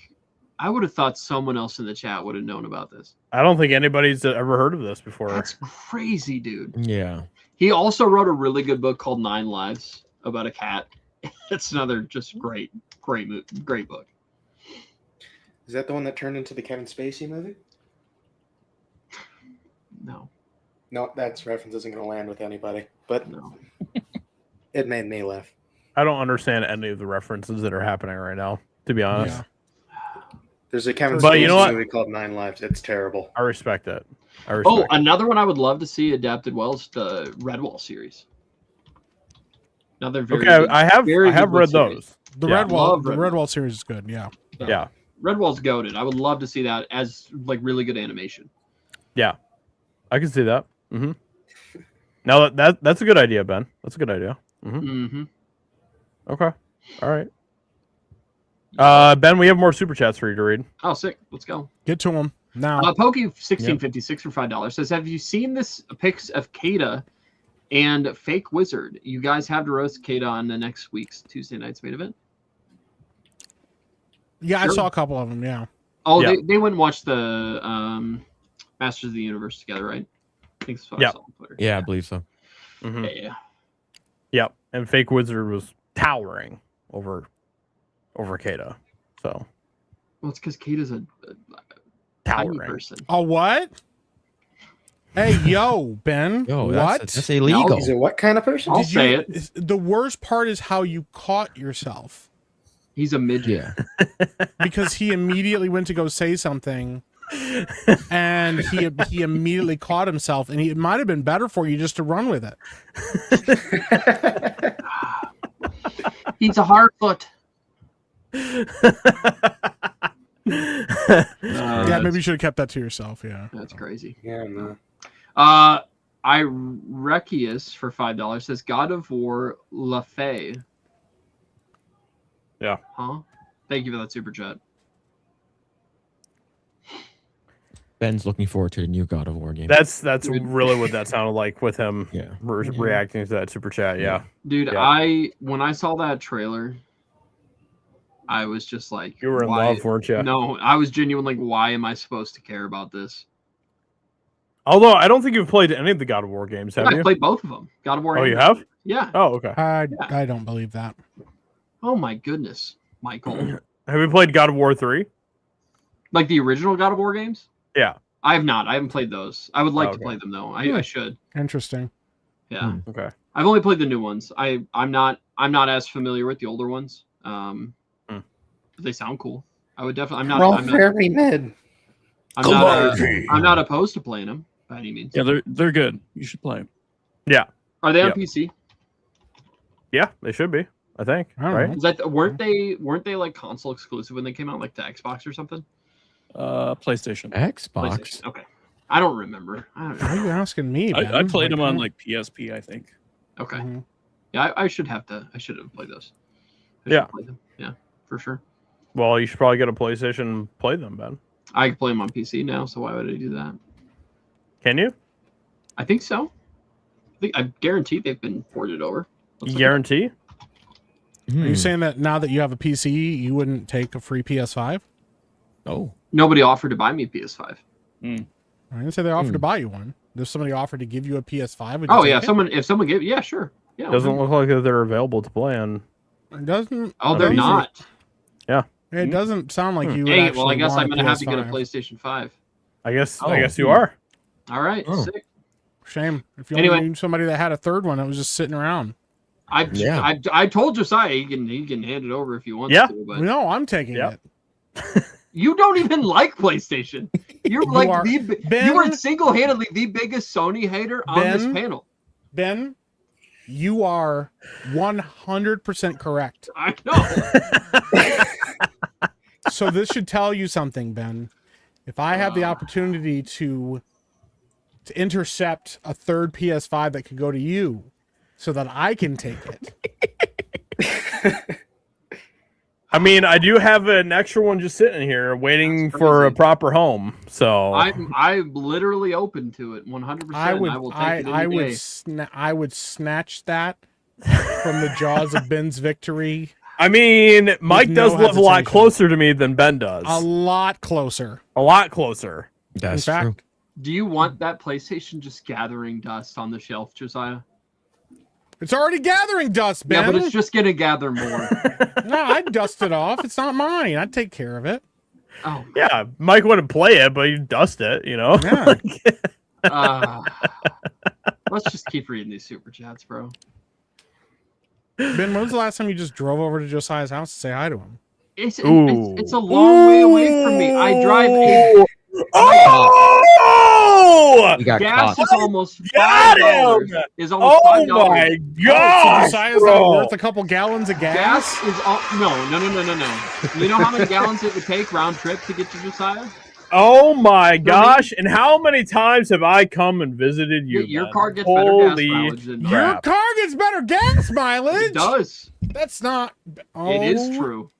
I would have thought someone else in the chat would have known about this. I don't think anybody's ever heard of this before. That's crazy, dude. Yeah. He also wrote a really good book called 9 Lives about a cat. It's another just great book. Is that the one that turned into the Kevin Spacey movie? No. No, that reference isn't going to land with anybody. But No. it made me laugh. I don't understand any of the references that are happening right now, to be honest. Yeah. There's a Kevin But Spacey you know what? movie called 9 Lives. It's terrible. I respect it. Oh, another one I would love to see adapted well is the Redwall series. Another very Okay, good- I have very good read series. those. The Yeah. Redwall, the Love Redwall series is good. Yeah. Yeah. Redwall's goated. I would love to see that as like really good animation. Yeah. I can see that. Mm-hmm. Now that's a good idea, Ben. That's a good idea. Mm-hmm. Mm-hmm. Okay. All right. Ben, we have more super chats for you to read. Oh, sick. Let's go. Get to him now. Pokey1656 for $5 says, have you seen this pics of Kata and Fake Wizard? You guys have to roast Kata on the next week's Tuesday night's main event. Yeah, Sure. I saw a couple of them. Yeah. Oh, Yeah. they went and watched the Masters of the Universe together, right? I think that's what Yeah. I saw on Twitter. Yeah, I believe so. Mm-hmm. Yeah. Yep. And Fake Wizard was towering over Kata. So Well, it's because Kata's a tiny towering. person. A what? Hey, yo, Ben. Yo, what? that's illegal. He's a what kind of person? I'll say it. The worst part is how you caught yourself, He's a midget. Yeah. because he immediately went to go say something, and he immediately caught himself, and it might have been better for you just to run with it. He's a hard foot. Yeah, maybe you should have kept that to yourself. Yeah. That's crazy. Yeah, no. Irekius for $5 says God of War La Fay. Yeah. Huh? Thank you for that super chat. Ben's looking forward to the new God of War game. That's really what that sounded like with him Yeah. reacting to that super chat. Yeah. Dude, Yeah. when I saw that trailer, I was just like, You were in why- love, weren't you? No, I was genuinely like, why am I supposed to care about this? Although I don't think you've played any of the God of War games, have I you? played both of them. God of War. Oh, and you have? Yeah. Oh, okay. I don't believe that. Oh my goodness, Michael. Have you played God of War 3? Like the original God of War games? Yeah. I have not. I haven't played those. I would like Oh, to okay. play them though. I should. Interesting. Yeah. Okay. I've only played the new ones. I'm not as familiar with the older ones. But they sound cool. I would definitely. I'm very mid. I'm not opposed to playing them by any means. Yeah, they're good. You should play them. Yeah. Are they on Yep. PC? Yeah, they should be. I think. I don't Right? know. Is that weren't they like console exclusive when they came out, like to Xbox or something? PlayStation. Xbox. PlayStation. Okay. I don't remember. I don't Why are know. you asking me? I Ben? played them on huh? like PSP, I think. Okay. Mhm. Yeah, I should have played those. I should Yeah. have played them. Yeah, for sure. Well, you should probably get a PlayStation and play them, Ben. I can play them on PC now, so why would I do that? Can you? I think so. I guarantee they've been ported over. You guarantee? Are you saying that now that you have a PC, you wouldn't take a free PS5? Oh. Nobody offered to buy me a PS5. I didn't say they offered to buy you one. There's somebody offered to give you a PS5. Oh yeah, if someone gave, yeah, sure. Yeah. Doesn't look like they're available to play on. It doesn't. Oh, they're not. Yeah. It doesn't sound like you. Would Hey, well, I guess I'm gonna have to get a PlayStation 5. I guess you are. All right, sick. Shame. If you Anyway. only knew somebody that had a third one that was just sitting around. I told Josiah he can hand it over if he wants Yeah. to. But No, I'm taking it. you don't even like PlayStation. You're You like are- Ben- you are single-handedly the biggest Sony hater on this Ben? panel. Ben, you are 100% correct. I know. So this should tell you something, Ben. If I have the opportunity to intercept a third PS5 that could go to you so that I can take it. I mean, I do have an extra one just sitting here waiting for a proper home. So I'm literally open to it 100%. I will take it any day. I would snatch that from the jaws of Ben's victory. I mean, Mike does live a lot closer to me than Ben does. A lot closer. A lot closer. That's In fact, true. Do you want that PlayStation just gathering dust on the shelf, Josiah? It's already gathering dust, Ben. Yeah, but it's just gonna gather more. No, I'd dust it off. It's not mine. I'd take care of it. Oh, Yeah, Mike wouldn't play it, but he'd dust it, you know? Yeah. let's just keep reading these super chats, bro. Ben, when was the last time you just drove over to Josiah's house to say hi to him? It's a long way away from me. I drive a Oh! We got gas caught. is almost Got $5. him! Is almost Oh $5. my So gosh! Josiah's bro. not worth a couple gallons of gas? Gas is all no. You know how many gallons it would take round trip to get to Josiah? Oh my gosh! And how many times have I come and visited you? Your Ben? car gets better gas Holy mileage than Your crap. car gets better gas mileage. it does. That's not. It is true.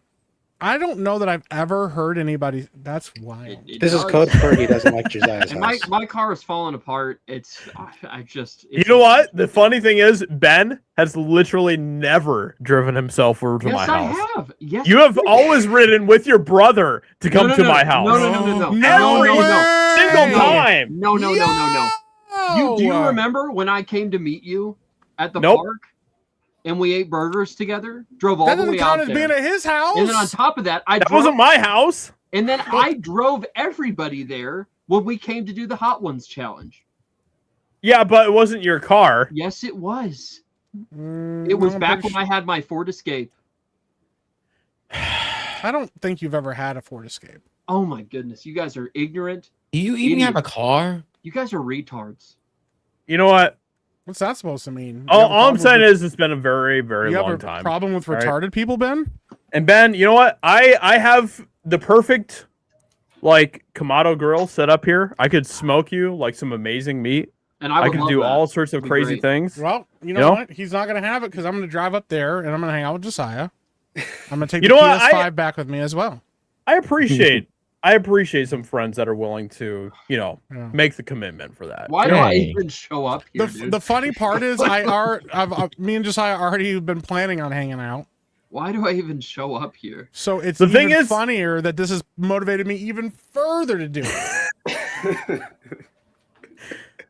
I don't know that I've ever heard anybody. That's wild. This is code for he doesn't like Josiah's And house. my car is falling apart. I just. You know what? The funny thing is, Ben has literally never driven himself over to my Yes, house. I have. Yes, You have always ridden with your brother to come to my house. No. Every single time. No. Do you remember when I came to meet you at the Nope. park and we ate burgers together? Drove all That the doesn't way count out as there. being at his house. And then on top of that, That wasn't my house. And then I drove everybody there when we came to do the Hot Ones challenge. Yeah, but it wasn't your car. Yes, it was. It was back when I had my Ford Escape. I don't think you've ever had a Ford Escape. Oh my goodness, you guys are ignorant. Do you even have a car? You guys are retards. You know what? What's that supposed to mean? All I'm saying is it's been a very, very you have long a time. problem with All right? retarded people, Ben? And Ben, you know what? I have the perfect like Kamado grill set up here. I could smoke you like some amazing meat. And I would could love do that. all sorts of It'd be crazy great. things. Well, you know? know what? He's not going to have it because I'm going to drive up there and I'm going to hang out with Josiah. I'm going to take You the know what? PS5 back with me as well. I appreciate some friends that are willing to, make the commitment for that. Why do I Hey. even show up here, dude? The funny part is me and Josiah already have been planning on hanging out. Why do I even show up here? So it's The thing even is- funnier that this has motivated me even further to do it.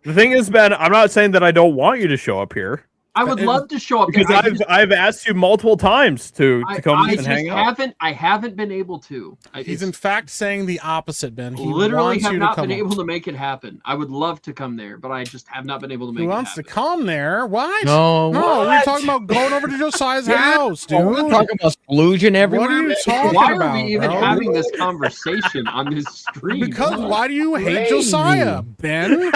The thing is, Ben, I'm not saying that I don't want you to show up here I would love to show up because there. I've asked you multiple times to come I and hang out. I haven't been able to. He's in fact saying the opposite, Ben. He literally wants have you not to come been able up. to make it happen. I would love to come there, but I just have not been able to make Who it wants happen. to come there? What? No, No, we're what? talking about going over to Josiah's Yeah, house, dude. We're talking about sploogeing everywhere. What are you talking Why about? are we even bro? having this conversation on this stream? Because why do you hate Crazy. Josiah, Ben?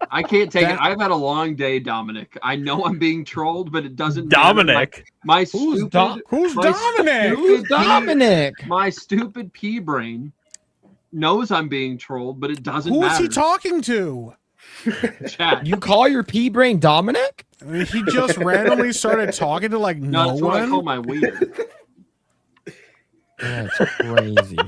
I can't take That- it. I've had a long day, Dominic. I know I'm being trolled, but it doesn't matter. Dominic. My Who's stupid, Who's my Dominic? stupid Dominic. my stupid pea brain knows I'm being trolled, but it doesn't Who is matter. he talking to? Chat. You call your pea brain Dominic? I mean, he just randomly started talking to like No, no that's what I call one. my weed. That's crazy.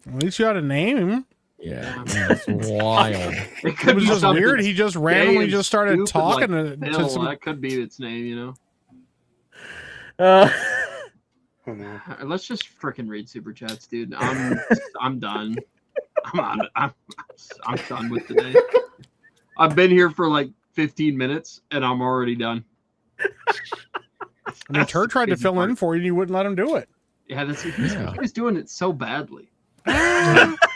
At least you had a name. Yeah, that's wild. It was just weird. He just randomly just started stupid, talking like, to Phil, some. that could be its name, you know. Oh, no. Let's just freaking read super chats, dude. I'm done. I'm done with today. I've been here for like 15 minutes and I'm already done. I mean, Tur tried to fill in for you and you wouldn't let him do it. Yeah, he was doing it so badly.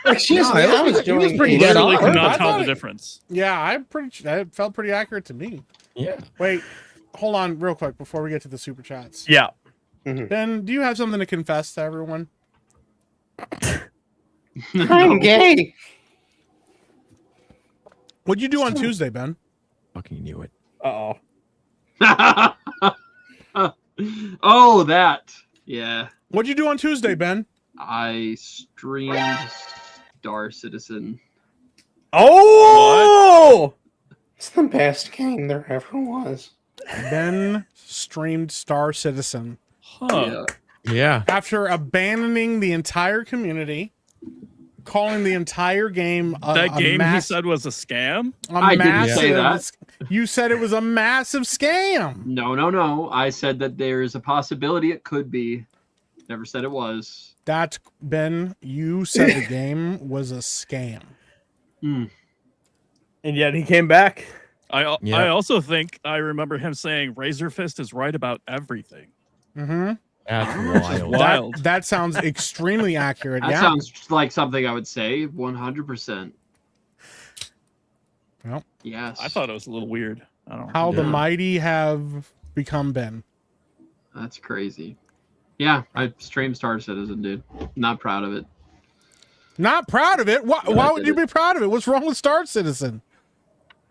Excuse me, I was doing pretty Literally dead on. could I not tell thought the it- difference. Yeah, that felt pretty accurate to me. Yeah. Wait, hold on real quick before we get to the super chats. Yeah. Ben, do you have something to confess to everyone? I'm gay. What'd you do on Tuesday, Ben? Fucking knew it. Uh-oh. Oh, that. Yeah. What'd you do on Tuesday, Ben? I streamed Star Citizen. Oh! It's the best game there ever was. Ben streamed Star Citizen Huh. Yeah. after abandoning the entire community, calling the entire game That game he said was a scam? I didn't say that. You said it was a massive scam. No. I said that there is a possibility it could be. Never said it was. That's Ben. You said the game was a scam. And yet he came back. I also think I remember him saying Razor Fist is right about everything. Mm-hmm. That's wild. Wild. That sounds extremely accurate. That yeah. sounds like something I would say 100%. Well, Yes. I thought it was a little weird. I don't know. how the Yeah. mighty have become Ben. That's crazy. Yeah, I streamed Star Citizen, dude. Not proud of it. Not proud of it. Why would you be proud of it? What's wrong with Star Citizen?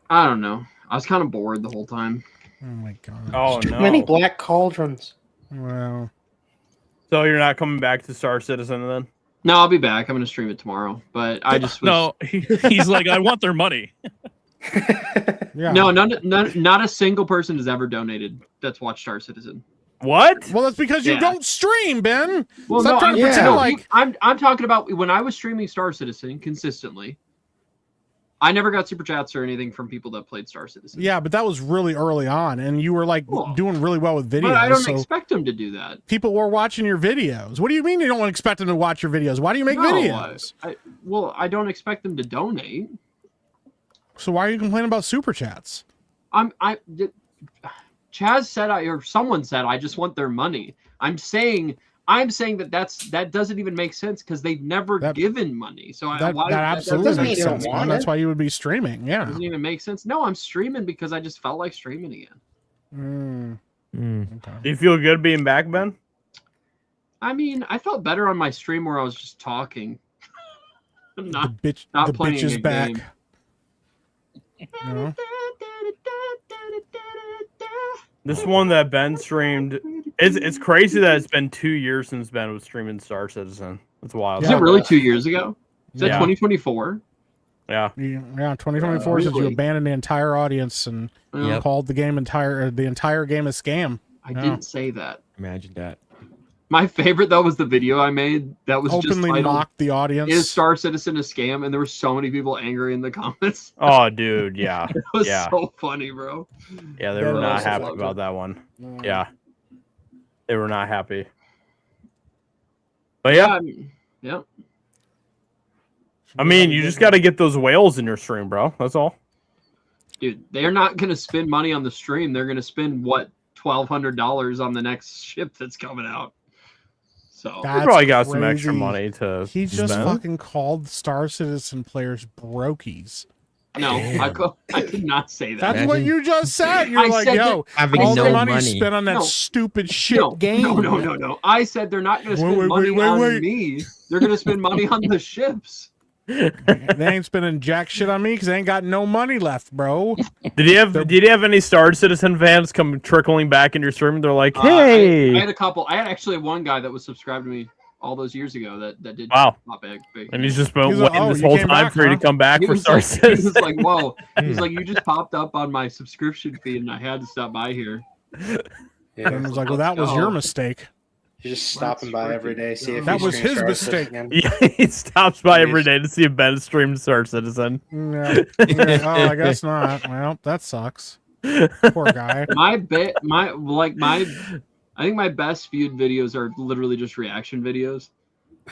I don't know. I was kind of bored the whole time. Oh my god. Oh, Too no. many black cauldrons. Well, So you're not coming back to Star Citizen then? No, I'll be back. I'm going to stream it tomorrow. But I just was... No, he's like, I want their money. yeah. No, not a single person has ever donated that's watched Star Citizen. What? Well, that's because you Yeah. don't stream, Ben. Well, Stop no, trying to yeah. pretend no, like. I'm talking about when I was streaming Star Citizen consistently. I never got super chats or anything from people that played Star Citizen. Yeah, but that was really early on, and you were like Cool. doing really well with videos. But I don't so expect them to do that. people were watching your videos. What do you mean you don't expect them to watch your videos? Why do you make No, videos? I don't expect them to donate. So why are you complaining about super chats? Chaz said or someone said I just want their money. I'm saying that doesn't even make sense because they've never given money. So That absolutely doesn't makes mean you don't sense. want Man. That's it. why you would be streaming. Yeah. doesn't even make sense. No, I'm streaming because I just felt like streaming again. Okay. Do you feel good being back, Ben? I mean, I felt better on my stream where I was just talking. not the bitch, not the playing bitch is a back. game. You know? This one that Ben streamed, it's crazy that it's been 2 years since Ben was streaming Star Citizen. It's wild. Is it really 2 years ago? Is that Yeah. 2024? Yeah. Yeah, 2024 since you Really? abandoned the entire audience and Yep. called the entire game a scam. I didn't say that. Imagine that. My favorite though was the video I made that was just Openly titled, mocked the audience. "Is Star Citizen a scam?" And there were so many people angry in the comments. Oh, dude. Yeah. It was Yeah. so funny, bro. Yeah. They Ben were not also happy loved about it. that one. Yeah. They were not happy. But yeah, Yeah. I mean, you just got to get those whales in your stream, bro. That's all. Dude, they're not gonna spend money on the stream. They're gonna spend what $1,200 on the next ship that's coming out. So You That's probably got some extra crazy. money to He just spend. fucking called Star Citizen players brokies. no, I did not say that. That's what Imagine- you just said. You're I like, said yo, Having all the no money, money. spent on that No. stupid shit no, game. No. I said they're not gonna spend Wait, money wait, on wait. me. They're gonna spend money on the ships. They ain't spending jack shit on me because they ain't got no money left, bro. Did you have any Star Citizen fans come trickling back in your stream? They're like, I hey. had a couple. I had actually one guy that was subscribed to me all those years ago that did Wow. pop big. And he's just been He's like, waiting "Oh, this you whole came time back, for you huh?" to come back He for was Star like, Citizen. he was like, whoa. He's like, you just popped up on my subscription feed and I had to stop by here. And I was like, well, that was your mistake. He's just stopping by every day, see if That he was streams his Star mistake. Citizen again. Yeah, he stops by every day to see if Ben streams Star Citizen. Yeah. Oh, I guess not. Well, that sucks. Poor guy. I think my best viewed videos are literally just reaction videos.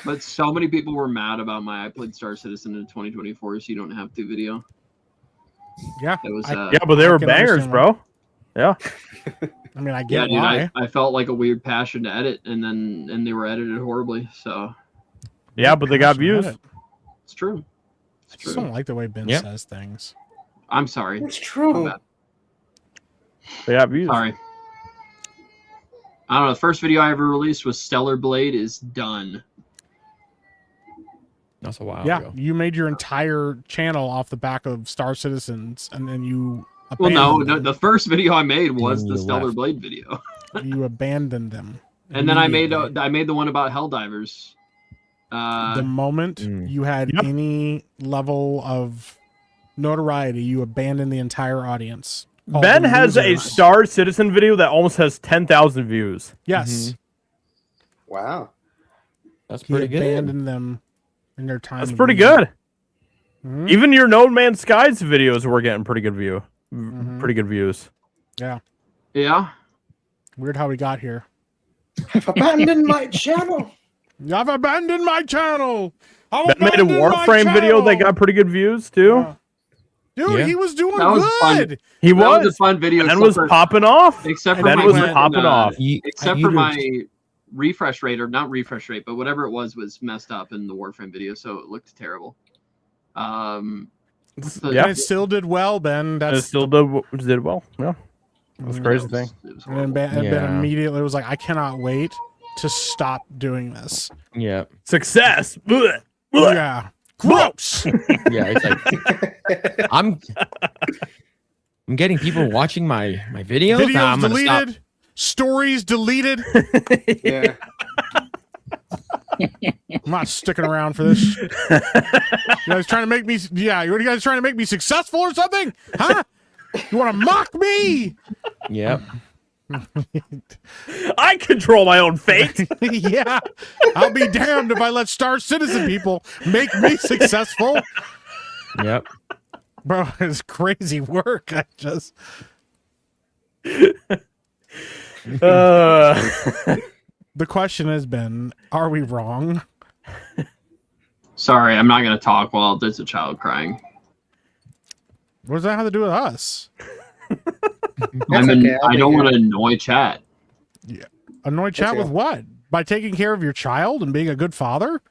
But so many people were mad about my I played Star Citizen in 2024, so you don't have to video. Yeah. It was Yeah, but they were can bangers, understand bro. Yeah. I mean, I yeah, get dude, why. I felt like a weird passion to edit, and they were edited horribly. So Yeah, but they got views. it's true. I just don't like the way Ben says things. I'm sorry. It's true. They got views. Sorry. I don't know. The first video I ever released was Stellar Blade is done. That's a while Yeah, ago. you made your entire channel off the back of Star Citizens, and then you Well, no, abandoned the first video I made was And the you Stellar left. Blade video, them. You abandoned them. and then I made immediately. the one about Helldivers. The moment you had Yep. any level of notoriety, you abandoned the entire audience. Called Ben them has a losers. Star Citizen video that almost has 10,000 views. Yes, Wow. That's he pretty good. abandoned them in their time. That's of pretty need. good. Mhm. Even your No Man's Skies videos were getting pretty good views. Yeah, Yeah, weird how we got here. I've abandoned my channel. I've abandoned my channel. I've Ben made a abandoned my Warframe video that channel. got pretty good views too. Dude, Yeah. he was doing That was fun. good. He that was a was. fun video. Ben was popping off. except for Ben my was when, popping off. except for my refresh rate, or not refresh rate, but whatever it was messed up in the Warframe video, so it looked terrible. So- Yeah. And it still did well, Ben. It That's still did well. Yeah, that's a crazy thing. It was and then horrible. Ben Yeah. immediately was like, I cannot wait to stop doing this. Yeah. Success. Blech. Blech. Yeah. Gross. Yeah. It's like I'm getting people watching my videos. Nah, Videos I'm gonna stop. deleted. Stories deleted. Yeah. I'm not sticking around for this. You guys trying to make me? Yeah, what are you guys trying to make me successful or something? Huh? You want to mock me? Yep. I control my own fate. Yeah. I'll be damned if I let Star Citizen people make me successful. Yep. Bro, it's crazy work. I just the question has been, are we wrong? Sorry, I'm not gonna talk while there's a child crying. What does that have to do with us? I don't want to annoy chat. Annoy chat okay. with what? By taking care of your child and being a good father?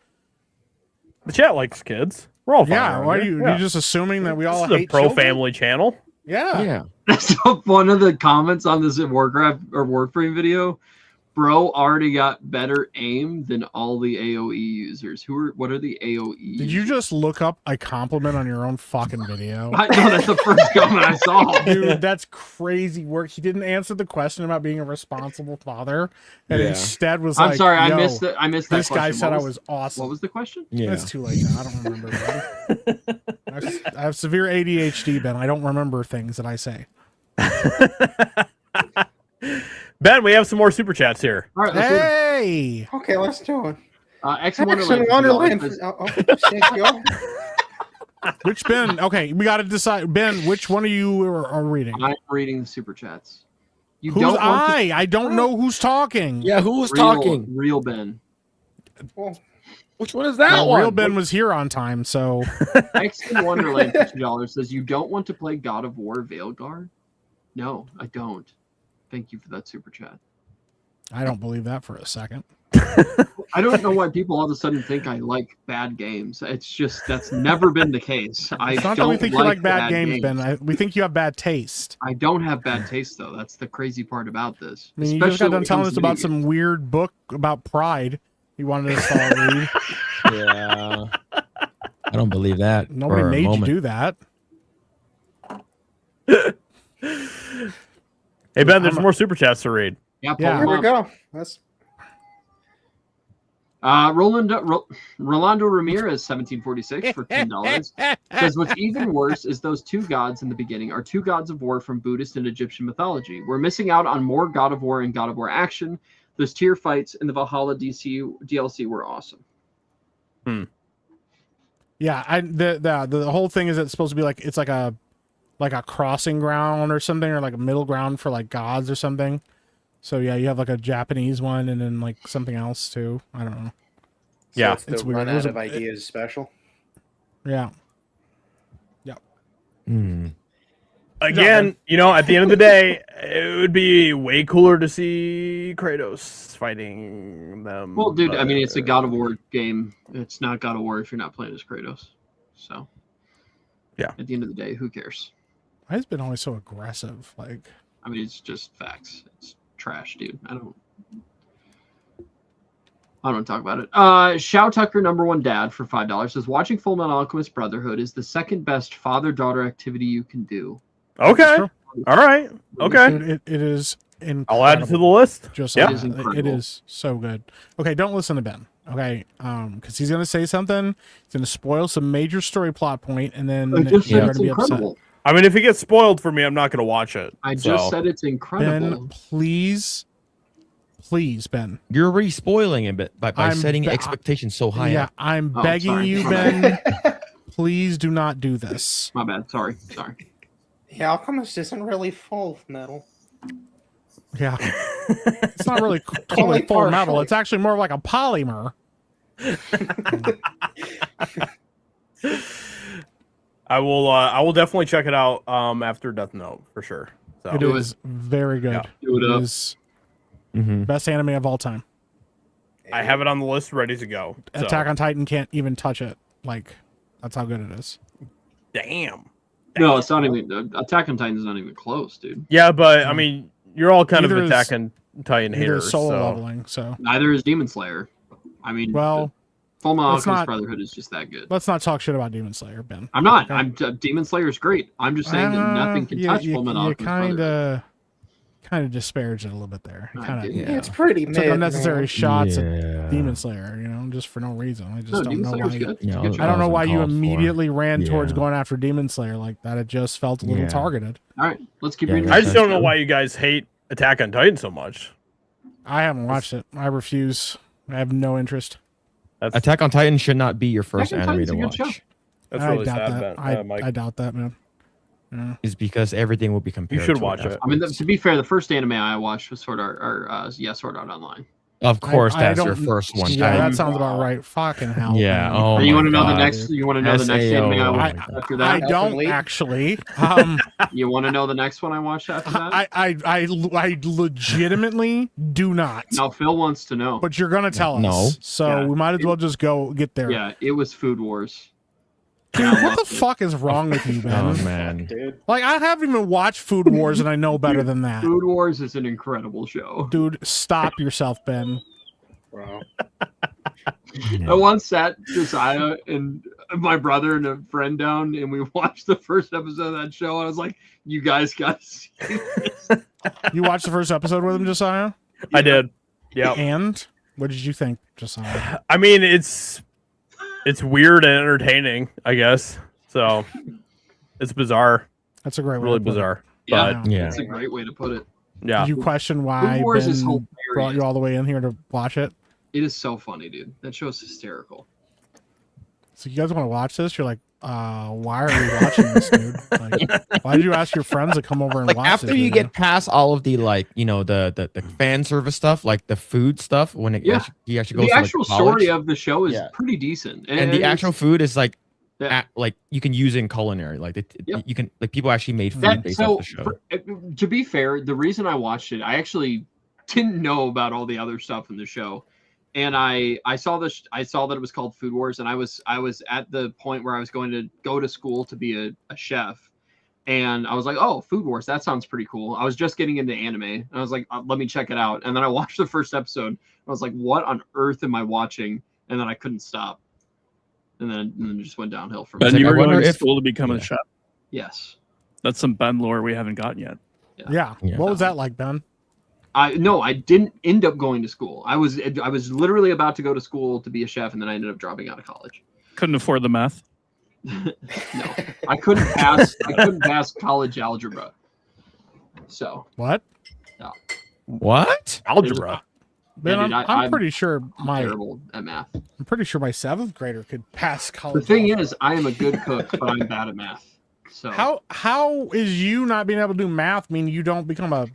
The chat likes kids. We're all fine Yeah. around Why are here. you? Yeah. You're just assuming that we all This is a hate pro children? family channel. Yeah. Yeah. So one of the comments on this Warcraft or Warframe video, bro already got better aim than all the AoE users. What are the AoE? Did you just look up a compliment on your own fucking video? I know that's the first comment I saw. Dude, that's crazy work. He didn't answer the question about being a responsible father, and Yeah. instead was I'm like, sorry, I "Yo, missed that. I missed that. This guy question. said What I was awesome." What was the question? Yeah. It's too late now. I don't remember. Ben. I have severe ADHD, Ben. I don't remember things that I say. Ben, we have some more super chats here. All right, let's do it. Hey, Okay, let's do it. X Action Wonderland. Wonderland. Thank you. which Ben? Okay, we got to decide. Ben, which one of you are reading? I'm reading the super chats. You Who's don't want to I don't know who's talking. Yeah. Who was real, talking? Real Ben. Which one is that Well, one? Real Ben was here on time, so X Wonderland for $2 says you don't want to play God of War Veilguard. No, I don't. Thank you for that super chat. I don't believe that for a second. I don't know why people all of a sudden think I like bad games. It's just that's never been the case. I It's not that don't we think you like bad games, Ben. We think you have bad taste. I don't have bad taste though. That's the crazy part about this. I mean, you just got Especially when done it telling comes us to about video some weird book about pride. You wanted us to all read. Yeah. I don't believe that. Nobody for a made moment. you do that. Hey Ben, there's more super chats to read. Yeah, Yeah. Here we go. That's Rolando Ramirez, 1746 for $10 says what's even worse is those two gods in the beginning are two gods of war from Buddhist and Egyptian mythology. We're missing out on more God of War and God of War action. Those tier fights in the Valhalla DLC were awesome. Yeah, the whole thing is it's supposed to be like it's like a crossing ground or something, or like a middle ground for like gods or something. So yeah, you have like a Japanese one and then like something else too. I don't know. So Yeah. it's the It's weird. run It was out of a- ideas special. Yeah. Again, you know, at the end of the day, it would be way cooler to see Kratos fighting them. Well, dude, I mean, but- it's a God of War game. It's not God of War if you're not playing as Kratos. So, Yeah. At the end of the day, who cares? Why has been always so aggressive? Like, I mean, it's just facts. It's trash, dude. I don't want to talk about it. Shao Tucker, #1 dad for $5 says watching Full Metal Alchemist Brotherhood is the second best father-daughter activity you can do. Okay. Sure. All right. Okay. dude, it is incredible. I'll add it to the list. Just Yeah. like It is that. It incredible. is so good. Okay, don't listen to Ben. Okay, because he's gonna say something. He's gonna spoil some major story plot point, and then I just you're said gonna it's be upset. incredible. I mean, if it gets spoiled for me, I'm not going to watch it. I just so. said it's incredible. Ben, please, Ben. You're already spoiling it by I'm setting ba- expectations so high. Yeah, up. I'm Oh, begging sorry. you, My Ben. Please do not do this. My bad. Sorry. The Alchemist isn't really full metal. Yeah, it's not really Only totally full metal. partially. It's actually more like a polymer. I will definitely check it out after Death Note for sure. So It Do is very good. Yeah. Do it up. is Mhm. best anime of all time. I have it on the list ready to go. So. Attack on Titan can't even touch it. Like, that's how good it is. Damn. No, it's not even. Attack on Titan's not even close, dude. Yeah, but I mean, you're all kind Neither of is- Attack on Titan Neither haters. is solo So. leveling. So Neither is Demon Slayer. I mean, well, Full Metal let's Alchemist not- Brotherhood is just that good. let's not talk shit about Demon Slayer, Ben. I'm not. Okay. Demon Slayer is great. I'm just saying that nothing can touch Full Metal You Alchemist Brotherhood. kind of disparaged it a little bit there. I Kind of did. Yeah. It's pretty took mid, unnecessary man. shots Yeah. at Demon Slayer, just for no reason. I just No, don't Demon know Slayer's why. good. It's a Yeah, good I I show. don't know wasn't why you called for. immediately ran towards Yeah. going after Demon Slayer like that. It just felt a little Yeah. targeted. All right, let's keep Yeah, reading. I this just don't know show. why you guys hate Attack on Titan so much. I haven't watched it. I refuse. I have no interest. That's Attack on Titan should not be your first Attack on anime Titan's to a good watch. show. that's I really doubt sad, that. Ben, Mike. I doubt that, man. Yeah. Is because everything will be compared. should to it watch it. I mean, afterwards. to be fair, the first anime I watched was Sword Art Online. Of course, I that's your don't- first one. Yeah, I- that sounds about right. Fucking hell. Yeah, man. oh and you my want to know the God, next? dude. You want to know the next SAO, anime I oh my watched God. after I that? Elfen don't Lied. actually. You want to know the next one I watched after that? I legitimately do not. Now Phil wants to know. But you're gonna tell us. No. So Yeah. we might as well just go get there. Yeah, it was Food Wars. Dude, I what the loved it. fuck is wrong with you, Ben? Oh man. Dude. Like, I haven't even watched Food Wars and I know better than that. Food Wars is an incredible show. Dude, stop yourself, Ben. Bro. I once sat Josiah and my brother and a friend down, and we watched the first episode of that show. And I was like, "You guys got to see this." You watched the first episode with him, Josiah? I did. Yeah. And what did you think, Josiah? I mean, it's weird and entertaining, I guess. So it's bizarre, That's a great way really to put it. bizarre. Yeah, But Yeah. that's a great way to put it. yeah, Did you question why Food Wars is Ben hilarious. brought you all the way in here to watch it? It is so funny, dude. That show is hysterical. So you guys want to watch this? You're like, why are we watching this, dude? Like, why did you ask your friends to come over and Like watch after this you video? get past all of the the fan service stuff, like the food stuff, when it Yeah. he actually goes The to, like, actual college, story of the show is Yeah. pretty decent, and the actual food is like Yeah. like you can use it in culinary, like Yep. you can like people actually made food that. based So, off the show. to be fair, the reason I watched it, I actually didn't know about all the other stuff in the show, and I saw this. I saw that it was called Food Wars, and I was at the point where I was going to go to school to be a chef, and I was like, oh, Food Wars, that sounds pretty cool. I was just getting into anime, and I was like, let me check it out, and then I watched the first episode. I was like, what on earth am I watching? And then I couldn't stop, and then it just went downhill from Ben, like, you I were wonder going to if- school to become yeah. a chef. Yes. That's some Ben lore we haven't gotten yet. Yeah. Yeah. What was that like, Ben? I didn't end up going to school. I was literally about to go to school to be a chef, and then I ended up dropping out of college. Couldn't afford the meth. No, I couldn't pass. I couldn't pass college algebra. So What? What? algebra. Ben, dude, I'm pretty sure my terrible at math. I'm pretty sure my 7th grader could pass The college. thing is, I am a good cook, but I'm bad at math. So how is you not being able to do math mean you don't become a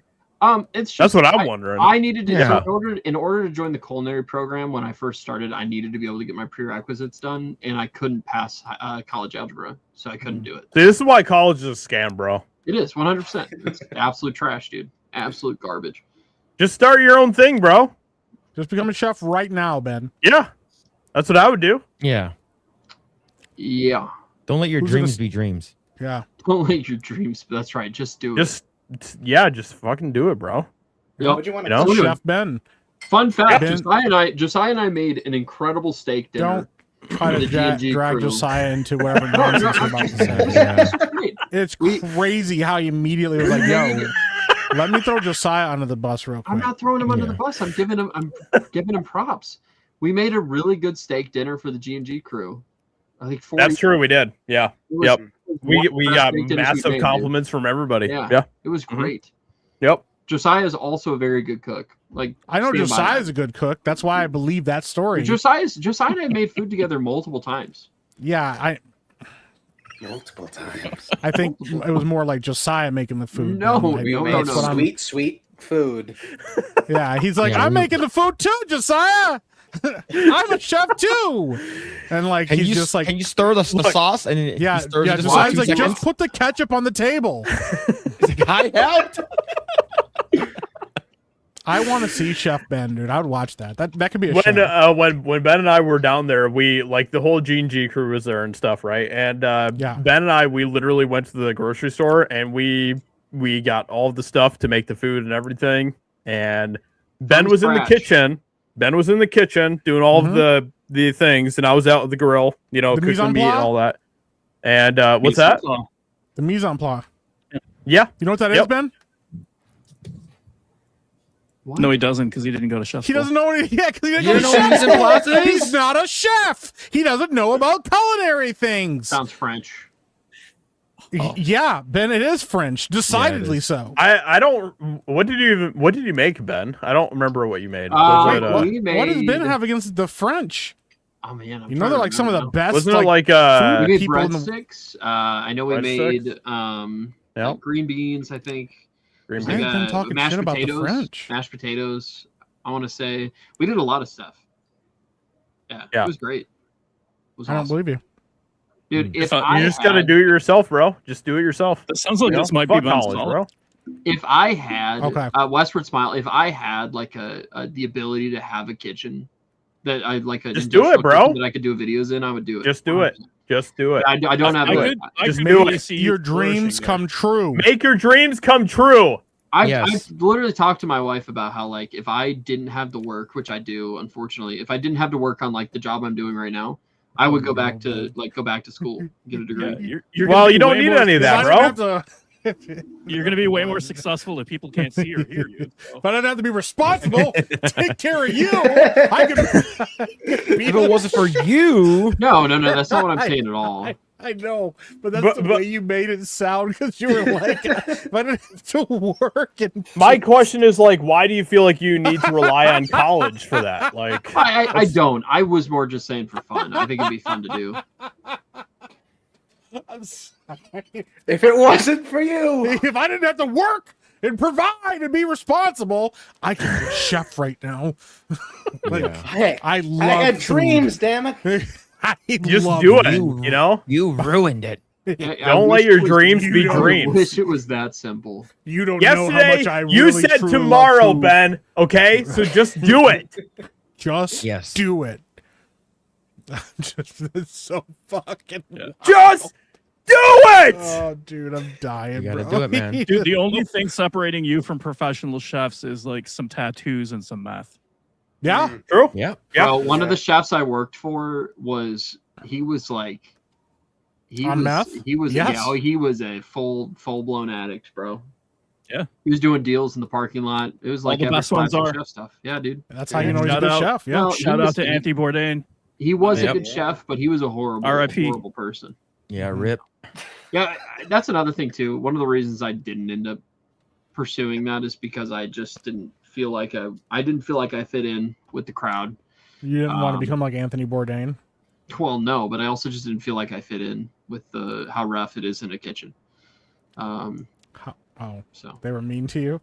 it's just That's what I'm wondering. I needed to Yeah. in order to join the culinary program when I first started, I needed to be able to get my prerequisites done, and I couldn't pass college algebra, so I couldn't do it. See, this is why college is a scam, bro. It is 100%. It's absolute trash, dude. Absolute garbage. Just start your own thing, bro. just become a chef right now, Ben. Yeah, that's what I would do. Yeah. Yeah. Don't let your Who's dreams gonna- be dreams. Yeah. Don't let your dreams. That's right. Just do it. Just fucking do it, bro. Yep. Would you want You know? to Anyway, Chef Ben. Fun fact: Ben- Josiah and I made an incredible steak dinner. Don't try to The G&G drag crew. Josiah into whatever nonsense you're about to say. Yeah. Great. It's crazy how he immediately was like, yo, let me throw Josiah under the bus real quick. I'm not throwing him under Yeah. the bus. I'm giving him props. We made a really good steak dinner for the G&G crew. I think 40. That's true. We did. Yeah. It was Yep. one of We the best got steak dinners we've massive made, dude. compliments from everybody. Yeah. Yeah. It was Mhm. great. Yep. Josiah is also a very good cook. Like I know stand by Josiah's that. a good cook. That's why I believe that story. Josiah and I made food together multiple times. Yeah, multiple times? I think it was more like Josiah making the food. No, than, like, no, We no, made that's what I'm- sweet food. Yeah, he's like, Yeah, I'm we- making the food too, Josiah. I'm a chef too. And like Can he's you just like, can you stir the sauce and it yeah, stirs yeah. it just Josiah's for like, 2 just seconds? put the ketchup on the table. He's like, I helped. I want to see Chef Ben, dude. I would watch that. That could be a show. When Ben and I were down there, we like the whole G&G crew was there and stuff, right? And Yeah. Ben and I, we literally went to the grocery store and we got all the stuff to make the food and everything. And Ben From was in the scratch. kitchen. Ben was in the kitchen doing all of the things, and I was out at the grill, you know, The mise cooking en meat and place? all that. And what's that? The mise en place. Yeah. You know what that is, Yep. Ben? What? No, he doesn't because he didn't go to chef He school. doesn't know what. Yeah, because he You doesn't know know what what mise en place is? He's not a chef. He doesn't know about culinary things. Sounds French. Yeah, Ben, it is French. Decidedly is. so. I don't. What did you make, Ben? I don't remember what you made. Was it, We made, What does Ben have against the French? Oh man, I'm You know trying they're to like some of the remember best. wasn't it like now. We made people in the- breadsticks. I know we Breadsticks? made Yep. green beans. I think green I ain't beans? been talking mashed shit about the potatoes. French. Mashed potatoes. I want to say we did a lot of stuff. Yeah, Yeah. it was great. It was I don't awesome. believe you. Dude. If You I You just gotta had- do it yourself, bro. Just do it yourself. That sounds like You know? this might be Fuck Ben's college, fault. bro. if I had Okay. Westward Smile, if I had like the ability to have a kitchen that I like a Just do it, industrial bro. kitchen that I could do videos in, I would do it. Just do it. Just do it. I don't have I it. could, I Just could do really it. see you Your dreams flourishing come true. Make your dreams come true. I've Yes. literally talked to my wife about how like if I didn't have to work, which I do, unfortunately, if I didn't have to work on like the job I'm doing right now, I would go back to school, get a degree. there. You're Well, gonna you be don't way need more- any of that, If I bro. didn't have to- You're going to be way more successful if people can't see or hear you. So. If I didn't have to be responsible, take care of you. I could. If it wasn't for you, No, that's not what I'm saying at all. I know, but that's But- the but- way you made it sound because you were like, if I didn't have to work and My question is like, why do you feel like you need to rely on college for that? Like, I don't. I was more just saying for fun. I think it'd be fun to do. I'm sorry. If it wasn't for you, If I didn't have to work and provide and be responsible, I could be a chef right now. Like, Yeah. hey, I love I had food. dreams, damn it. I just love do it. food. You know, you ruined it. I don't wish let your it was- dreams be you I dreams. wish it was that simple. You don't know how Yesterday, much I really you said truly tomorrow, love food. Ben. Okay, so just do it. Just Yes. do it. Just it's so fucking. Just do it. Oh, dude, I'm dying. You gotta bro. do it, man. Dude, the only thing separating you from professional chefs is like some tattoos and some meth. Yeah, True. Yeah. Yeah. Well, one of the chefs I worked for he was On meth? He was Yes. he was a full blown addict, bro. Yeah. He was doing deals in the parking lot. It was like the every best ones classic are. chef stuff. Yeah, dude. that's how you know he's a Shout good out. chef. Yeah. Well, he Shout was- out to Anthony Bourdain. He was Yep. a good chef, but he was a horrible person. Yeah. Rip. Yeah, that's another thing too. One of the reasons I didn't end up pursuing that is because I just didn't feel like I didn't feel like I fit in with the crowd. You didn't want to become like Anthony Bourdain? Well, no, but I also just didn't feel like I fit in with how rough it is in a kitchen. So they were mean to you?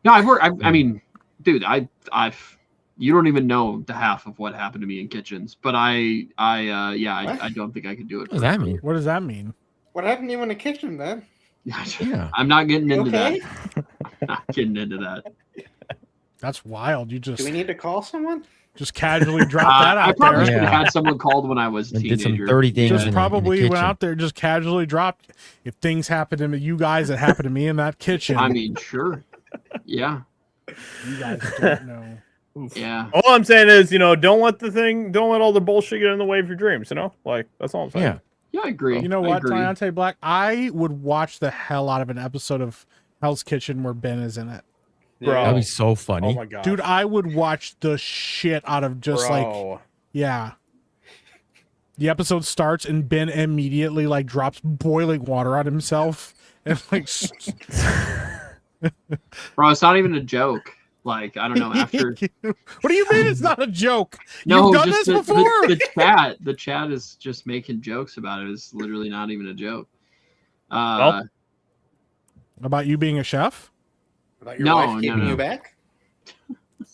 No, I mean, dude, I've you don't even know the half of what happened to me in kitchens, but I don't think I could do it. What does that mean? What does that mean? What happened to you in the kitchen, man? Yeah. I'm not getting into Okay. that. Not getting into that. That's wild. You just Do we need to call someone? just casually dropped that I out probably there. should have Yeah. had someone called when I was a And did some teenager. dirty things. Just in probably the went kitchen. out there, just casually dropped. If things happen to you guys that happened to me in that kitchen, I mean, sure. Yeah. you guys don't know. Yeah. All I'm saying is, don't let all the bullshit get in the way of your dreams. Like that's all I'm saying. Yeah. Yeah, I agree. You know I what, agree. Deontay Black? I would watch the hell out of an episode of Hell's Kitchen where Ben is in it. Bro. That'd be so funny. Oh my god, Dude, I would watch the shit out of just like, yeah. The episode starts and Ben immediately like drops boiling water on himself and like. Bro, it's not even a joke. Like, I don't know, after What do you mean it's not a joke? No, You've done just this before? the chat is just making jokes about it. It's literally not even a joke. Well, About you being a chef? About your No, wife no, keeping no. you back?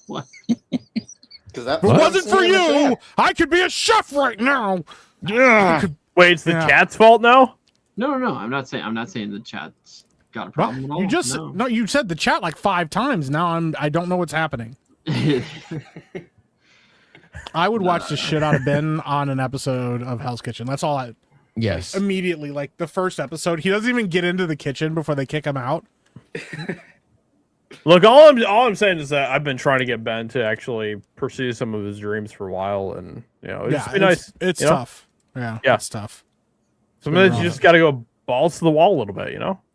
What? Because that If it wasn't for you, I could be a chef right now. Yeah. wait, it's the Yeah. chat's fault now. No. I'm not saying the chat's got a problem at all. You just No. no, you said the chat like 5 times. Now I don't know what's happening. I would watch the shit out of Ben on an episode of Hell's Kitchen. That's all I Yes. immediately like the first episode. He doesn't even get into the kitchen before they kick him out. Look, all I'm saying is that I've been trying to get Ben to actually pursue some of his dreams for a while, and it's been nice. It's you know? tough. Yeah, Yeah. it's tough. Sometimes you just got to go balls to the wall a little bit,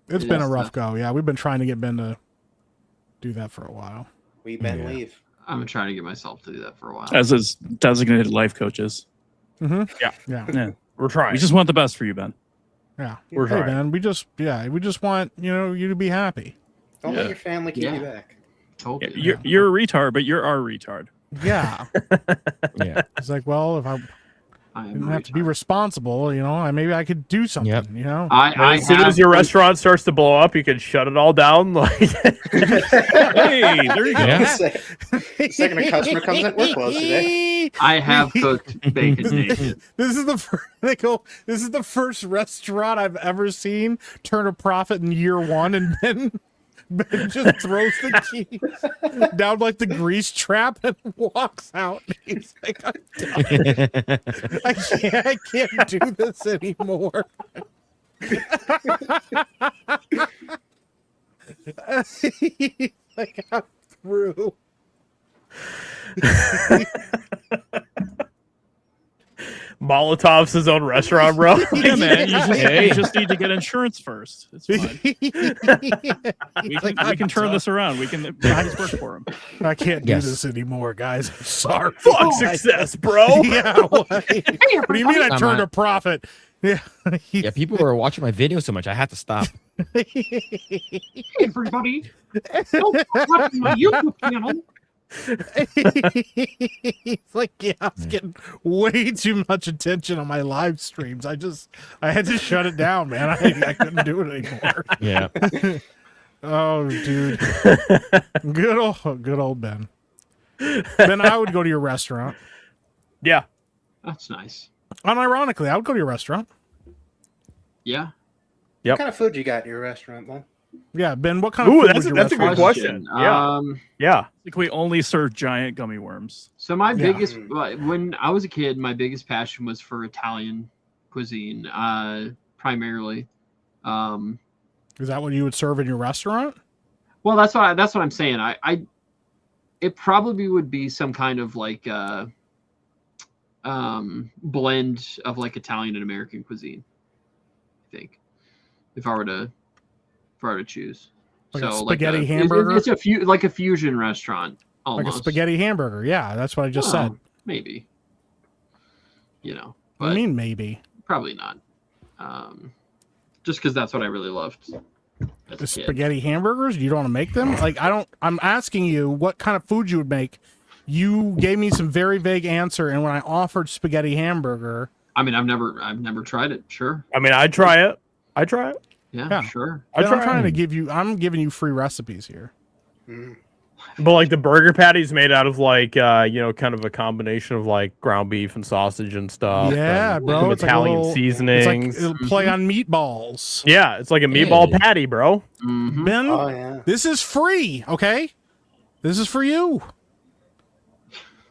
It's It been is a rough tough. go. Yeah, we've been trying to get Ben to do that for a while. We Ben Yeah. leave. I've been trying to get myself to do that for a while. As his designated life coaches. Yeah. Yeah. We're trying. We just want the best for you, Ben. Yeah. We're Hey, trying. man, we just want, you to be happy. Don't Yeah. let your family keep Yeah. you back. Totally. You're a retard, but you're our retard. Yeah. Yeah. It's like, well, if I I am didn't have to be retarded. responsible, maybe I could do something, Yep. I as soon have- as your restaurant starts to blow up, you can shut it all down. Like, Hey, there you go. Yeah. The second a customer comes in, we're closed today. I have cooked bacon naked. This is the first, this is the first restaurant I've ever seen turn a profit in year 1, and Ben just throws the keys down like the grease trap and walks out. He's like, I'm done. I can't do this anymore. He's like, I'm through. Molotov's his own restaurant, bro. Yeah, man. You Hey. just need to get insurance first. It's fine. We can turn this around. We can make this work for him. I can't do Yes. this anymore, guys. I'm sorry. Fuck success, bro. Yeah, what do you mean I turned a profit? Yeah. Yeah, people were watching my video so much I had to stop. Everybody, don't watch my YouTube channel. He's like, yeah, I was getting way too much attention on my live streams. I had to shut it down, man. I couldn't do it anymore. Yeah. Oh, dude. Good old Ben. Ben, I would go to your restaurant. Yeah. That's nice. Unironically, I would go to your restaurant. Yeah. Yep. What kind of food you got in your restaurant, Ben? Yeah, Ben, what kind of Ooh, food that's would a- your that's a restaurant good question. Yeah. Yeah. Like we only serve giant gummy worms. So my Yeah. biggest, when I was a kid, my biggest passion was for Italian cuisine, primarily. Is that what you would serve in your restaurant? Well, that's what I'm saying. It probably would be some kind of like blend of like Italian and American cuisine. I think, if I were to choose. Like a So spaghetti it's- hamburger? It's like a fusion restaurant, almost. Like a spaghetti hamburger. Yeah, that's what I just said. Maybe. You know, What do but you mean maybe? probably not. Just because that's what I really loved. as The a kid. spaghetti hamburgers? You don't want to make them? Like, I'm asking you what kind of food you would make. You gave me some very vague answer, and when I offered spaghetti hamburger, I mean, I've never tried it. Sure. I mean, I'd try it. Yeah, Yeah. sure. I'd I'm try trying it. to give you. I'm giving you free recipes here. But like the burger patty's made out of like kind of a combination of like ground beef and sausage and stuff. Yeah, and bro, some it's like a Italian little- seasonings. It's like it'll play on meatballs. Yeah, it's like a meatball patty, bro. Mhm. Ben, Oh yeah. this is free. Okay, this is for you.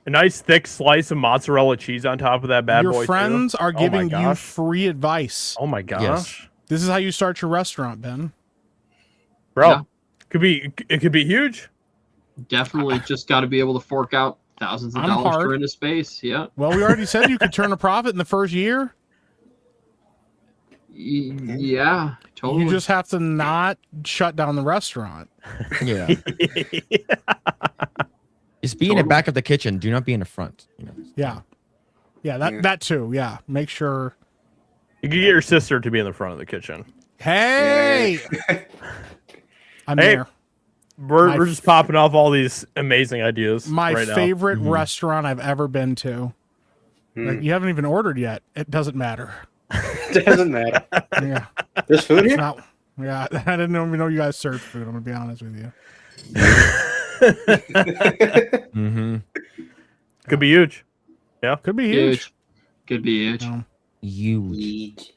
A nice thick slice of mozzarella cheese on top of that bad Your boy. friends too. are Oh my giving you gosh. free advice. Oh my gosh, Yes. This is how you start your restaurant, Ben. bro! Yeah. It could be huge. Definitely just got to be able to fork out thousands of I'm dollars hard. to rent a space. Yeah. Well, we already said you could turn a profit in the first year. Yeah, totally. You just have to not shut down the restaurant. Yeah. Just be in the back of the kitchen. Do not be in the front. You know. Yeah, that too. Yeah, make sure. You could get your sister to be in the front of the kitchen. Hey, I'm Hey, there. We're just popping off all these amazing ideas. My right now. favorite restaurant I've ever been to. Like, you haven't even ordered yet. It doesn't matter. Doesn't matter. Yeah, There's food it's here. not. Yeah, I didn't even know you guys served food. I'm gonna be honest with you. Mm-hmm. Could be huge. Could be huge. huge. Could be huge. Huge.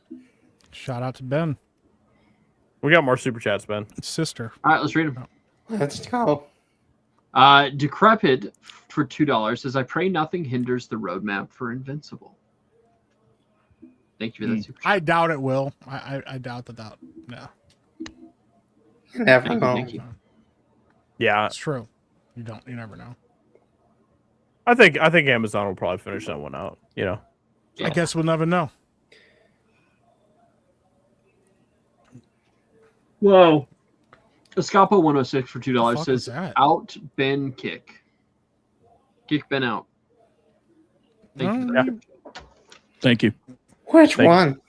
Shout out to Ben, We got more super chats, Ben. sister. All right, let's read them. Let's go. Decrepit for $2 says, "I pray nothing hinders the roadmap for Invincible." Thank you for that super chat. I doubt it will. I doubt that. No, You never Thank you, know. thank you. Yeah, it's true. You never know. I think Amazon will probably finish that one out. You know. Yeah. I guess we'll never know. Whoa. Escapo 106 for $2 The fuck is says, that? "Out Ben kick. Kick Ben out." Thank you for that. super chat. Thank you. Which Thank- one?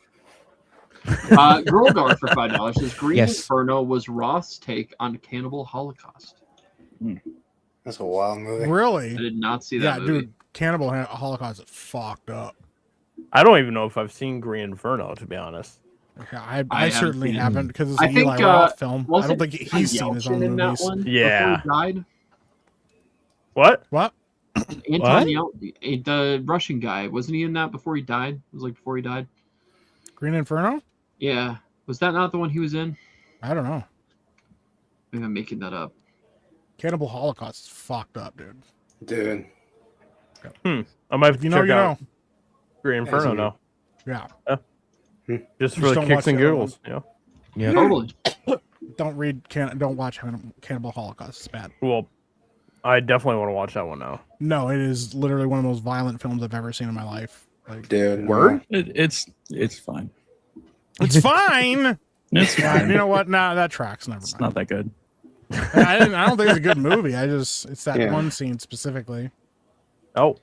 Girl for $5 says, "Green Yes. Inferno was Roth's take on Cannibal Holocaust." That's a wild movie. I Really? did not see Yeah, that movie. dude. Cannibal Holocaust is fucked up. I don't even know if I've seen Green Inferno, to be honest. Yeah, I I haven't certainly seen it. haven't because it's I an think, Eli Roth film. I Wasn't don't think he's seen his Yelchin own in that movies. one Yeah. before he died? What? What? Anton the Russian guy, wasn't he in that before he died? It was like before he died. Green Inferno? Yeah. Was that not the one he was in? I don't know. Maybe I'm making that up. Cannibal Holocaust is fucked up, dude. Dude. I might have If to you know, check you out know. Green Inferno now, Yeah. just for Just the don't kicks watch and the other giggles. You know. Yeah. Totally. Don't watch Cannibal Holocaust. It's bad. Well, I definitely want to watch that one now. No, it is literally one of the most violent films I've ever seen in my life. Like, Dude. Word? It's fine. it's fine. It's fine. You know what? Nah, that tracks. Never It's mind. not that good. I don't think it's a good movie. It's that Yeah. one scene specifically. Oh,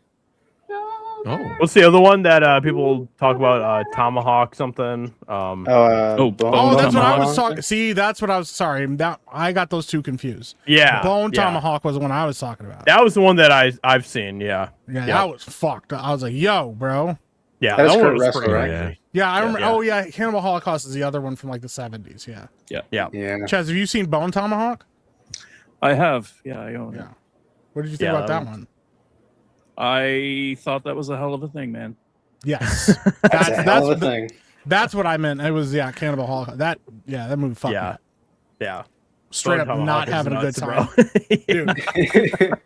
Oh. what's the other one that people talk about? Tomahawk something. Oh, Oh, Oh, that's what I was Tomahawk. talking. See, that's what I was. Sorry, that I got those two confused. Yeah, Bone yeah. Tomahawk was the one I was talking about. That was the one that I've seen. Yeah, Yeah, yeah. that was fucked. I was like, yo, bro. yeah. That's that one Kurt was Russell, pretty right? crazy. Yeah, I remember. Yeah. Oh, yeah, Cannibal Holocaust is the other one from like the 70s. Yeah. Yeah. Yeah. Chaz, have you seen Bone Tomahawk? I have. Yeah, I own it. Yeah. What did you think Yeah, about that that one? I thought that was a hell of a thing, man. Yes. That's a hell of a thing. That's what I meant. It was Cannibal Holocaust. That movie fucked me Yeah, up. yeah. Straight Bone up not Tomahawk is having a good nuts, time. Dude,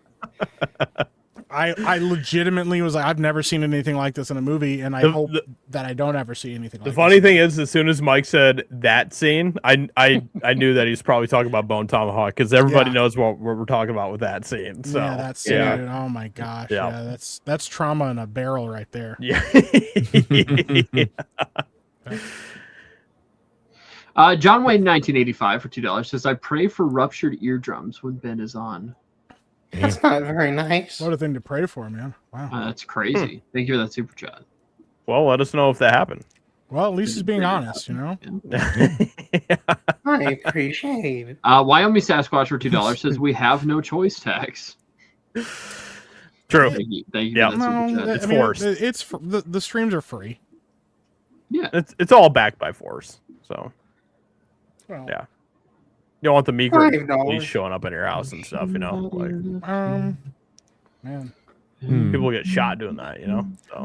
I legitimately was like, I've never seen anything like this in a movie, and I hope that I don't ever see anything like The this. funny thing is, as soon as Mike said that scene, I knew that he was probably talking about Bone Tomahawk because everybody Yeah. knows what we're talking about with that scene. So yeah, that's yeah. dude, oh my gosh. Yeah. Yeah, that's trauma in a barrel right there. Yeah. John Wayne 1985 for $2 says, "I pray for ruptured eardrums when Ben is on." That's not very nice. What a thing to pray for, man. Wow. That's crazy. Thank you for that super chat. Well, let us know if that happened. Well, at least he's being honest, you know? Yeah. I appreciate it. Wyoming Sasquatch for $2 says we have no choice tax. True. Thank you. Yeah. For that super chat. It's forced. The streams are free. Yeah. It's all backed by Force. So Well, yeah. You don't want the meager $5. police showing up at your house and stuff, you know. Like man. people get shot doing that, you know. So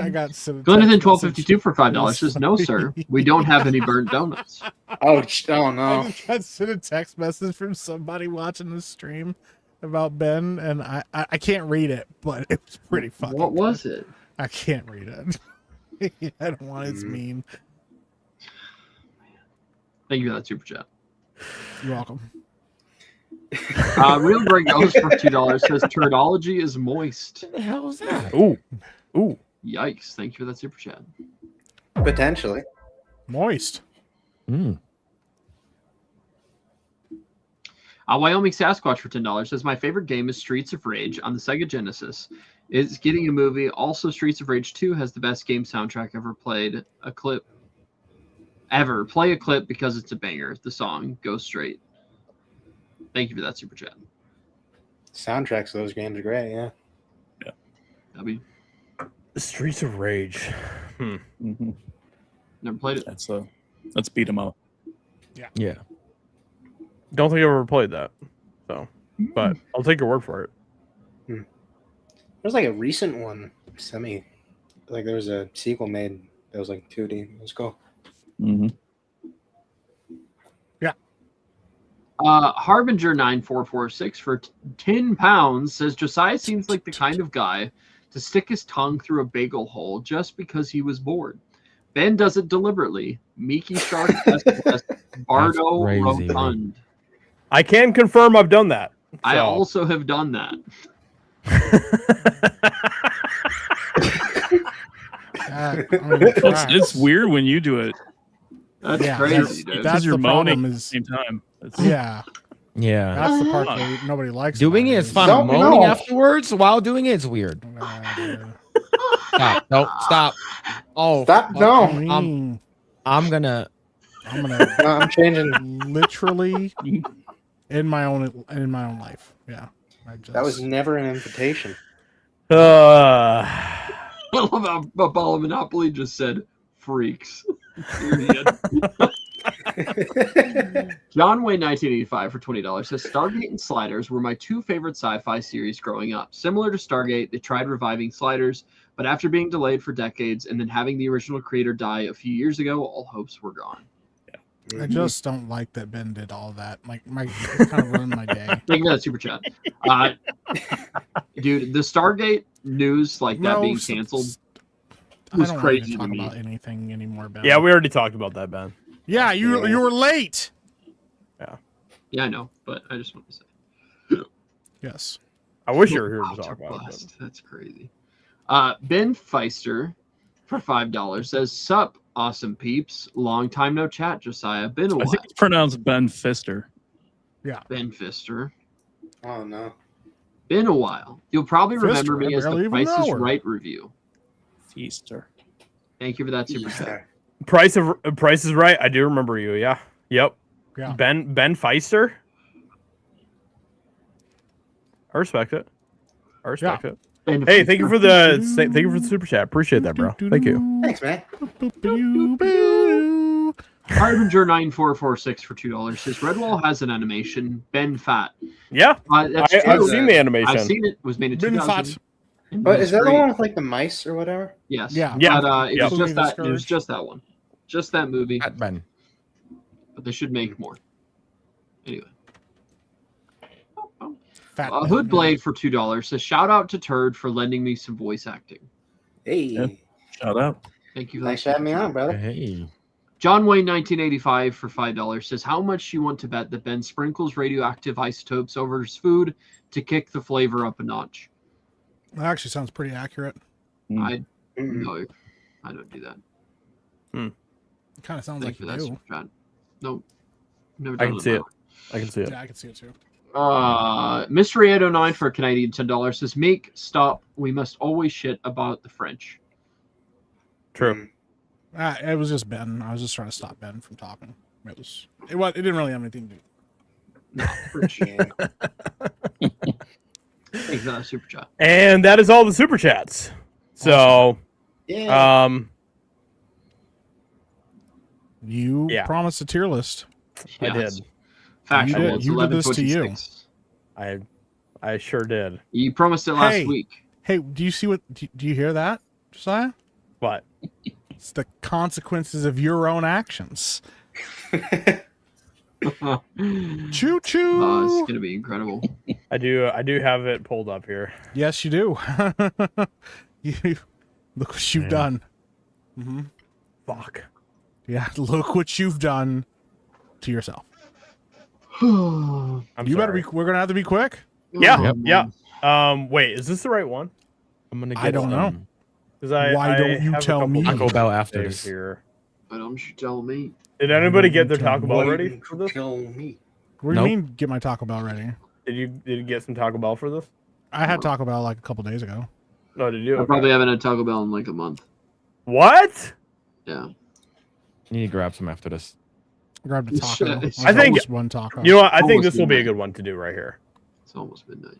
I got Glenathan 1252 for $5 says no, sir. We don't have any burnt donuts. Oh I no. just got sent a text message from somebody watching the stream about Ben, and I can't read it, but it was pretty fucking. What was it? I can't read it. I don't want it's mean. Thank you for that super chat. You're welcome. Real Greg Goes for $2 says Turdology is moist. What the hell is that? ooh. Yikes. Thank you for that super chat. Potentially. Moist. Wyoming Sasquatch for $10 says my favorite game is Streets of Rage on the Sega Genesis. It's getting a movie. Also, Streets of Rage 2 has the best game soundtrack ever played. Play a clip because it's a banger. The song Go Straight. Thank you for that super chat. Soundtracks of those games are great, yeah. W. Streets of Rage. Never played it. Let's beat 'em up. Yeah. Don't think I've ever played that. So but I'll take your word for it. There's like a recent one, like there was a sequel made that was like 2D. It was cool. Yeah. Harbinger 9446 for £10 says Josiah seems like the kind of guy to stick his tongue through a bagel hole just because he was bored. Ben does it deliberately. Mickey Shark Bardo crazy, Rotund. I can confirm I've done that. I so. also have done that. It's weird when you do it. That's Yeah, crazy, dude. that's Because you're the problem moaning at the is- same time. Yeah, Yeah. that's the part that nobody likes. Doing about it is fun. Don't Moaning know. afterwards while doing it is weird. Stop. No, stop. Oh, Stop, fuck. no. I'm gonna. No, I'm changing. literally in my own life. Yeah, That was never an invitation. I love how Ball Monopoly just said freaks. Period. John Wayne 1985 for $20 says Stargate and Sliders were my two favorite sci-fi series growing up. Similar to Stargate, they tried reviving Sliders, but after being delayed for decades and then having the original creator die a few years ago, all hopes were gone. I just don't like that Ben did all that. Like it kind of ruined my day. Thank you for that super chat. Dude, the Stargate news like that being canceled was I don't crazy want to to me. talk about anything anymore, Ben. Yeah, we already talked about that, Ben. Yeah, you were late. Yeah, I know, but I just want to say. Yes. I wish you were here to Ultra talk about it. bust. That's crazy. Ben Feister for $5 says, "Sup, awesome peeps. Long time no chat, Josiah. Been a I while." think it's pronounced Ben Fister. Ben Fister. Oh no. Been a while. You'll probably Fister, remember me I as the barely even Price is know her. Right review. Feaster. Thank you for that super chat. Price is Right. I do remember you. Yeah. Yep. Yeah. Ben Feister. I respect it. Ben Hey, Feister. thank you for the super chat. Appreciate that, bro. Thank you. Thanks, man. Harbinger 9446 for $2 says Redwall has an animation. Ben Fat. Yeah, That's I've true. seen the animation. I've seen it. It was made in Ben 2000. Fat. and But it is was that the great. one with like the mice or whatever? Yes. Yeah. Yeah. But it Yep. was just that. It was Scourge. just that one. Just that movie. At Ben. But they should make more. Anyway. Fat Hood Blade for $2 says shout out to Turd for lending me some voice acting. Hey. Yeah. Shout out. Thank you for Thanks that. for having me on, brother. Hey. John Wayne 1985 for $5 says how much you want to bet that Ben sprinkles radioactive isotopes over his food to kick the flavor up a notch. That actually sounds pretty accurate. I Mm. no, I don't do that. It kind of sounds Thank like you you for that do. super chat. No, never I done can see it. before. I can see it. Yeah, I can see it too. Mystery 809 for a Canadian $10 says Meek, stop. We must always shit about the French. True. It was just Ben. I was just trying to stop Ben from talking. It didn't really have anything to do. No, appreciate it. Thanks for that super chat. And that is all the super chats. So, Yeah. You Yeah. promised a tier list. I did. Factual. You did- It's you did this to you. 11:26. I sure did. You promised it last Hey. week. Hey, do you see do you hear that, Josiah? What? It's the consequences of your own actions. Choo choo. Oh, it's gonna be incredible. I do have it pulled up here. Yes, you do. Look what you've done. Mm-hmm. Fuck. Yeah, look what you've done to yourself. I'm You better sorry. be. We're gonna have to be quick. Yeah. Yep. Yeah. Wait, is this the right one? I'm gonna get. I don't know. Because Why don't you have a tell couple me? Taco Bell saved after this. here. Why don't you tell me? Did anybody get their Why Taco Bell Why ready didn't for you this? tell me? What do you Nope. mean? Get my Taco Bell ready. Did you get some Taco Bell for this? I had Taco Bell like a couple days ago. No, did you? I probably haven't had Taco Bell in like a month. What? Yeah. You need to grab some after this. Grabbed a taco. Shit. I think- almost one taco. You know what? I think Almost this will be a midnight. good one to do right here. It's almost midnight.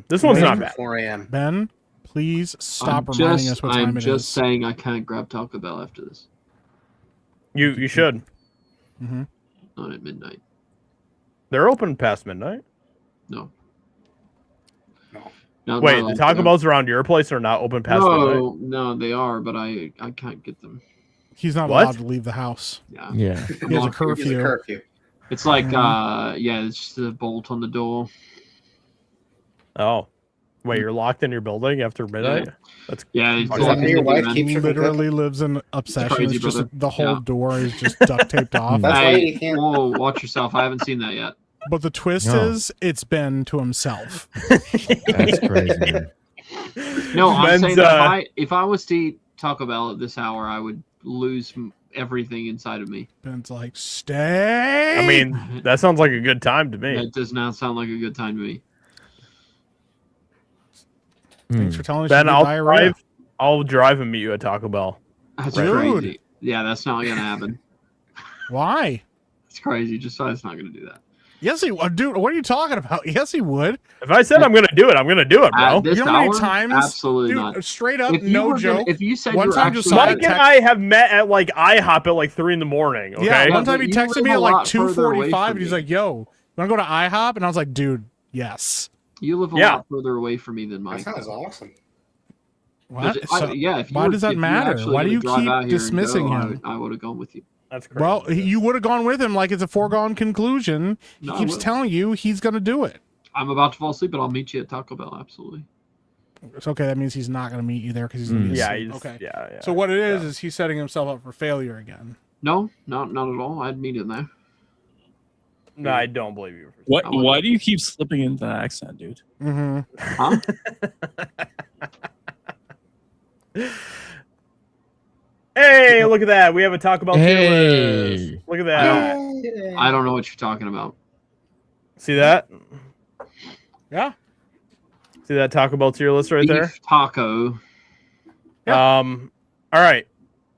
This one's not Waiting bad. for 4 a.m. Ben, please stop reminding us what time I'm it just is. saying I can't grab Taco Bell after this. You should. Mm-hmm. Not at midnight. They're open past midnight. No. No. No, Wait, no, the Taco no. Bells around your place are not open past midnight. No, they are, but I can't get them. He's not What? allowed to leave the house. Yeah. Yeah. He has a Well, It's a curfew. curfew. It's like Mhm. yeah, it's just a bolt on the door. Oh, wait, you're locked in your building after midnight? That's Yeah, it's Is that locked how your in the wife van. keeps He you from literally lives in obsession. crazy, It's just brother. the whole Yeah. door is just duct taped off. That's why Hey, you can't. whoa, watch yourself. I haven't seen that yet. But the twist No. is, it's Ben to himself. That's crazy, man. No, I'm Ben's, saying that if I was to eat Taco Bell at this hour, I would lose everything inside of me. Ben's like, stay. I mean, that sounds like a good time to me. That does not sound like a good time to me. Thanks for telling us Ben, you get diarrhea. I'll drive and meet you at Taco Bell. That's Dude. crazy. Yeah, that's not gonna happen. Why? It's crazy. Just it's not gonna do that. Yes, he would. Dude, what are you talking about? Yes, he would. If I said I'm gonna do it, I'm gonna do it, bro. At this You know how many hour, times- absolutely Dude, not. straight up, If you no were gonna- joke. if you said One you were time actually Josiah Mike and text- I have met at like IHOP at like 3 in the morning. Okay. Yeah, Yeah, one time but he you texted live me a at like lot further away 2:45, from and he's me. like, "Yo, wanna go to IHOP?" And I was like, "Dude, yes." You live a Yeah. lot further away from me than That Mike. sounds awesome. What? But yeah. If you why were- does that if you matter? actually Why do were to you drive keep out here and dismissing go, him? I would have gone with you. That's crazy. Well, you would have gone with him like it's a foregone conclusion. He No, I keeps would've. telling you he's gonna do it. I'm about to fall asleep, but I'll meet you at Taco Bell. Absolutely. It's okay. That means he's not gonna meet you there because he's gonna be yeah, asleep. he's, Okay. yeah. So what it is he's setting himself up for failure again. No, not at all. I'd meet him there. No, I don't believe you. What? I would- Why do you keep slipping into that accent, dude? Mm-hmm. Huh? Hey, look at that. We have a Taco Bell tier Hey. list. Look at I that. don't, I don't know what you're talking about. See that? Yeah. See that Taco Bell tier list right there? Beef taco. Yeah. All right.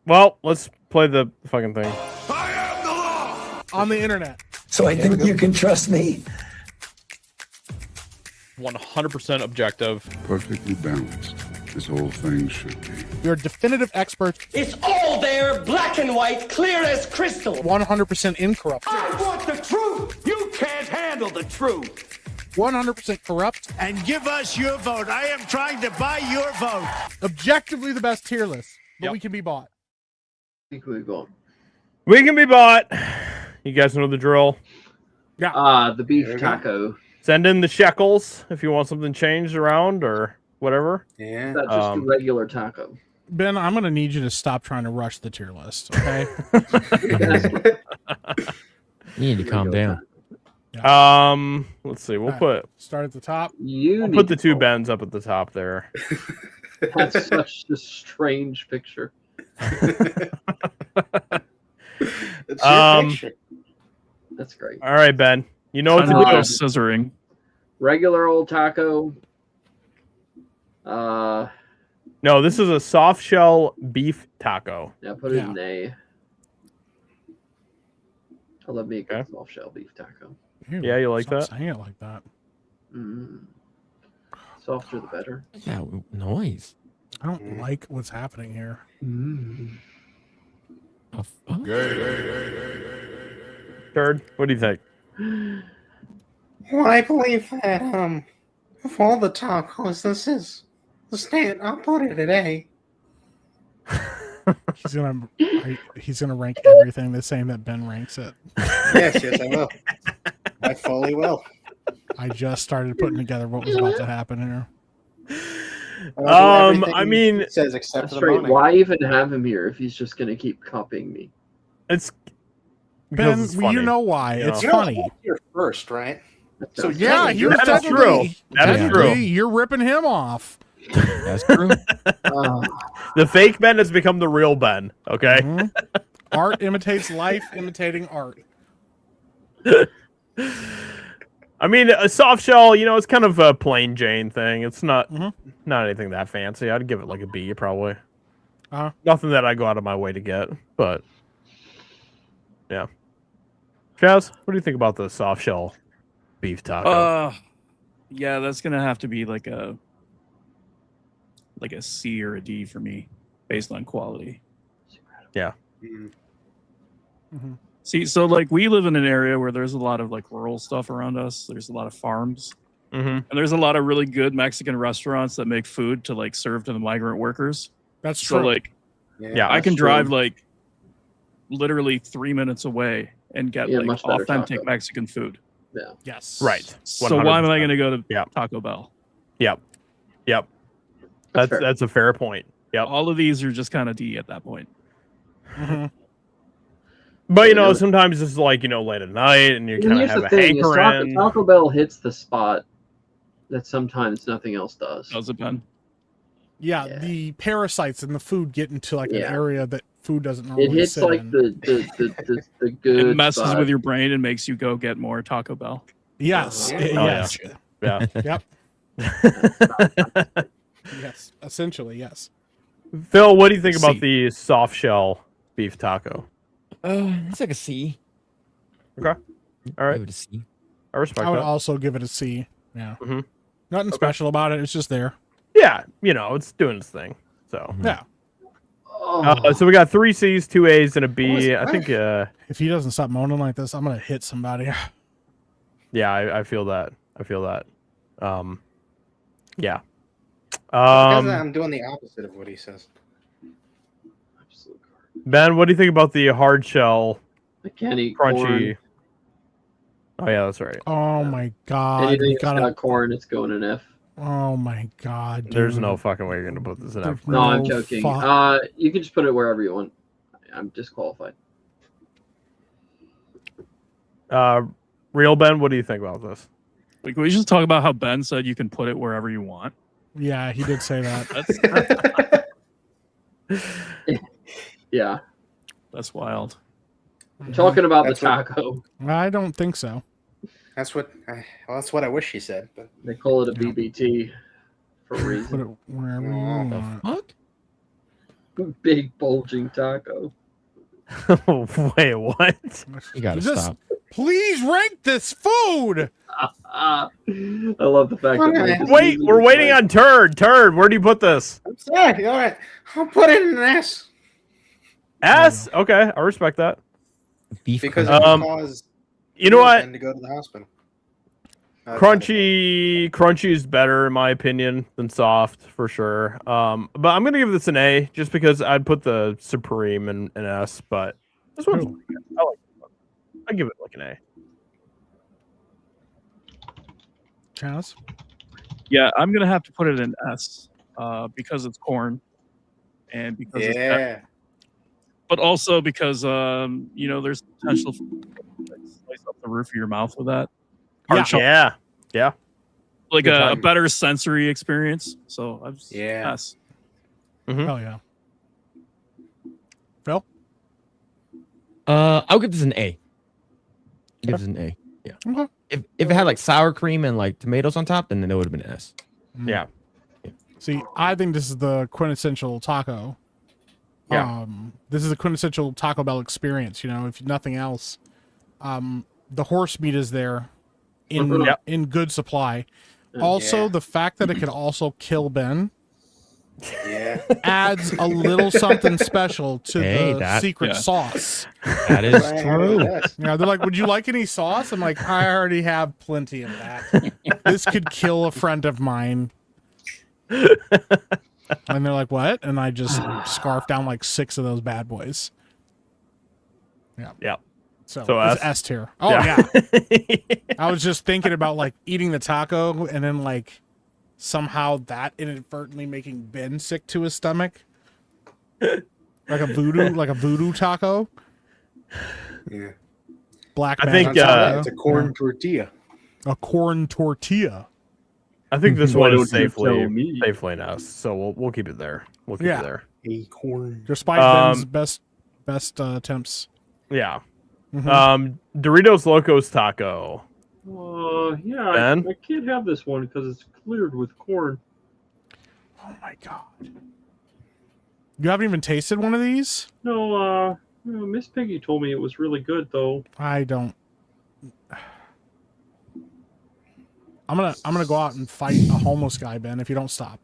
Well, let's play the fucking thing. On the internet. So I think you can trust me. 100% objective. Perfectly balanced, this whole thing should be. You're definitive experts. It's all there, black and white, clear as crystal. 100% incorrupt. I want the truth. You can't handle the truth. 100% corrupt. And give us your vote. I am trying to buy your vote. Objectively the best tier list, but Yep. we can be bought. I think we go. We can be bought. You guys know the drill. The beef There we go. taco. Send in the shekels if you want something changed around or whatever. Yeah. That's just a regular taco. Ben, I'm gonna need you to stop trying to rush the tier list, okay? You need to calm down. Let's see. We'll Alright. put Start at the top. You we'll need put the to two go. bends up at the top there. That's such a strange picture. It's your picture. That's great. All right, Ben. You know what to Kind of do. scissoring. Regular old taco. No, this is a soft shell beef taco. Yeah, put it in A. I love me a good soft shell beef taco. Yeah, you like Stop that? saying it like that. Softer the better. Yeah, noise. I don't like what's happening here. Oh, fuck? Turd, what do you think? Well, I believe that of all the tacos, this is the stand. I'll put it at A. He's gonna rank everything the same that Ben ranks it. Yes, I will. I fully will. I just started putting together what was about to happen here. I mean, it says except for the Straight. money. Why even have him here if he's just gonna keep copying me? It's Ben, it's funny. You know why? You know? It's You know, funny. you're first, right? So Yeah, he was That is true. technically- That is technically, true. You're ripping him off. That's true. The fake Ben has become the real Ben. Okay. Mhm. Art imitates life, imitating art. I mean, a soft shell, you know, it's kind of a plain Jane thing. It's not not anything that fancy. I'd give it like a B, probably. Nothing that I go out of my way to get, but yeah. Chaz, what do you think about the soft shell beef taco? Yeah, that's gonna have to be like a C or a D for me, based on quality. Yeah. See, so like we live in an area where there's a lot of like rural stuff around us. There's a lot of farms, and there's a lot of really good Mexican restaurants that make food to like serve to the migrant workers. That's So true. like, Yeah, I can that's drive true. like literally 3 minutes away and get Yeah, like much better authentic taco. Mexican food. Yeah. Yes. Right. So why am I 100%. going to go to Yeah. Taco Bell? Yep. That's fair. That's a fair point. Yep. All of these are just kind of D at that point. But you know, Yeah. sometimes it's like, you know, late at night and you And kind of here's have the a thing: is hankering. Taco Bell hits the spot that sometimes nothing else does. Does it, Ben? Yeah, the parasites in the food get into like an Yeah. area that food doesn't It normally hits sit like in. the good. It messes spot. with your brain and makes you go get more Taco Bell. Yes. Oh, Yes. Yeah. Yep. Yes. Essentially, yes. Phil, what do you think C. about the soft shell beef taco? It's like a C. Okay. All right. Give it a C. I respect I would that. also give it a C. Yeah. Mhm. Nothing special about it. It's just there. Yeah, you know, it's doing its thing. So, Yeah. so we got 3 C's, 2 A's, and a B. I What? think, If he doesn't stop moaning like this, I'm gonna hit somebody. yeah, I feel that. I feel that. Yeah. Because I'm doing the opposite of what he says. Ben, what do you think about the hard shell, I can't eat crunchy? corn. Oh yeah, that's right. Oh my god. Anything We that's gotta. got corn, it's going in F. Oh my god. There's dude. no fucking way you're gonna put this in. There's F. No, I'm no joking. fuck- You can just put it wherever you want. I'm disqualified. Real Ben, what do you think about this? Like, can we just talk about how Ben said you can put it wherever you want? Yeah, he did say that. Yeah. That's wild. I'm talking about That's the what- taco. I don't think so. That's what. That's what I wish he said. But They call it a BBT for a Put reason. it wherever you Oh, want. Fuck. Big bulging taco. Wait, what? You gotta Just- stop. Please rank this food. I love the fact that Mike is Wait, using we're this waiting way. on Turd. Turd, where do you put this? I'm sorry. All right, I'll put it in an S S. Okay, I respect that. Beef. because it crunchy. would cause You know what? Ben to go to the hospital. Crunchy is better in my opinion than soft for sure. But I'm gonna give this an A just because I'd put the Supreme in an S. But this one's pretty good. I like this one. I give it like an A. Chaz? Yeah, I'm gonna have to put it in S because it's corn, and because it's Yeah. but also because you know, there's potential for like, slice up the roof of your mouth with that. Hard shell. Yeah. Like Good a time. better sensory experience. So I've Yeah. S. Hell yeah. Phil? I'll give this an A. Give this an A. Yeah. Okay. If it had like sour cream and like tomatoes on top, then it would have been an S. Yeah. See, I think this is the quintessential taco. Yeah. This is a quintessential Taco Bell experience. You know, if nothing else, the horse meat is there in good supply. Also, the fact that it could also kill Ben adds a little something special to the secret sauce. That is true. Yeah, they're like, "Would you like any sauce?" I'm like, "I already have plenty of that. This could kill a friend of mine." And they're like, "What?" And I just scarfed down like 6 of those bad boys. Yeah. So it's S tier. Oh yeah. I was just thinking about like eating the taco and then like somehow that inadvertently making Ben sick to his stomach. Like a voodoo taco. Yeah. Black I think it's a corn tortilla. A corn tortilla. I think this one is don't you tell safely me? an S, so we'll keep it there. We'll keep it there. A corn. Despite Ben's best attempts. Yeah. Mhm. Doritos Locos Taco. Yeah, Ben? I can't have this one because it's cleared with corn. Oh my god. You haven't even tasted one of these? No, Miss Piggy told me it was really good though. I don't. I'm gonna go out and fight a homeless guy, Ben, if you don't stop.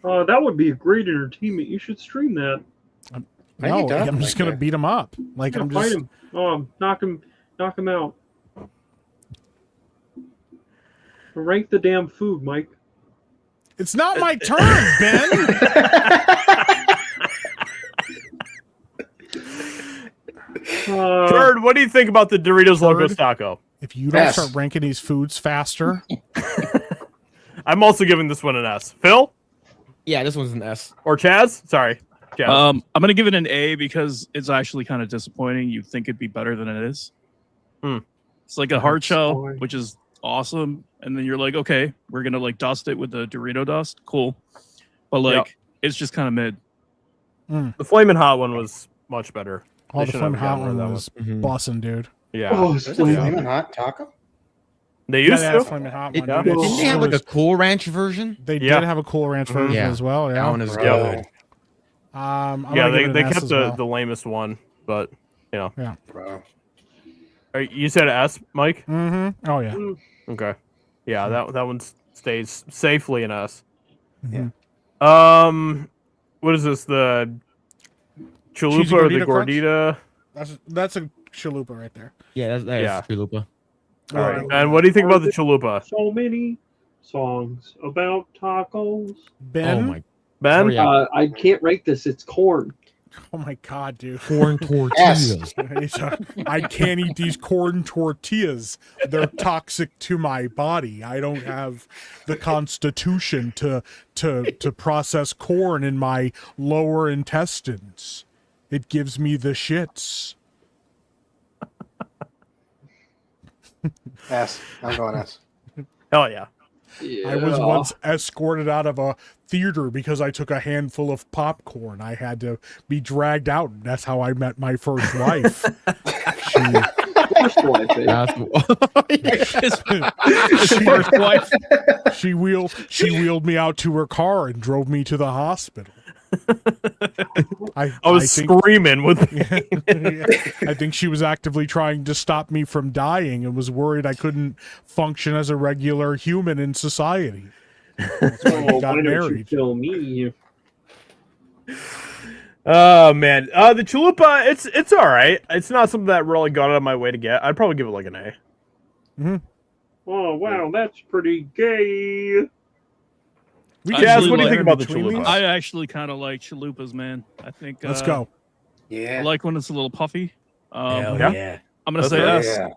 That would be a great entertainment. You should stream that. No, I'm just gonna beat him up. Like Yeah, I'm fight just. him. Knock him out. Rank the damn food, Mike. It's not my turn, Ben. Bird, what do you think about the Doritos Locos Taco? If you don't start ranking these foods faster, I'm also giving this one an S. Phil? Yeah, this one's an S. Or Chaz? Sorry. Chaz. I'm gonna give it an A because it's actually kind of disappointing. You think it'd be better than it is. It's like a hard shell, which is awesome, and then you're like, okay, we're gonna like dust it with the Dorito dust, cool, but like it's just kind of mid. The Flamin' Hot one was much better. all They the should fun have hot gotten rid one of was Mhm. bussin', dude. Yeah. Oh, There's a flaming hot taco. They Yeah, used they had a to. Flamin' Hot It- one. Yeah. dude. Didn't they have like a was- Cool Ranch version? They Yeah. did have a Cool Ranch version Yeah. as well. That Yeah. one is Bro. good. I'm Yeah, gonna give it they an S kept as the well. lamest one, but you know. Bro. You said S, Mike? Mm-hmm. Oh yeah. Okay. Yeah, that one stays safely in S. Mhm. What is this? The Cheesy chalupa or the gordita crunch? gordita? That's a chalupa right there. Yeah, that Yeah. is chalupa. All right. And what do you think about the chalupa? So many songs about tacos. Ben. Oh my, Ben? oh, yeah. I can't rank this. It's corn. Oh my god, dude. Corn tortillas. I can't eat these corn tortillas. They're toxic to my body. I don't have the constitution to process corn in my lower intestines. It gives me the shits. S. I'm going S. Hell yeah. I was once escorted out of a theater because I took a handful of popcorn. I had to be dragged out. And that's how I met my first wife. First wife, eh? First wife. She wheeled me out to her car and drove me to the hospital. I was screaming with I think she was actively trying to stop me from dying and was worried I couldn't function as a regular human in society. That's why we Why got don't you married. kill me? Oh man. The chalupa, it's all right. It's not something that really got out of my way to get. I'd probably give it like an A. Oh wow, that's pretty gay. Jazz, what do you think about the chalupa? I actually kind of like chalupas, man. I think. Let's go. Yeah. I like when it's a little puffy. yeah. I'm gonna That's say right. S. Yeah.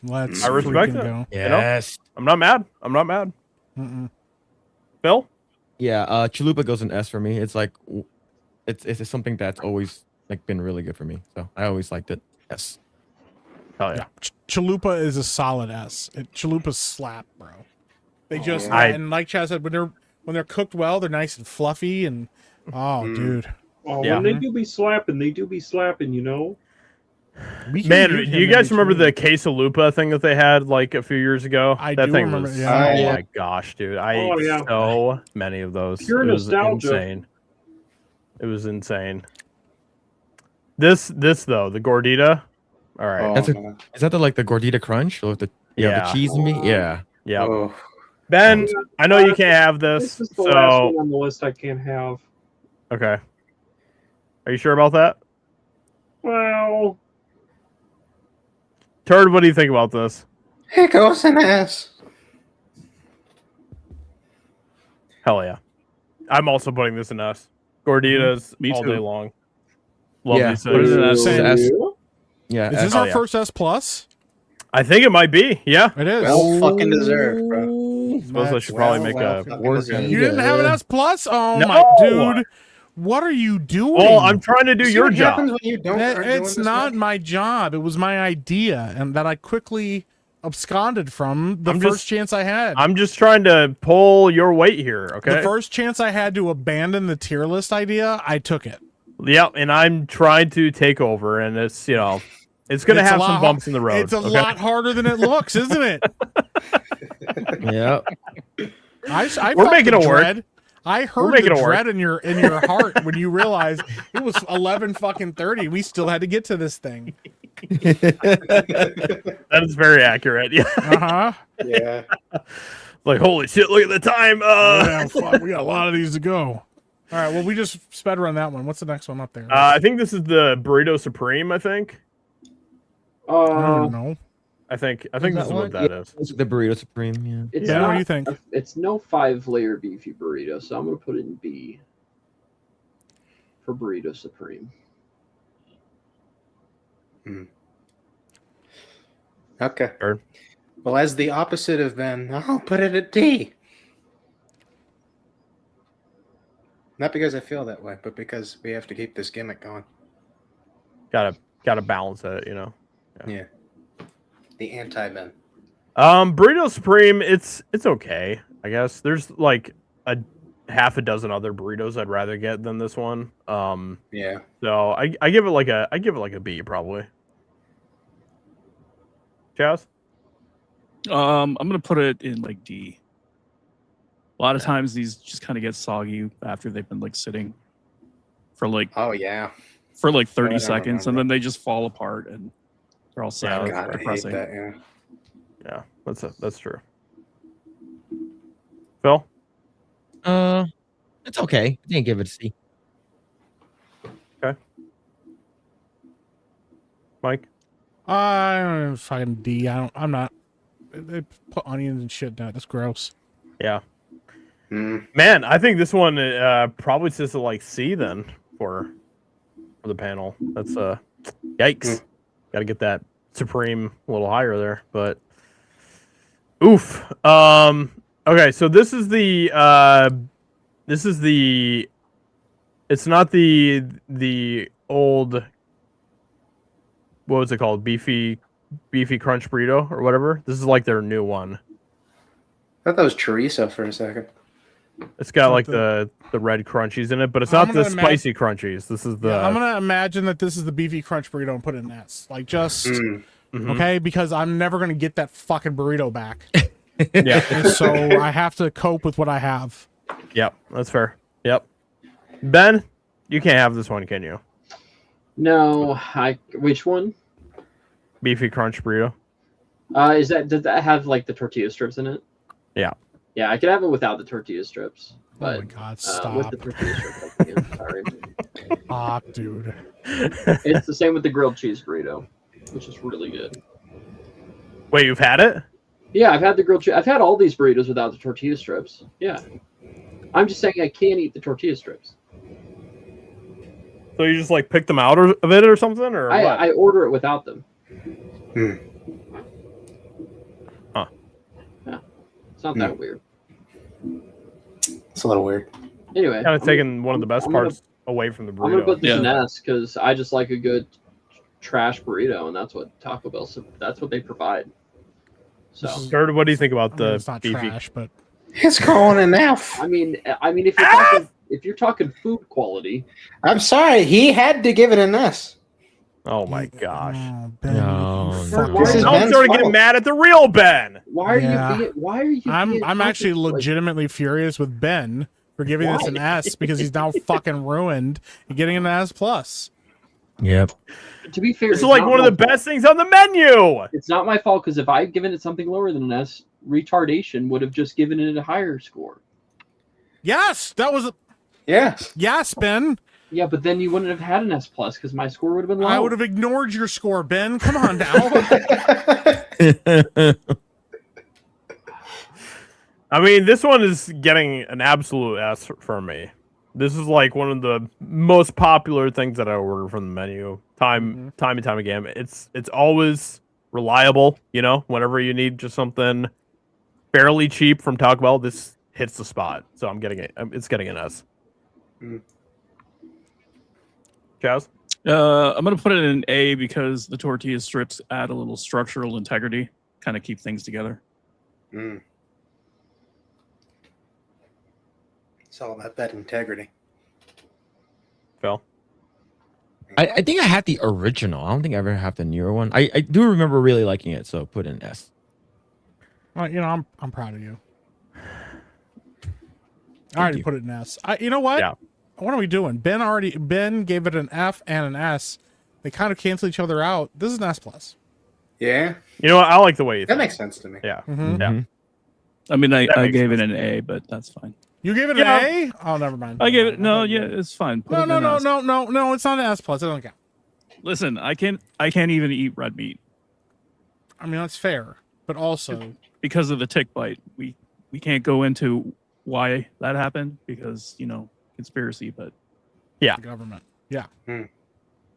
Let's I respect freaking it. go. Yes. I'm not mad. I'm not mad. Mm-mm. Phil? Yeah, chalupa goes an S for me. It's like, it's something that's always like been really good for me. So I always liked it. S. Hell yeah. Chalupa is a solid S. Chalupas slap, bro. They just yeah. and like Chaz said, when they're cooked well, they're nice and fluffy and dude. Oh, Yeah. when they do be slapping, you know. Man, do you guys remember the quesalupa thing that they had like a few years ago? I that do thing remember. was, Yeah. oh my gosh, dude! I ate so many of those. Pure it was nostalgia. insane. It was insane. This though, the gordita. All right. Is that the like the gordita crunch with the the cheese and meat? Yeah. Yeah. Oh. Ben, I know you can't have This this. is the last So one on the list I can't have. okay. Are you sure about that? Well, Turd, what do you think about this? It goes an ass. Hell yeah. I'm also putting this in us. Gorditas Me all too. day long. Love Yeah. these What is things. it? S. Yeah. Is this Oh, our yeah. first S plus? I think it might be. Yeah. It is. Well fucking deserved, bro. Suppose I should probably make a. fucking deserved. You didn't have an S plus? Oh No. my dude. What are you doing? Well, I'm trying to do See your what job. happens when you don't start doing It's this not stuff? my job. It was my idea, and that I quickly absconded from the I'm first just- chance I had. I'm just trying to pull your weight here, okay? The first chance I had to abandon the tier list idea, I took it. Yeah, and I'm trying to take over, and it's it's gonna It's a have lot some har- bumps in the road. It's a okay? lot harder than it looks, isn't it? Yeah. I We're felt making the it work. dread. I heard making the it work. dread in your heart when you realized it was 11:30. We still had to get to this thing. That is very accurate. Yeah. Uh-huh. Yeah. Like, holy shit, look at the time. Yeah, fuck, we got a lot of these to go. All right, well, we just sped run that one. What's the next one up there? I think this is the Burrito Supreme, I think. I don't know. I think this is what that is. It's the burrito supreme. Yeah. it's Yeah, not, what do you think? It's no 5-layer beefy burrito, so I'm gonna put it in B for burrito supreme. Okay. Sure. Well, as the opposite of Ben, I'll put it at D. Not because I feel that way, but because we have to keep this gimmick going. Gotta balance it, Yeah. The anti-Ben. Burrito Supreme, it's okay, I guess. There's like a half a dozen other burritos I'd rather get than this one. Yeah. So I give it like a B probably. Chaz? I'm gonna put it in like D. A lot of times these just kind of get soggy after they've been like sitting for like Oh yeah. 30 I don't seconds, and remember. then they just fall apart and they're all sad, God, I hate depressing. that. Yeah. Yeah, that's true. Phil? It's okay. I didn't give it a C. Mike? I'm fucking D. I'm not. They put onions and shit down. That's gross. Yeah. Mm. Man, I think this one probably sits at like C then for the panel. That's yikes. Gotta get that Supreme a little higher there, but oof. Okay, so this is the it's not the old, what was it called? Beefy crunch burrito or whatever. This is like their new one. I thought that was chorizo for a second. It's got like the red crunchies in it, but it's not the spicy crunchies. This is the. Yeah, I'm gonna imagine that this is the beefy crunch burrito and put it in S. Like just Mhm. okay, because I'm never gonna get that fucking burrito back. Yeah. And so I have to cope with what I have. Yep, that's fair. Yep. Ben, you can't have this one, can you? No, which one? Beefy crunch burrito. Does that have like the tortilla strips in it? Yeah. Yeah, I could have it without the tortilla strips. But Oh my god, stop. with the tortilla strips, I can't. Sorry. Stop, dude. It's the same with the grilled cheese burrito, which is really good. Wait, you've had it? Yeah, I've had the grilled cheese. I've had all these burritos without the tortilla strips. Yeah. I'm just saying I can't eat the tortilla strips. So you just like pick them out of it or something, or what? I order it without them. Huh. Yeah. It's not that weird. It's a little weird. Anyway. Kind of taking one of the best I'm gonna- parts away from the burrito. I'm gonna put this in Yeah. S because I just like a good trash burrito, and that's what Taco Bell. That's what they provide. So Kurt, what do you think about the It's not beefy? trash, but It's going in F. I mean, if you're talking food quality, I'm sorry. He had to give it an S. Oh my gosh. Oh, Ben, No, you no. fucking- This is Now I'm Ben's starting to get fault. mad at the real Ben. Why are Yeah. you? Why are you? I'm actually like- legitimately furious with Ben for giving this an S because he's now fucking ruined and getting an S plus. Yep. To be fair, This is it's like not one of my the fault. best things on the menu. It's not my fault because if I had given it something lower than an S, retardation would have just given it a higher score. Yes, that was Yes. yes, Ben. Yeah, but then you wouldn't have had an S plus because my score would have been low. I would have ignored your score, Ben. Come on now. I mean, this one is getting an absolute S from me. This is like one of the most popular things that I order from the menu, time and time again. It's always reliable, you know. Whenever you need just something fairly cheap from Taco Bell, this hits the spot. So I'm getting it. It's getting an S. Chaz? I'm gonna put it in an A because the tortilla strips add a little structural integrity, kind of keep things together. It's all about that integrity. Phil? I think I had the original. I don't think I ever have the newer one. I do remember really liking it, so put in S. Well, you know, I'm proud of you. I already put it in S. You know what? Yeah. What are we doing? Ben gave it an F and an S. They kind of cancel each other out. This is an S plus. Yeah. You know what? I like the way you That think. makes sense to me. Yeah. Mhm. Yeah. I mean, I That makes gave it sense. an A, but that's fine. You gave it Yeah. an A? Oh, never mind. I gave it it's fine. Put it in an S. No. It's not an S plus. It doesn't count. Listen, I can't even eat red meat I mean, that's fair, but also because of the tick bite. We can't go into why that happened because conspiracy, but the government. Yeah.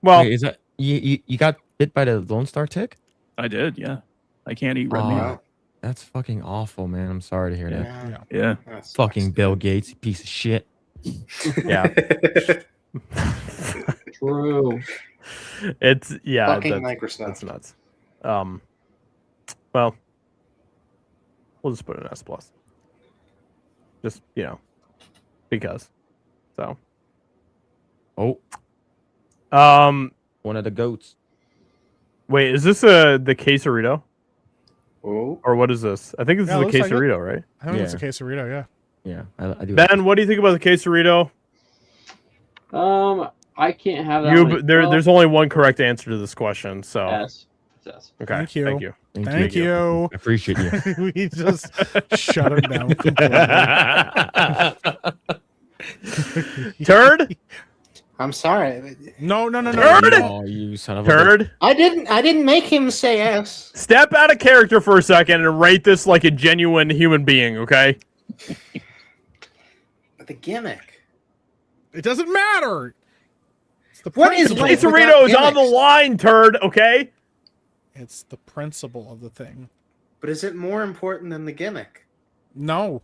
Well, Wait, is that you got bit by the Lone Star tick? I did. Yeah, I can't eat red Oh, meat. Wow. That's fucking awful, man. I'm sorry to hear that. Yeah. Yeah. That sucks. Fucking Bill Gates, you piece of shit. yeah. True. It's Fucking that's Microsoft. nuts. Well, we'll just put an S plus. Just because. So. Oh, Um. one of the goats. Wait, is this the quesarito Oh. or what is this? I think this Yeah, is looks the like it. quesarito, right? I think it's a Yeah. quesarito, yeah. Yeah, I do. Ben, what do you think about the quesarito? I can't have that. one. Well, There's only one correct answer to this question, so S. It's S. okay. Thank you. Thank you. Thank you. I appreciate you. We just shut him down completely. Turd? I'm sorry. No. Turd? Oh, you son of a Turd? I didn't make him say S. Step out of character for a second and rate this like a genuine human being, okay? But the gimmick. It doesn't matter. It's the What is principle. life Quesarito is on the gimmicks? line, turd, okay? It's the principle of the thing. But is it more important than the gimmick? No.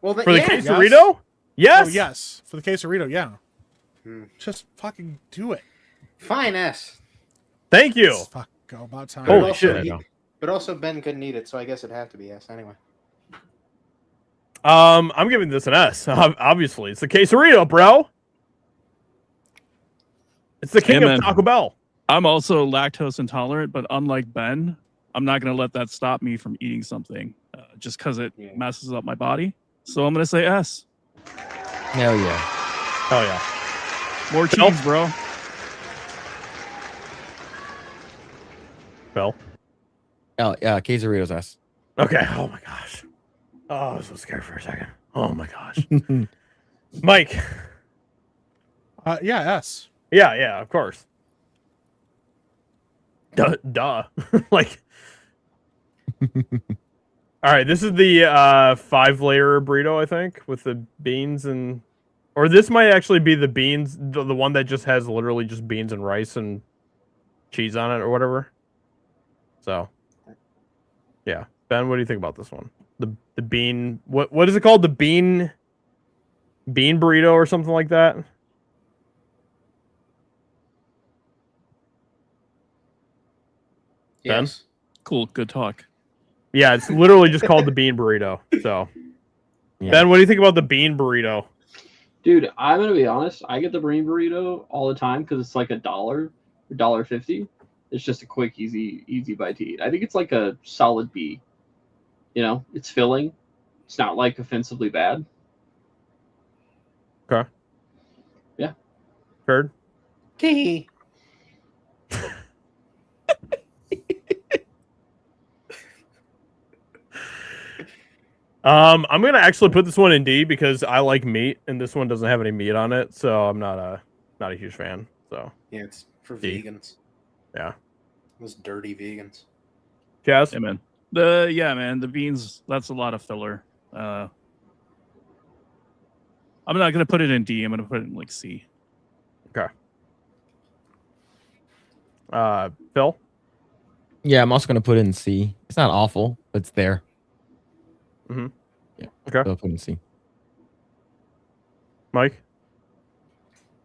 Well, then, For the yeah. quesarito? Yes. Oh, yes. For the quesarito, yeah. Hmm. Just fucking do it. Fine S. Thank you. It's fuck, go about time. But Holy also shit. but also Ben couldn't eat it, so I guess it'd have to be S anyway. I'm giving this an S. Obviously, it's the quesarito, bro. It's the king Amen. of Taco Bell. I'm also lactose intolerant, but unlike Ben, I'm not going to let that stop me from eating something just because it Yeah. messes up my body. So I'm going to say S. Hell yeah. Oh yeah. More Phil? cheese, bro. Phil. Oh, yeah, quesarito's S. Okay. Oh my gosh. Oh, I was so scared for a second. Oh my gosh. Mike. Yeah, S. Yeah, of course. Duh. Like. All right, this is the 5-layer burrito, I think, with the beans and, or this might actually be the beans, the one that just has literally just beans and rice and cheese on it or whatever. So, yeah, Ben, what do you think about this one? The bean, what is it called? The bean burrito or something like that. Yes. Cool. Good talk. Yeah, it's literally just called the bean burrito. So, Yeah. Ben, what do you think about the bean burrito? Dude, I'm gonna be honest. I get the bean burrito all the time because it's like $1, $1.50. It's just a quick, easy bite to eat. I think it's like a solid B. You know, it's filling. It's not like offensively bad. Okay. Yeah. Heard. Tee. I'm gonna actually put this one in D because I like meat, and this one doesn't have any meat on it, so I'm not a huge fan. So Yeah, it's for D. vegans. Yeah. Those dirty vegans. Jazz. Yeah, man. Man, the beans. That's a lot of filler. I'm not gonna put it in D. I'm gonna put it in like C. Okay. Phil. Yeah, I'm also gonna put it in C. It's not awful, but it's there. Mm-hmm. Yeah. Okay. So I'll put it in C. Mike.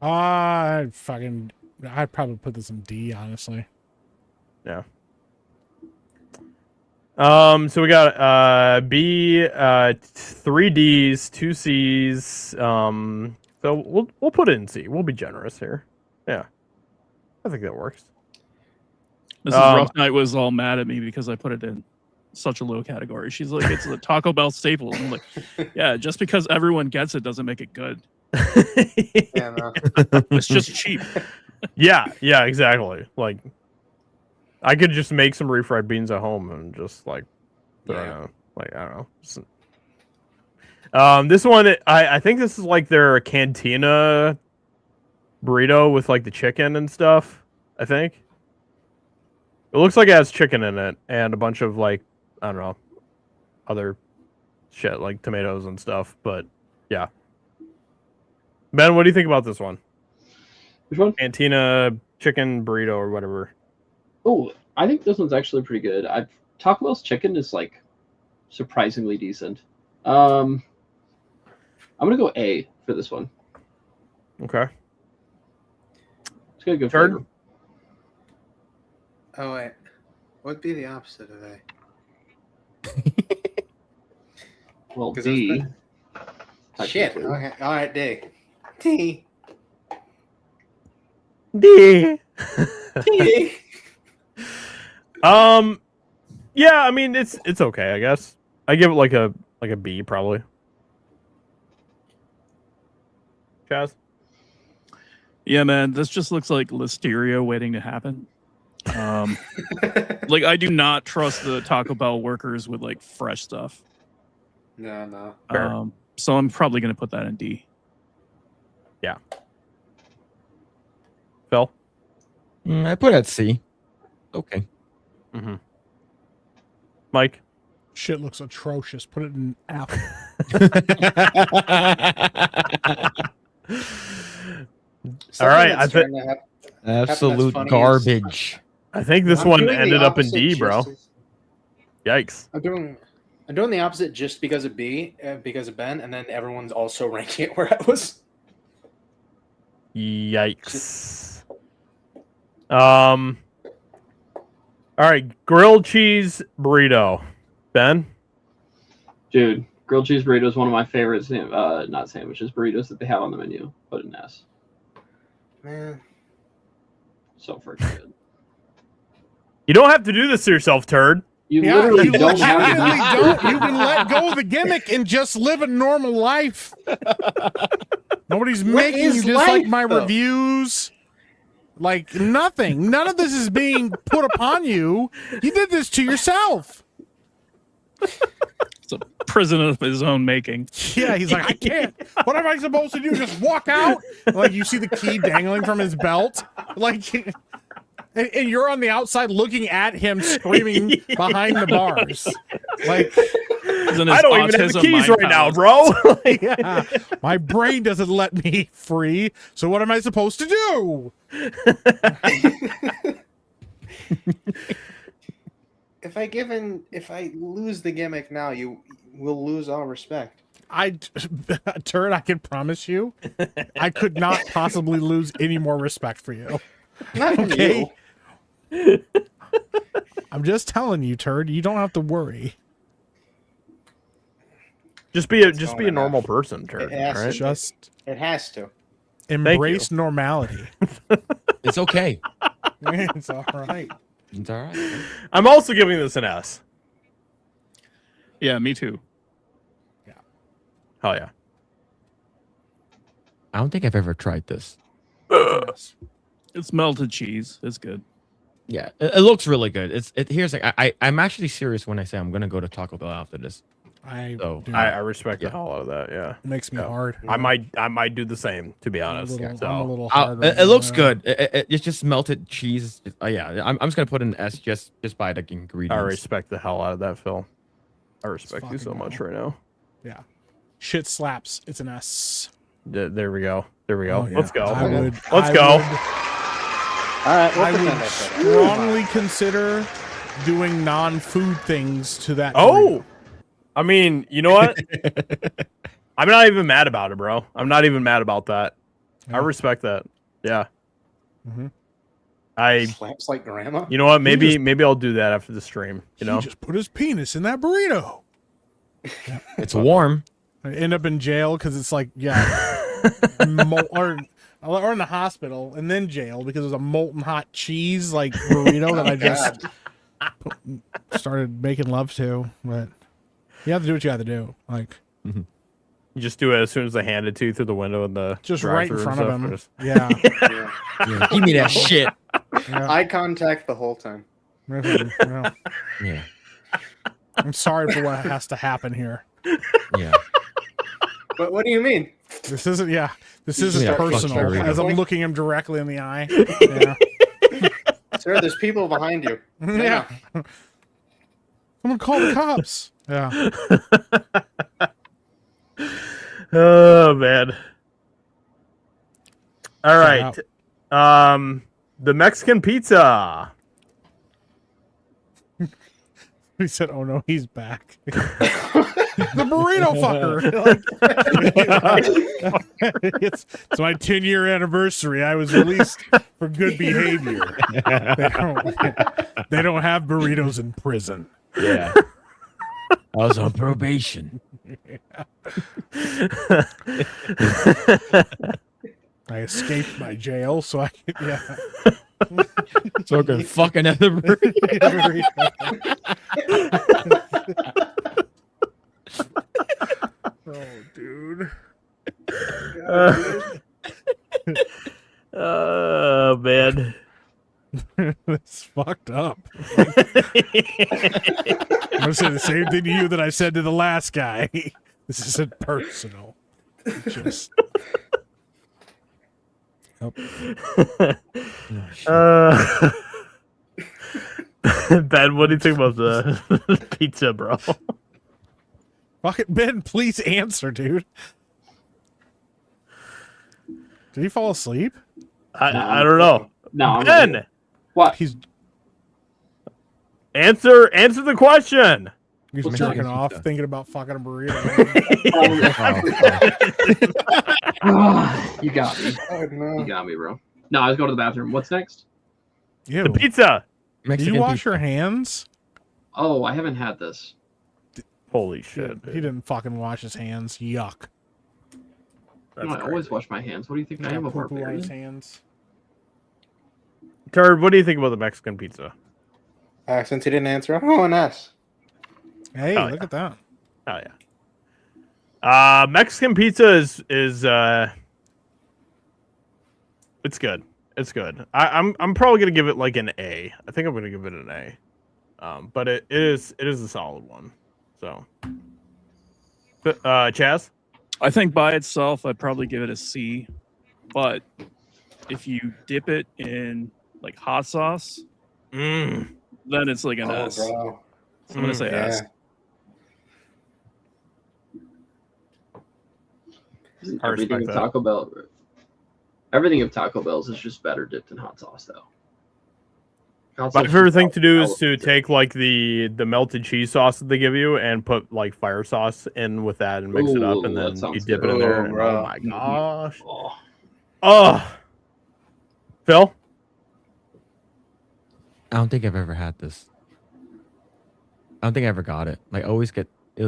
I'd probably put this in D, honestly. Yeah. So we got B, 3 Ds, 2 Cs. So we'll put it in C. We'll be generous here. Yeah. I think that works. Mrs. Rough Night was all mad at me because I put it in such a low category. She's like, it's a Taco Bell staple. And I'm like, yeah, just because everyone gets it doesn't make it good. Yeah, no. It's just cheap. Yeah, exactly. Like, I could just make some refried beans at home and just like, I don't know. This one, I think this is like their cantina burrito with like the chicken and stuff. I think it looks like it has chicken in it and a bunch of like, I don't know, other shit like tomatoes and stuff. But yeah, Ben, what do you think about this one? Which one? Cantina chicken burrito or whatever. Oh, I think this one's actually pretty good. Taco Bell's chicken is like surprisingly decent. I'm gonna go A for this one. Okay. It's got a good Third? flavor. Oh wait, what'd be the opposite of A? Well, 'Cause D. Shit. technically. Okay. All right, D. T. D. T. Yeah, I mean it's okay, I guess. I give it like a B probably. Chaz? Yeah, man, this just looks like listeria waiting to happen. Like, I do not trust the Taco Bell workers with like fresh stuff. No. Fair. So I'm probably gonna put that in D. Yeah. Phil? I put it at C. Okay. Mm-hmm. Mike? Shit looks atrocious. Put it in F. All right, I think think Absolute funny is- garbage. I think this I'm one doing the ended up in opposite D, bro. just as- Yikes. I'm doing the opposite just because of B, because of Ben, and then everyone's also ranking it where I was. Yikes. All right, grilled cheese burrito. Ben? Dude, grilled cheese burrito is one of my favorite not sandwiches, burritos that they have on the menu. Put an S. Man, So freaking good. You don't have to do this to yourself, turd. You Yeah, literally you don't have to legitimately do don't. You can let go of the gimmick and just live a normal life. Nobody's making you is just like life, my though? reviews. Like nothing. None of this is being put upon you. You did this to yourself. It's a prison of his own making. Yeah, he's like, I can't. What am I supposed to do? Just walk out? Like you see the key dangling from his belt? Like and you're on the outside looking at him screaming behind the bars. Like I don't even have the keys right now, bro. yeah, my brain doesn't let me free. So what am I supposed to do? if I lose the gimmick now, you will lose all respect. Turd, I can promise you, I could not possibly lose any more respect for you. Not from Okay. you. I'm just telling you, Turd, you don't have to worry. Just be a going normal F. person, turd. It has All to right? be. Just It has to. embrace normality. It's okay. It's all right. It's all right. I'm also giving this an S. Yeah, me too. Hell yeah. I don't think I've ever tried this. It's melted cheese. It's good. Yeah, it looks really good. Here's like I'm actually serious when I say I'm gonna go to Taco Bell after this. I respect the hell out of that. Yeah, it makes me hard. I might do the same, to be honest. I'm a little hard. It looks good. It's just melted cheese. Yeah, I'm just gonna put an S just by the ingredients. I respect the hell out of that, Phil. I respect you so much right now. Yeah, shit slaps. It's an S. There we go. There we go. Oh, yeah. Let's go. Let's go. All right, I would strongly consider doing non-food things to that. Oh, I mean, you know what? I'm not even mad about it, bro. I'm not even mad about that. Yeah. I respect that. Yeah. Mm-hmm. Slaps like grandma. You know what? Maybe I'll do that after the stream. You know, he just put his penis in that burrito. It's warm. I end up in jail because it's like, or in the hospital and then jail because it was a molten hot cheese like burrito that I just started making love to. But you have to do what you have to do. Like, you just do it as soon as they hand it to you through the window in the just right in front of him. Just... Yeah. Yeah. Give me that shit. Yeah. Eye contact the whole time. Yeah. Yeah. I'm sorry for what has to happen here. Yeah. But what do you mean? This isn't. Yeah. This isn't Yeah, personal. fuck As I'm Burrito. looking him directly in the eye. Yeah. Sir, there's people behind you. Yeah. Someone call the cops. Yeah. Oh man. All right. The Mexican pizza. He said, "Oh no, he's back." The burrito fucker. It's my 10-year anniversary. I was released for good behavior. They don't have burritos in prison. Yeah. I was on probation. I escaped my jail, so I could, yeah. So I can fucking have the burrito. Oh, dude. Oh man. That's fucked up. I'm gonna say the same thing to you that I said to the last guy. This isn't personal. Just Ben, what do you think about the pizza, bro? fucking Ben, please answer, dude. Did he fall asleep? I don't know. No, Ben, what? He's answer the question. He's What's jerking up? off, thinking about fucking a burrito. You got me. Oh, no. You got me, bro. No, I was going to the bathroom. What's next? Ew. The pizza. Do Mexican you wash pizza. your hands? Oh, I haven't had this. Holy shit. He didn't fucking wash his hands. Yuck. That's I always crazy. wash my hands. What do you think I am, a Poo-poo on his barbarian? hands. Turd, what do you think about the Mexican pizza? Since he didn't answer, oh, an S. Hey, Oh, look yeah. at that. Oh yeah. Mexican pizza is it's good. It's good. I'm probably gonna give it like an A. I think I'm gonna give it an A. But it is a solid one. So Chaz? I think by itself, I'd probably give it a C. But if you dip it in like hot sauce, then it's like an S. Bro. So I'm gonna say Yeah. S. I Everything respect of that. Taco Bell. Everything of Taco Bell's is just better dipped in hot sauce, though. Hot My sauce favorite is thing to do all is to over take like the melted cheese sauce that they give you and put like fire sauce in with that and mix it up, and Ooh, that then you sounds dip it good. in there. Oh, And, bro. oh my gosh! Oh, Oh, Phil, I don't think I've ever had this. I don't think I ever got it. Like, I always get it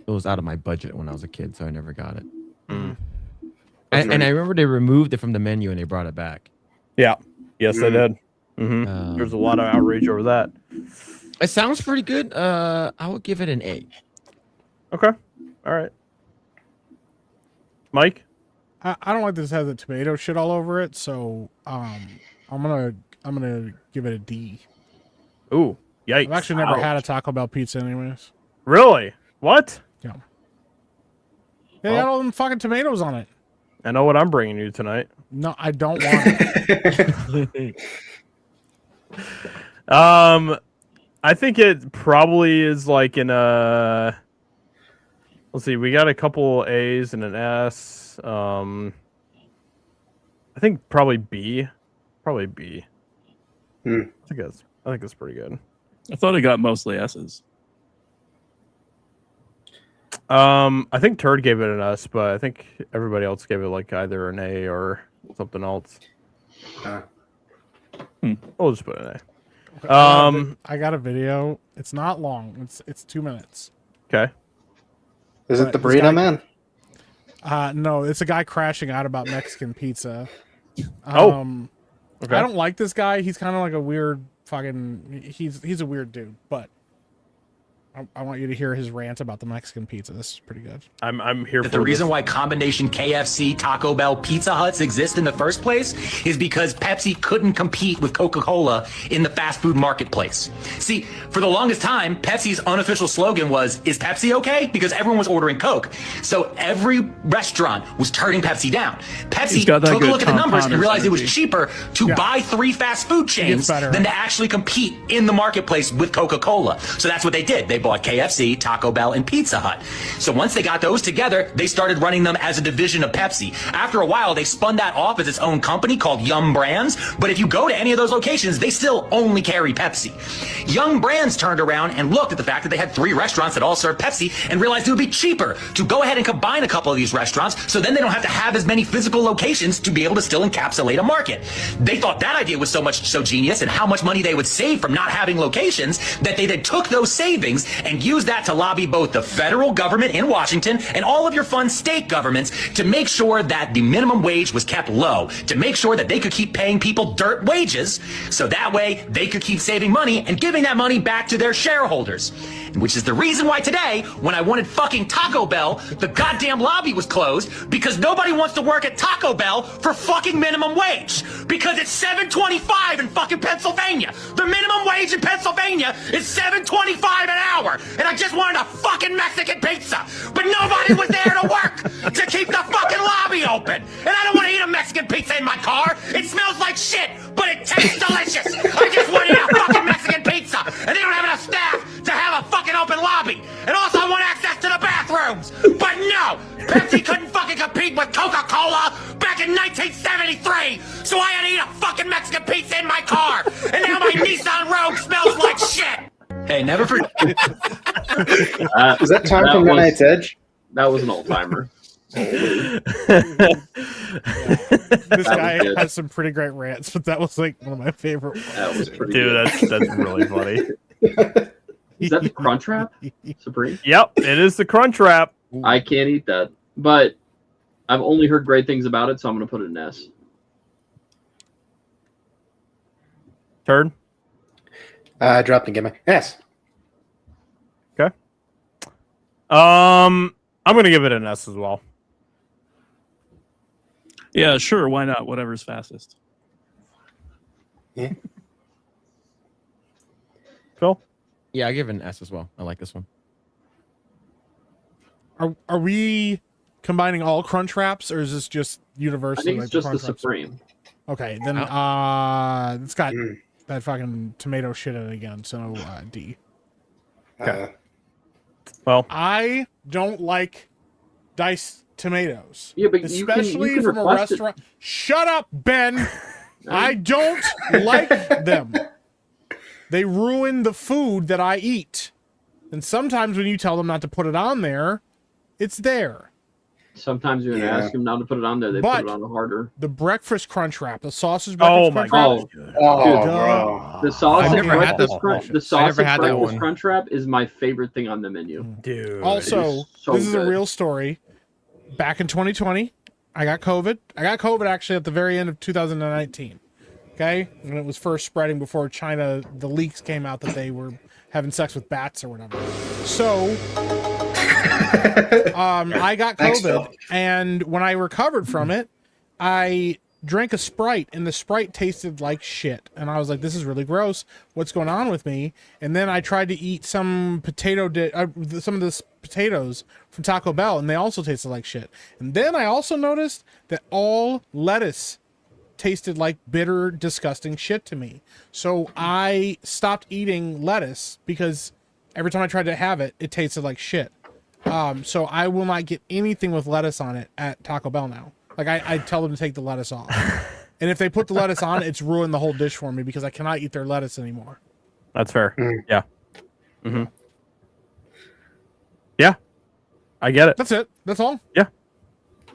was out of my budget when I was a kid, so I never got it. And I remember they removed it from the menu and they brought it back. yeah, yes, I did. There's a lot of outrage over that. It sounds pretty good. I would give it an A. Okay. All right. Mike? I don't like this has the tomato shit all over it, so I'm gonna give it a D. Ooh, yikes! I've actually never had a Taco Bell pizza, anyways. Really? What? Yeah. They got all them fucking tomatoes on it. I know what I'm bringing you tonight. No, I don't want it. I think it probably is like in a. Let's see. We got a couple A's and an S. I think probably B. Probably B. I think that's pretty good. I thought it got mostly S's. I think Turd gave it an S, but I think everybody else gave it like either an A or something else. We'll just put an A. I got a video. It's not long. It's 2 minutes. Okay. Is it the burrito man? No, it's a guy crashing out about Mexican pizza. Okay. I don't like this guy. He's kind of like a weird fucking. He's a weird dude, but I want you to hear his rant about the Mexican pizza. This is pretty good. I'm here for the reason this. why combination KFC, Taco Bell, Pizza Huts exist in the first place is because Pepsi couldn't compete with Coca-Cola in the fast food marketplace. See, for the longest time, Pepsi's unofficial slogan was, "Is Pepsi okay?" Because everyone was ordering Coke. So every restaurant was turning Pepsi down. Pepsi took a look at the numbers and realized it was cheaper to buy 3 fast food chains than to actually compete in the marketplace with Coca-Cola. So that's what they did. They bought KFC, Taco Bell, and Pizza Hut. So once they got those together, they started running them as a division of Pepsi. After a while, they spun that off as its own company called Yum Brands. But if you go to any of those locations, they still only carry Pepsi. Yum Brands turned around and looked at the fact that they had 3 restaurants that all serve Pepsi and realized it would be cheaper to go ahead and combine a couple of these restaurants so then they don't have to have as many physical locations to be able to still encapsulate a market. They thought that idea was so genius and how much money they would save from not having locations that they then took those savings and use that to lobby both the federal government in Washington and all of your fun state governments to make sure that the minimum wage was kept low, to make sure that they could keep paying people dirt wages, so that way they could keep saving money and giving that money back to their shareholders. Which is the reason why today, when I wanted fucking Taco Bell, the goddamn lobby was closed because nobody wants to work at Taco Bell for fucking minimum wage. Because it's $7.25 in fucking Pennsylvania. The minimum wage in Pennsylvania is $7.25 an hour. And I just wanted a fucking Mexican pizza. But nobody was there to work to keep the fucking lobby open. And I don't want to eat a Mexican pizza in my car. It smells like shit, but it tastes delicious. I just want to eat a fucking Mexican pizza. And they don't have enough staff to have a fucking open lobby. And also I want access to the bathrooms. But no, Pepsi couldn't fucking compete with Coca-Cola back in 1973. So I had to eat a fucking Mexican pizza in my car. And now my Nissan Rogue smells like shit. Hey, never forget. Is that time from Midnight's Edge? That was an old timer. This guy has some pretty great rants, but that was like one of my favorite ones. That was pretty Dude, good. that's really funny. Is that the Crunchwrap Supreme? Yep, it is the Crunchwrap. I can't eat that, but I've only heard great things about it, so I'm going to put it in S. Turd? Dropped and get my S. Okay. I'm gonna give it an S as well. Yeah, sure. Why not? Whatever's fastest. Yeah. Phil? Yeah, I give it an S as well. I like this one. Are we combining all Crunch Wraps, or is this just universal? I think it's like just the Crunch Wraps? Supreme. Okay, then it's got that fucking tomato shit in it again, so D. Okay. Well, I don't like diced tomatoes. Yeah, but especially you can from a request restaurant. Shut up, Ben. I don't like them. They ruin the food that I eat. And sometimes when you tell them not to put it on there, it's there. Sometimes you're going to ask them not to put it on there. They put it on harder. The breakfast crunch wrap, the sausage breakfast crunch wrap. Bro. The sausage breakfast one. crunch wrap is my favorite thing on the menu. Dude. Also, this is a real story. Back in 2020, I got COVID. I got COVID actually at the very end of 2019. Okay, when it was first spreading before China, the leaks came out that they were having sex with bats or whatever. So, I got Thanks, COVID, Phil. and when I recovered from it, I drank a Sprite, and the Sprite tasted like shit. And I was like, "This is really gross. What's going on with me?" And then I tried to eat some some of the potatoes from Taco Bell, and they also tasted like shit. And then I also noticed that all lettuce tasted like bitter, disgusting shit to me. So I stopped eating lettuce because every time I tried to have it, it tasted like shit. So I will not get anything with lettuce on it at Taco Bell now. Like I tell them to take the lettuce off. And if they put the lettuce on, it's ruined the whole dish for me because I cannot eat their lettuce anymore. That's fair. Yeah. Mm-hmm. Yeah. I get it. That's it. That's all. Yeah.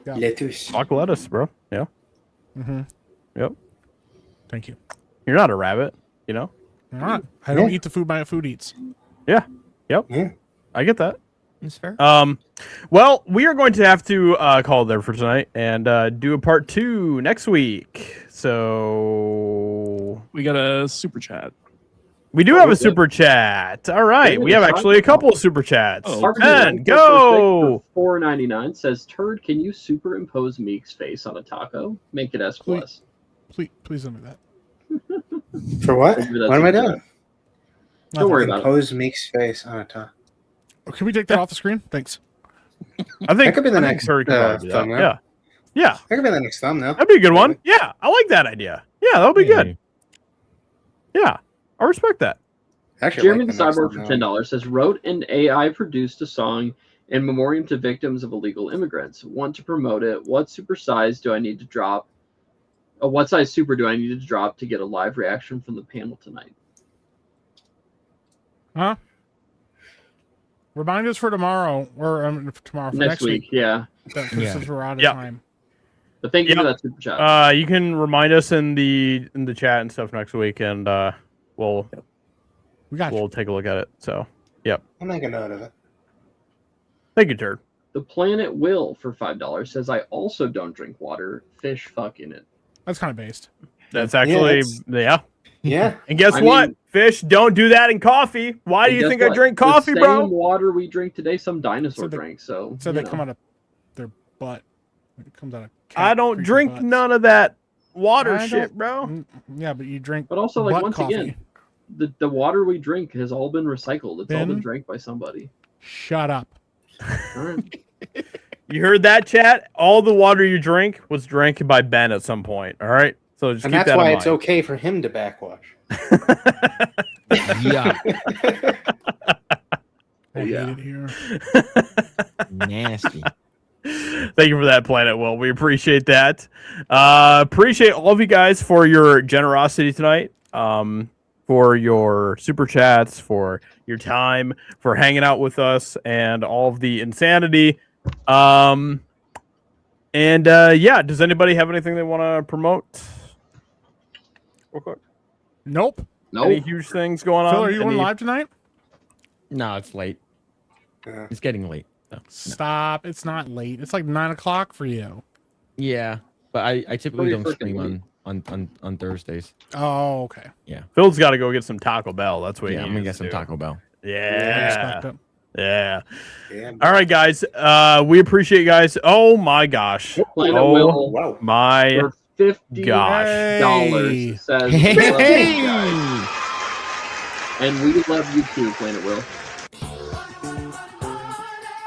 Lettuce. Fuck lettuce, bro. Yeah. Mm-hmm. Yep. Thank you. You're not a rabbit, you know? I'm not. I don't eat the food my food eats. Yeah. Yep. Yeah. I get that. It's fair. Well, we are going to have to call it there for tonight and do a part 2 next week. So We got a super chat. we do have a super chat. All right. We have actually a couple of super chats. Oh, Ben, go. $4.99 says, "Turd, can you superimpose Meek's face on a taco? Make it S plus." Please don't do that. For what? Maybe that's What am I a- doing? Don't worry about it. Pose Meek's face on a top. Can we take that off the screen? Thanks. I think That could be the I think next Terry could probably do that. thumbnail. Yeah. Yeah. That could be the next thumbnail. That'd be a good one. Yeah. I like that idea. Yeah, that'll be good. Yeah. I respect that. Actually, Jeremy like the the next Cyborg for thumbnail. $10 says, "Wrote and AI produced a song in memoriam to victims of illegal immigrants. Want to promote it. What super size do I need to drop? What size super do I need to drop to get a live reaction from the panel tonight?" Huh? Remind us for tomorrow, or tomorrow for next week. Yeah. Since we're out of Yeah. time. But thank you Yep. for that super chat. You can remind us in the chat and stuff next week, and we'll take a look at it. So, yep. I'll make a note of it. Thank you, Turd. The Planet Will for $5 says, "I also don't drink water. Fish fuck in it." That's kind of based. That's actually yeah. Yeah. And guess I what? mean- Fish don't do that in coffee. Why do And you guess think I what? drink The coffee, same bro? water we drink today, some dinosaur So they- drank. So So you they know. come out of their butt. It comes out of. I don't drink none of that water shit, bro. Yeah, but you drink. But also, like butt once coffee. again, the water we drink has all been recycled. It's all been Ben? drank by somebody. Shut up. All right. You heard that, chat? All the water you drink was drank by Ben at some point. All right, so just And keep that's that why in it's mind. okay for him to backwash. Yeah. I Yeah. hate it here. Nasty. Thank you for that, Planet Will. We appreciate that. Appreciate all of you guys for your generosity tonight. For your super chats, for your time, for hanging out with us, and all of the insanity. Yeah, does anybody have anything they want to promote? Real quick. Nope. Any huge things going on? Phil, are you on Any- live tonight? No, it's late. Yeah. It's getting late. So, no. Stop. It's not late. It's like 9 o'clock for you. Yeah, but I typically Pretty don't freaking stream late. on Thursdays. Oh, okay. Phil's got to go get some Taco Bell. That's what Yeah, he I'm gonna needs get to some do. Taco Bell. I Yeah. respect it. Yeah. Yeah. All right, guys. We appreciate you guys. Oh my gosh. Planet Oh Will Wow. my for $50 Hey. says, Hey. "We love you guys." And we love you too, Planet Will.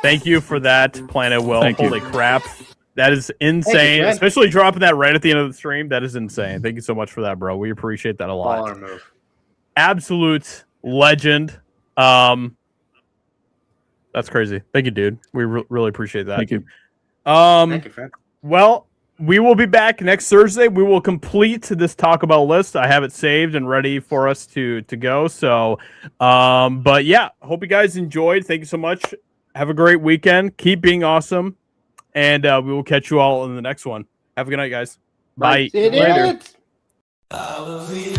Thank you for that, Planet Will. Thank you. Holy crap. That is insane. friend. Especially dropping that right at the end of the stream. That is insane. Thank you so much for that, bro. We appreciate that a lot. Baller move. Absolute legend. That's crazy. Thank you, dude. We really appreciate that. Thank you. Thank you, friend. Well, we will be back next Thursday. We will complete this Taco Bell list. I have it saved and ready for us to go. So, but yeah, hope you guys enjoyed. Thank you so much. Have a great weekend. Keep being awesome. And we will catch you all in the next one. Have a good night, guys. Bye. See you later. I will be